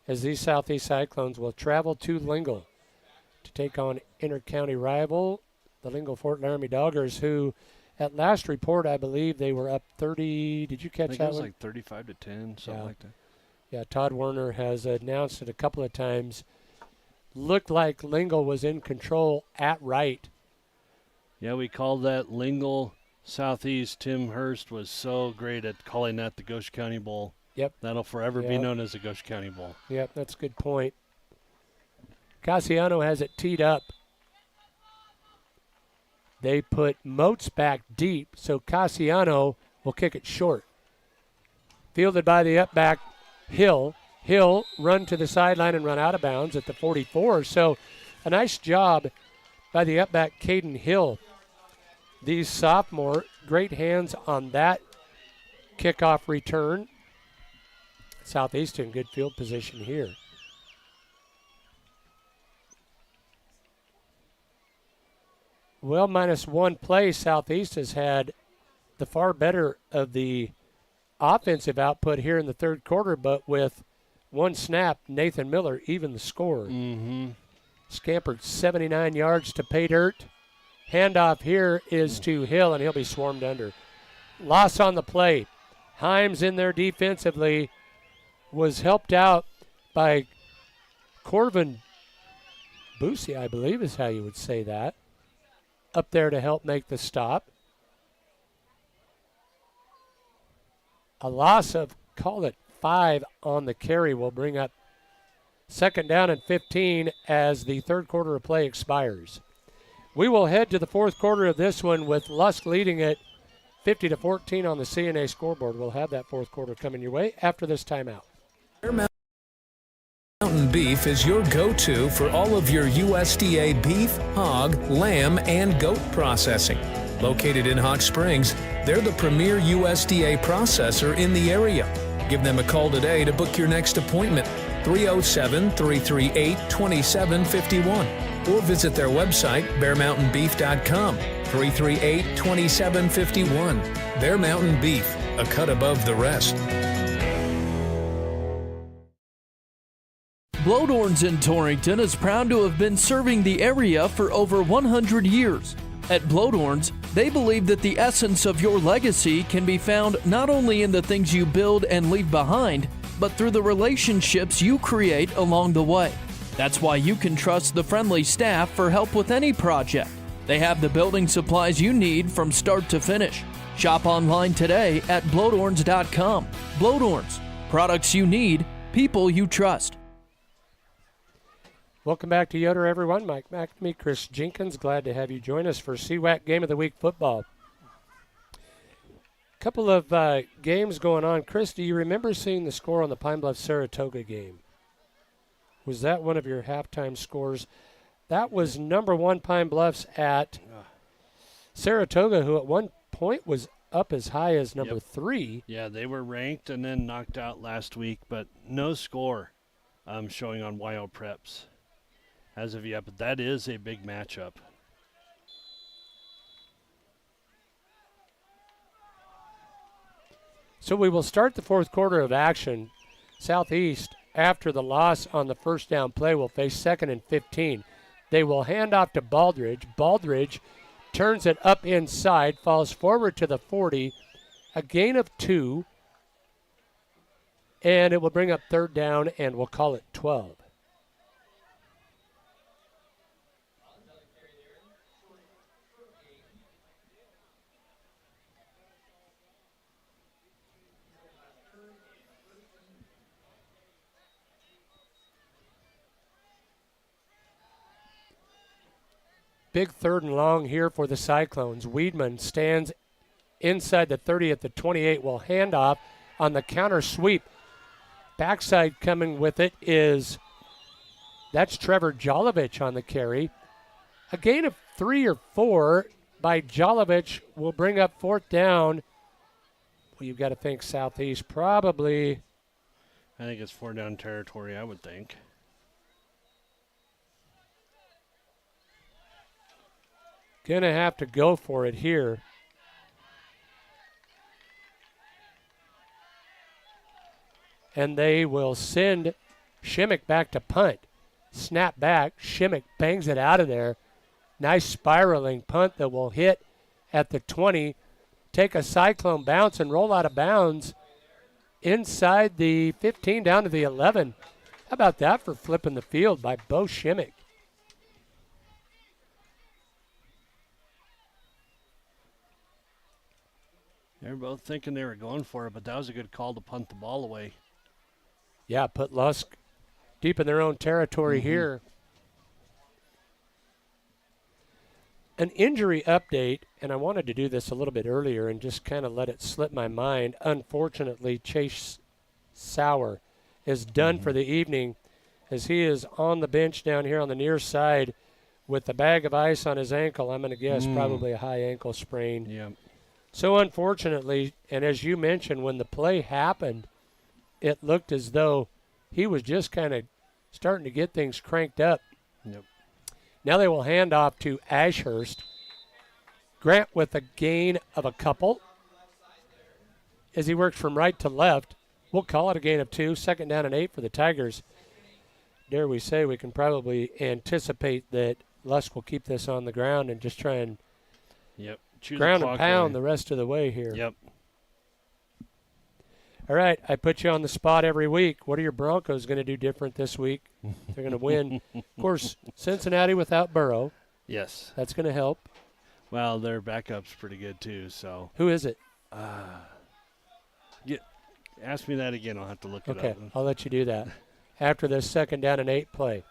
as these Southeast Cyclones will travel to Lingle to take on inter-county rival, the Lingle Fort Laramie Doggers, who at last report, I believe they were up 30. Did you catch that one? I think it was like 35-10, something like that. Yeah, Todd Werner has announced it a couple of times. Looked like Lingle was in control at right. Yeah, we called that Lingle Southeast. Tim Hurst was so great at calling that the Goshen County Bowl. Yep. That'll forever be known as the Goshen County Bowl. Yep, that's a good point. Cassiano has it teed up. They put Moats back deep, so Cassiano will kick it short. Fielded by the up back, Hill. Hill run to the sideline and run out of bounds at the 44. So a nice job by the up back, Caden Hill. The sophomore, great hands on that kickoff return. Southeast in good field position here. Well, minus one play, Southeast has had the far better of the offensive output here in the third quarter, but with one snap, Nathan Miller even the score. Scampered 79 yards to pay dirt. Handoff here is to Hill, and he'll be swarmed under. Loss on the play. Himes in there defensively was helped out by Corvin Boosie, I believe is how you would say that, up there to help make the stop. A loss of, call it 5 on the carry will bring up 2nd down and 15 as the third quarter of play expires. We will head to the fourth quarter of this one with Lusk leading it 50-14 on the CNA scoreboard. We'll have that fourth quarter coming your way after this timeout. Mountain Beef is your go-to for all of your USDA beef, hog, lamb, and goat processing. Located in Hot Springs, they're the premier USDA processor in the area. Give them a call today to book your next appointment, 307-338-2751, or visit their website, bearmountainbeef.com, 338-2751. Bear Mountain Beef, a cut above the rest. Blodorns in Torrington is proud to have been serving the area for over 100 years. At Blodorns, they believe that the essence of your legacy can be found not only in the things you build and leave behind, but through the relationships you create along the way. That's why you can trust the friendly staff for help with any project. They have the building supplies you need from start to finish. Shop online today at blodorns.com. Blodorns, products you need, people you trust. Welcome back to Yoder, everyone. Mike McNamee, Chris Jenkins, glad to have you join us for CWAC Game of the Week football. Couple of games going on. Chris, do you remember seeing the score on the Pine Bluff-Saratoga game? Was that one of your halftime scores? That was number 1 Pine Bluffs at Saratoga, who at one point was up as high as number 3. Yeah, they were ranked and then knocked out last week, but no score showing on YO Preps as of yet. But that is a big matchup. So we will start the fourth quarter of action. Southeast, after the loss on the first down play, will face 2nd and 15. They will hand off to Baldridge. Baldridge turns it up inside, falls forward to the 40, a gain of 2, and it will bring up 3rd down, and we'll call it 12. Big 3rd and long here for the Cyclones. Weedman stands inside the 30 at the 28, will hand off on the counter sweep. Backside coming with it that's Trevor Jolovich on the carry. A gain of 3 or 4 by Jolovich will bring up 4th down. Well, you've got to think Southeast probably. I think it's 4 down territory, I would think. Gonna have to go for it here. And they will send Shimmick back to punt. Snap back, Shimmick bangs it out of there. Nice spiraling punt that will hit at the 20. Take a Cyclone bounce and roll out of bounds inside the 15 down to the 11. How about that for flipping the field by Bo Shimmick? They were both thinking they were going for it, but that was a good call to punt the ball away. Yeah, put Lusk deep in their own territory here. An injury update, and I wanted to do this a little bit earlier and just kind of let it slip my mind. Unfortunately, Chase Sauer is done for the evening as he is on the bench down here on the near side with a bag of ice on his ankle. I'm going to guess probably a high ankle sprain. Yeah. So unfortunately, and as you mentioned, when the play happened, it looked as though he was just kind of starting to get things cranked up. Yep. Now they will hand off to Ashurst. Grant with a gain of a couple as he works from right to left. We'll call it a gain of 2. 2nd down and 8 for the Tigers. Dare we say we can probably anticipate that Lusk will keep this on the ground and just try and ground and pound the rest of the way here. Yep. All right, I put you on the spot every week. What are your Broncos going to do different this week? They're going to win. Of course, Cincinnati without Burrow. Yes. That's going to help. Well, their backup's pretty good too. So who is it? Ask me that again. I'll have to look it up. Okay, I'll let you do that. After this 2nd down and 8 play.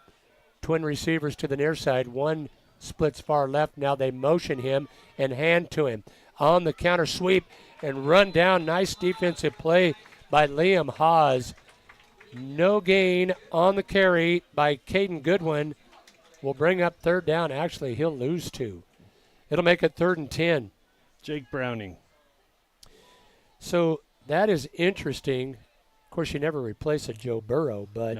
Twin receivers to the near side. One splits far left. Now they motion him and hand to him. On the counter sweep and run down. Nice defensive play by Liam Haas. No gain on the carry by Caden Goodwin. Will bring up 3rd down. Actually, he'll lose 2. It'll make it 3rd and 10. Jake Browning. So that is interesting. Of course, you never replace a Joe Burrow, but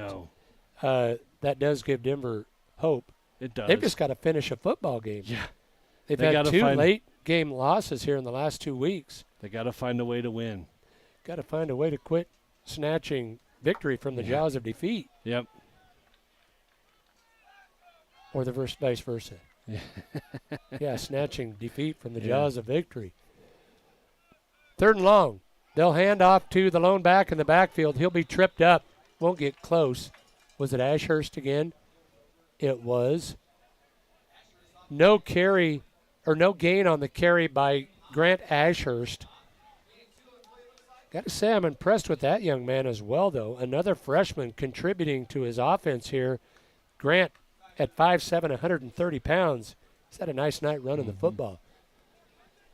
that does give Denver hope. It does. They've just got to finish a football game. Yeah. They've had 2 late game losses here in the last 2 weeks. They got to find a way to win. got to find a way to quit snatching victory from the jaws of defeat. Yep. Or the vice versa. Yeah, snatching defeat from the jaws of victory. 3rd and long. They'll hand off to the lone back in the backfield. He'll be tripped up. Won't get close. Was it Ashurst again? It was. No carry or no gain on the carry by Grant Ashurst. Got to say I'm impressed with that young man as well, though. Another freshman contributing to his offense here. Grant at 5'7", 130 pounds. He's had a nice night running the football.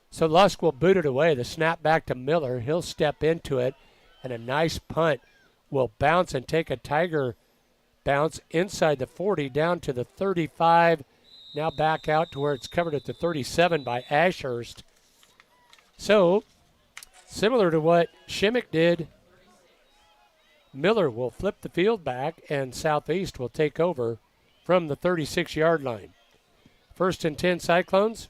So Lusk will boot it away. The snap back to Miller. He'll step into it, and a nice punt will bounce and take a Tiger bounce inside the 40 down to the 35. Now back out to where it's covered at the 37 by Ashurst. So, similar to what Shimmick did, Miller will flip the field back, and Southeast will take over from the 36-yard line. 1st and 10 Cyclones.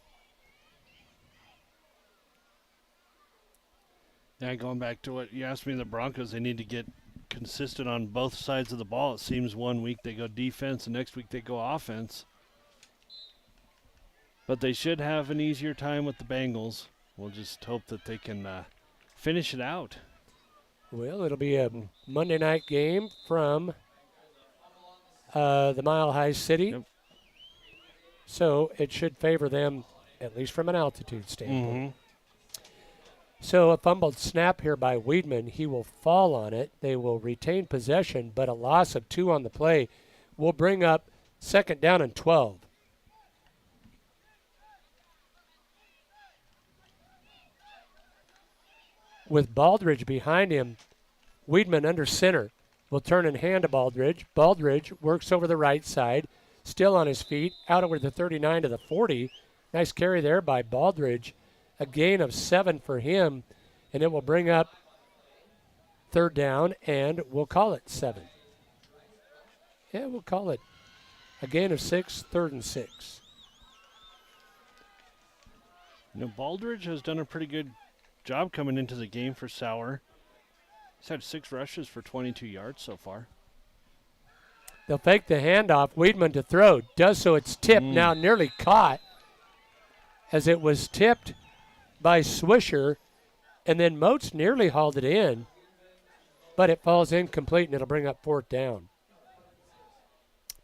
Yeah, going back to what you asked me, the Broncos, they need to get consistent on both sides of the ball. It seems one week they go defense, and next week they go offense. But they should have an easier time with the Bengals. We'll just hope that they can finish it out. Well, it'll be a Monday night game from the Mile High City. Yep. So it should favor them, at least from an altitude standpoint. So a fumbled snap here by Weidman. He will fall on it. They will retain possession, but a loss of 2 on the play will bring up 2nd down and 12. With Baldridge behind him, Weidman under center will turn and hand to Baldridge. Baldridge works over the right side, still on his feet, out over the 39 to the 40. Nice carry there by Baldridge. A gain of 7 for him, and it will bring up 3rd down, and we'll call it 7. Yeah, we'll call it a gain of 6, 3rd and 6. You know, Baldridge has done a pretty good job coming into the game for Sauer. He's had 6 rushes for 22 yards so far. They'll fake the handoff. Weidman to throw. Does so. It's tipped. Now nearly caught as it was tipped by Swisher, and then Moats nearly hauled it in, but it falls incomplete, and it'll bring up 4th down.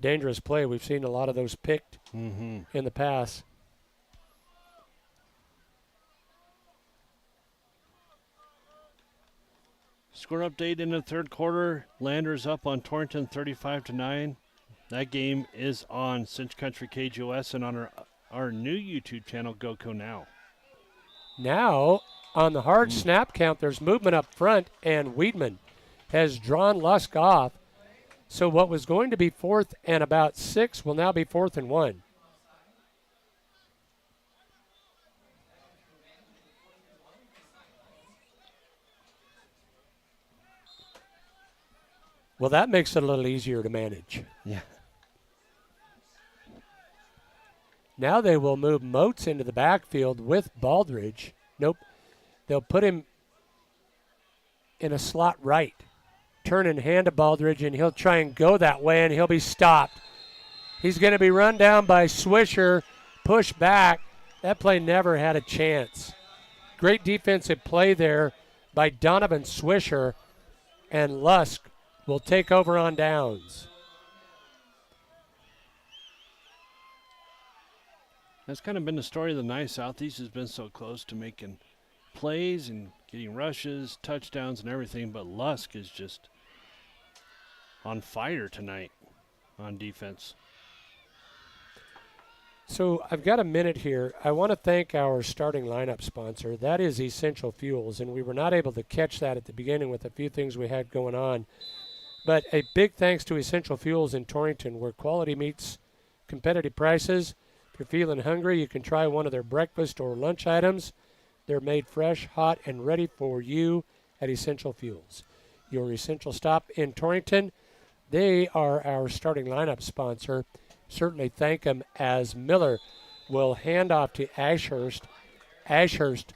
Dangerous play. We've seen a lot of those picked in the past. Score update in the 3rd quarter. Landers up on Torrington 35-9. That game is on Cinch Country KGOS and on our new YouTube channel, GoCo Now. Now, on the hard snap count, there's movement up front, and Weidman has drawn Lusk off. So what was going to be 4th and about 6 will now be 4th and 1. Well, that makes it a little easier to manage. Yeah. Now they will move Moats into the backfield with Baldridge. Nope. They'll put him in a slot right. Turn and hand to Baldridge, and he'll try and go that way, and he'll be stopped. He's going to be run down by Swisher, push back. That play never had a chance. Great defensive play there by Donovan Swisher, and Lusk will take over on downs. That's kind of been the story of the night. Southeast has been so close to making plays and getting rushes, touchdowns, and everything, but Lusk is just on fire tonight on defense. So I've got a minute here. I want to thank our starting lineup sponsor. That is Essential Fuels, and we were not able to catch that at the beginning with a few things we had going on. But a big thanks to Essential Fuels in Torrington, where quality meets competitive prices. If you're feeling hungry, you can try one of their breakfast or lunch items. They're made fresh, hot, and ready for you at Essential Fuels. Your essential stop in Torrington. They are our starting lineup sponsor. Certainly thank them as Miller will hand off to Ashurst. Ashurst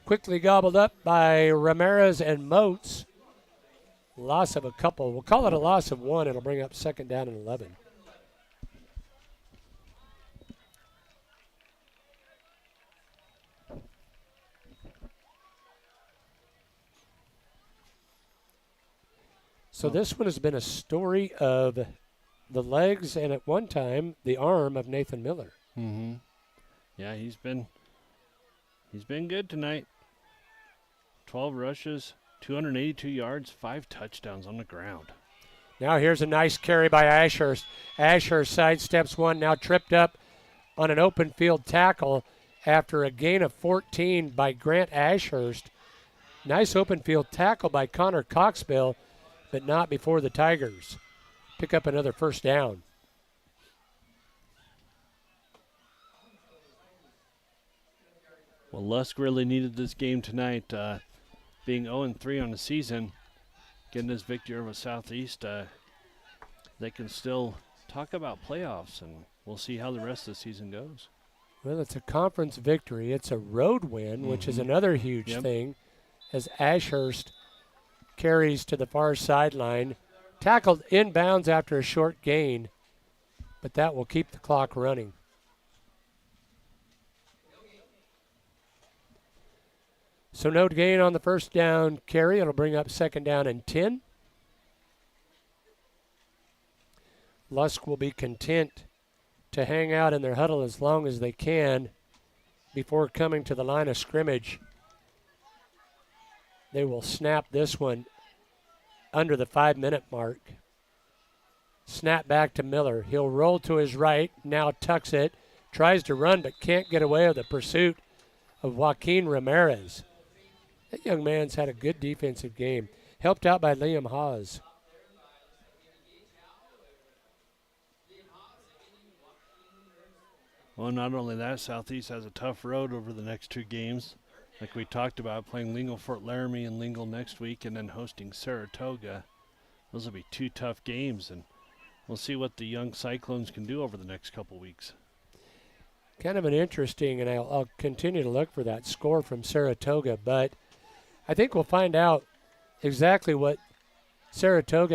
Quickly gobbled up by Ramirez and Moats. Loss of a couple. We'll call it a loss of one. It'll bring up second down and 11. So this one has been a story of the legs and at one time the arm of Nathan Miller. Mm-hmm. Yeah, he's been good tonight. 12 rushes, 282 yards, 5 touchdowns on the ground. Now here's a nice carry by Ashurst. Ashurst sidesteps one, now tripped up on an open field tackle after a gain of 14 by Grant Ashurst. Nice open field tackle by Connor Coxbill, but not before the Tigers pick up another first down. Well, Lusk really needed this game tonight. Being 0-3 on the season, getting this victory over Southeast, they can still talk about playoffs, and we'll see how the rest of the season goes. Well, it's a conference victory. It's a road win, which is another huge thing, as Ashurst carries to the far sideline. Tackled inbounds after a short gain, but that will keep the clock running. So no gain on the first down carry. It'll bring up second down and 10. Lusk will be content to hang out in their huddle as long as they can before coming to the line of scrimmage. They will snap this one under the 5-minute mark. Snap back to Miller. He'll roll to his right, now tucks it, tries to run but can't get away with the pursuit of Joaquin Ramirez. That young man's had a good defensive game, helped out by Liam Haas. Well, not only that, Southeast has a tough road over the next 2 games. Like we talked about, playing Lingle Fort Laramie and Lingle next week and then hosting Saratoga. Those will be 2 tough games, and we'll see what the young Cyclones can do over the next couple weeks. Kind of an interesting, and I'll continue to look for that score from Saratoga, but I think we'll find out exactly what Saratoga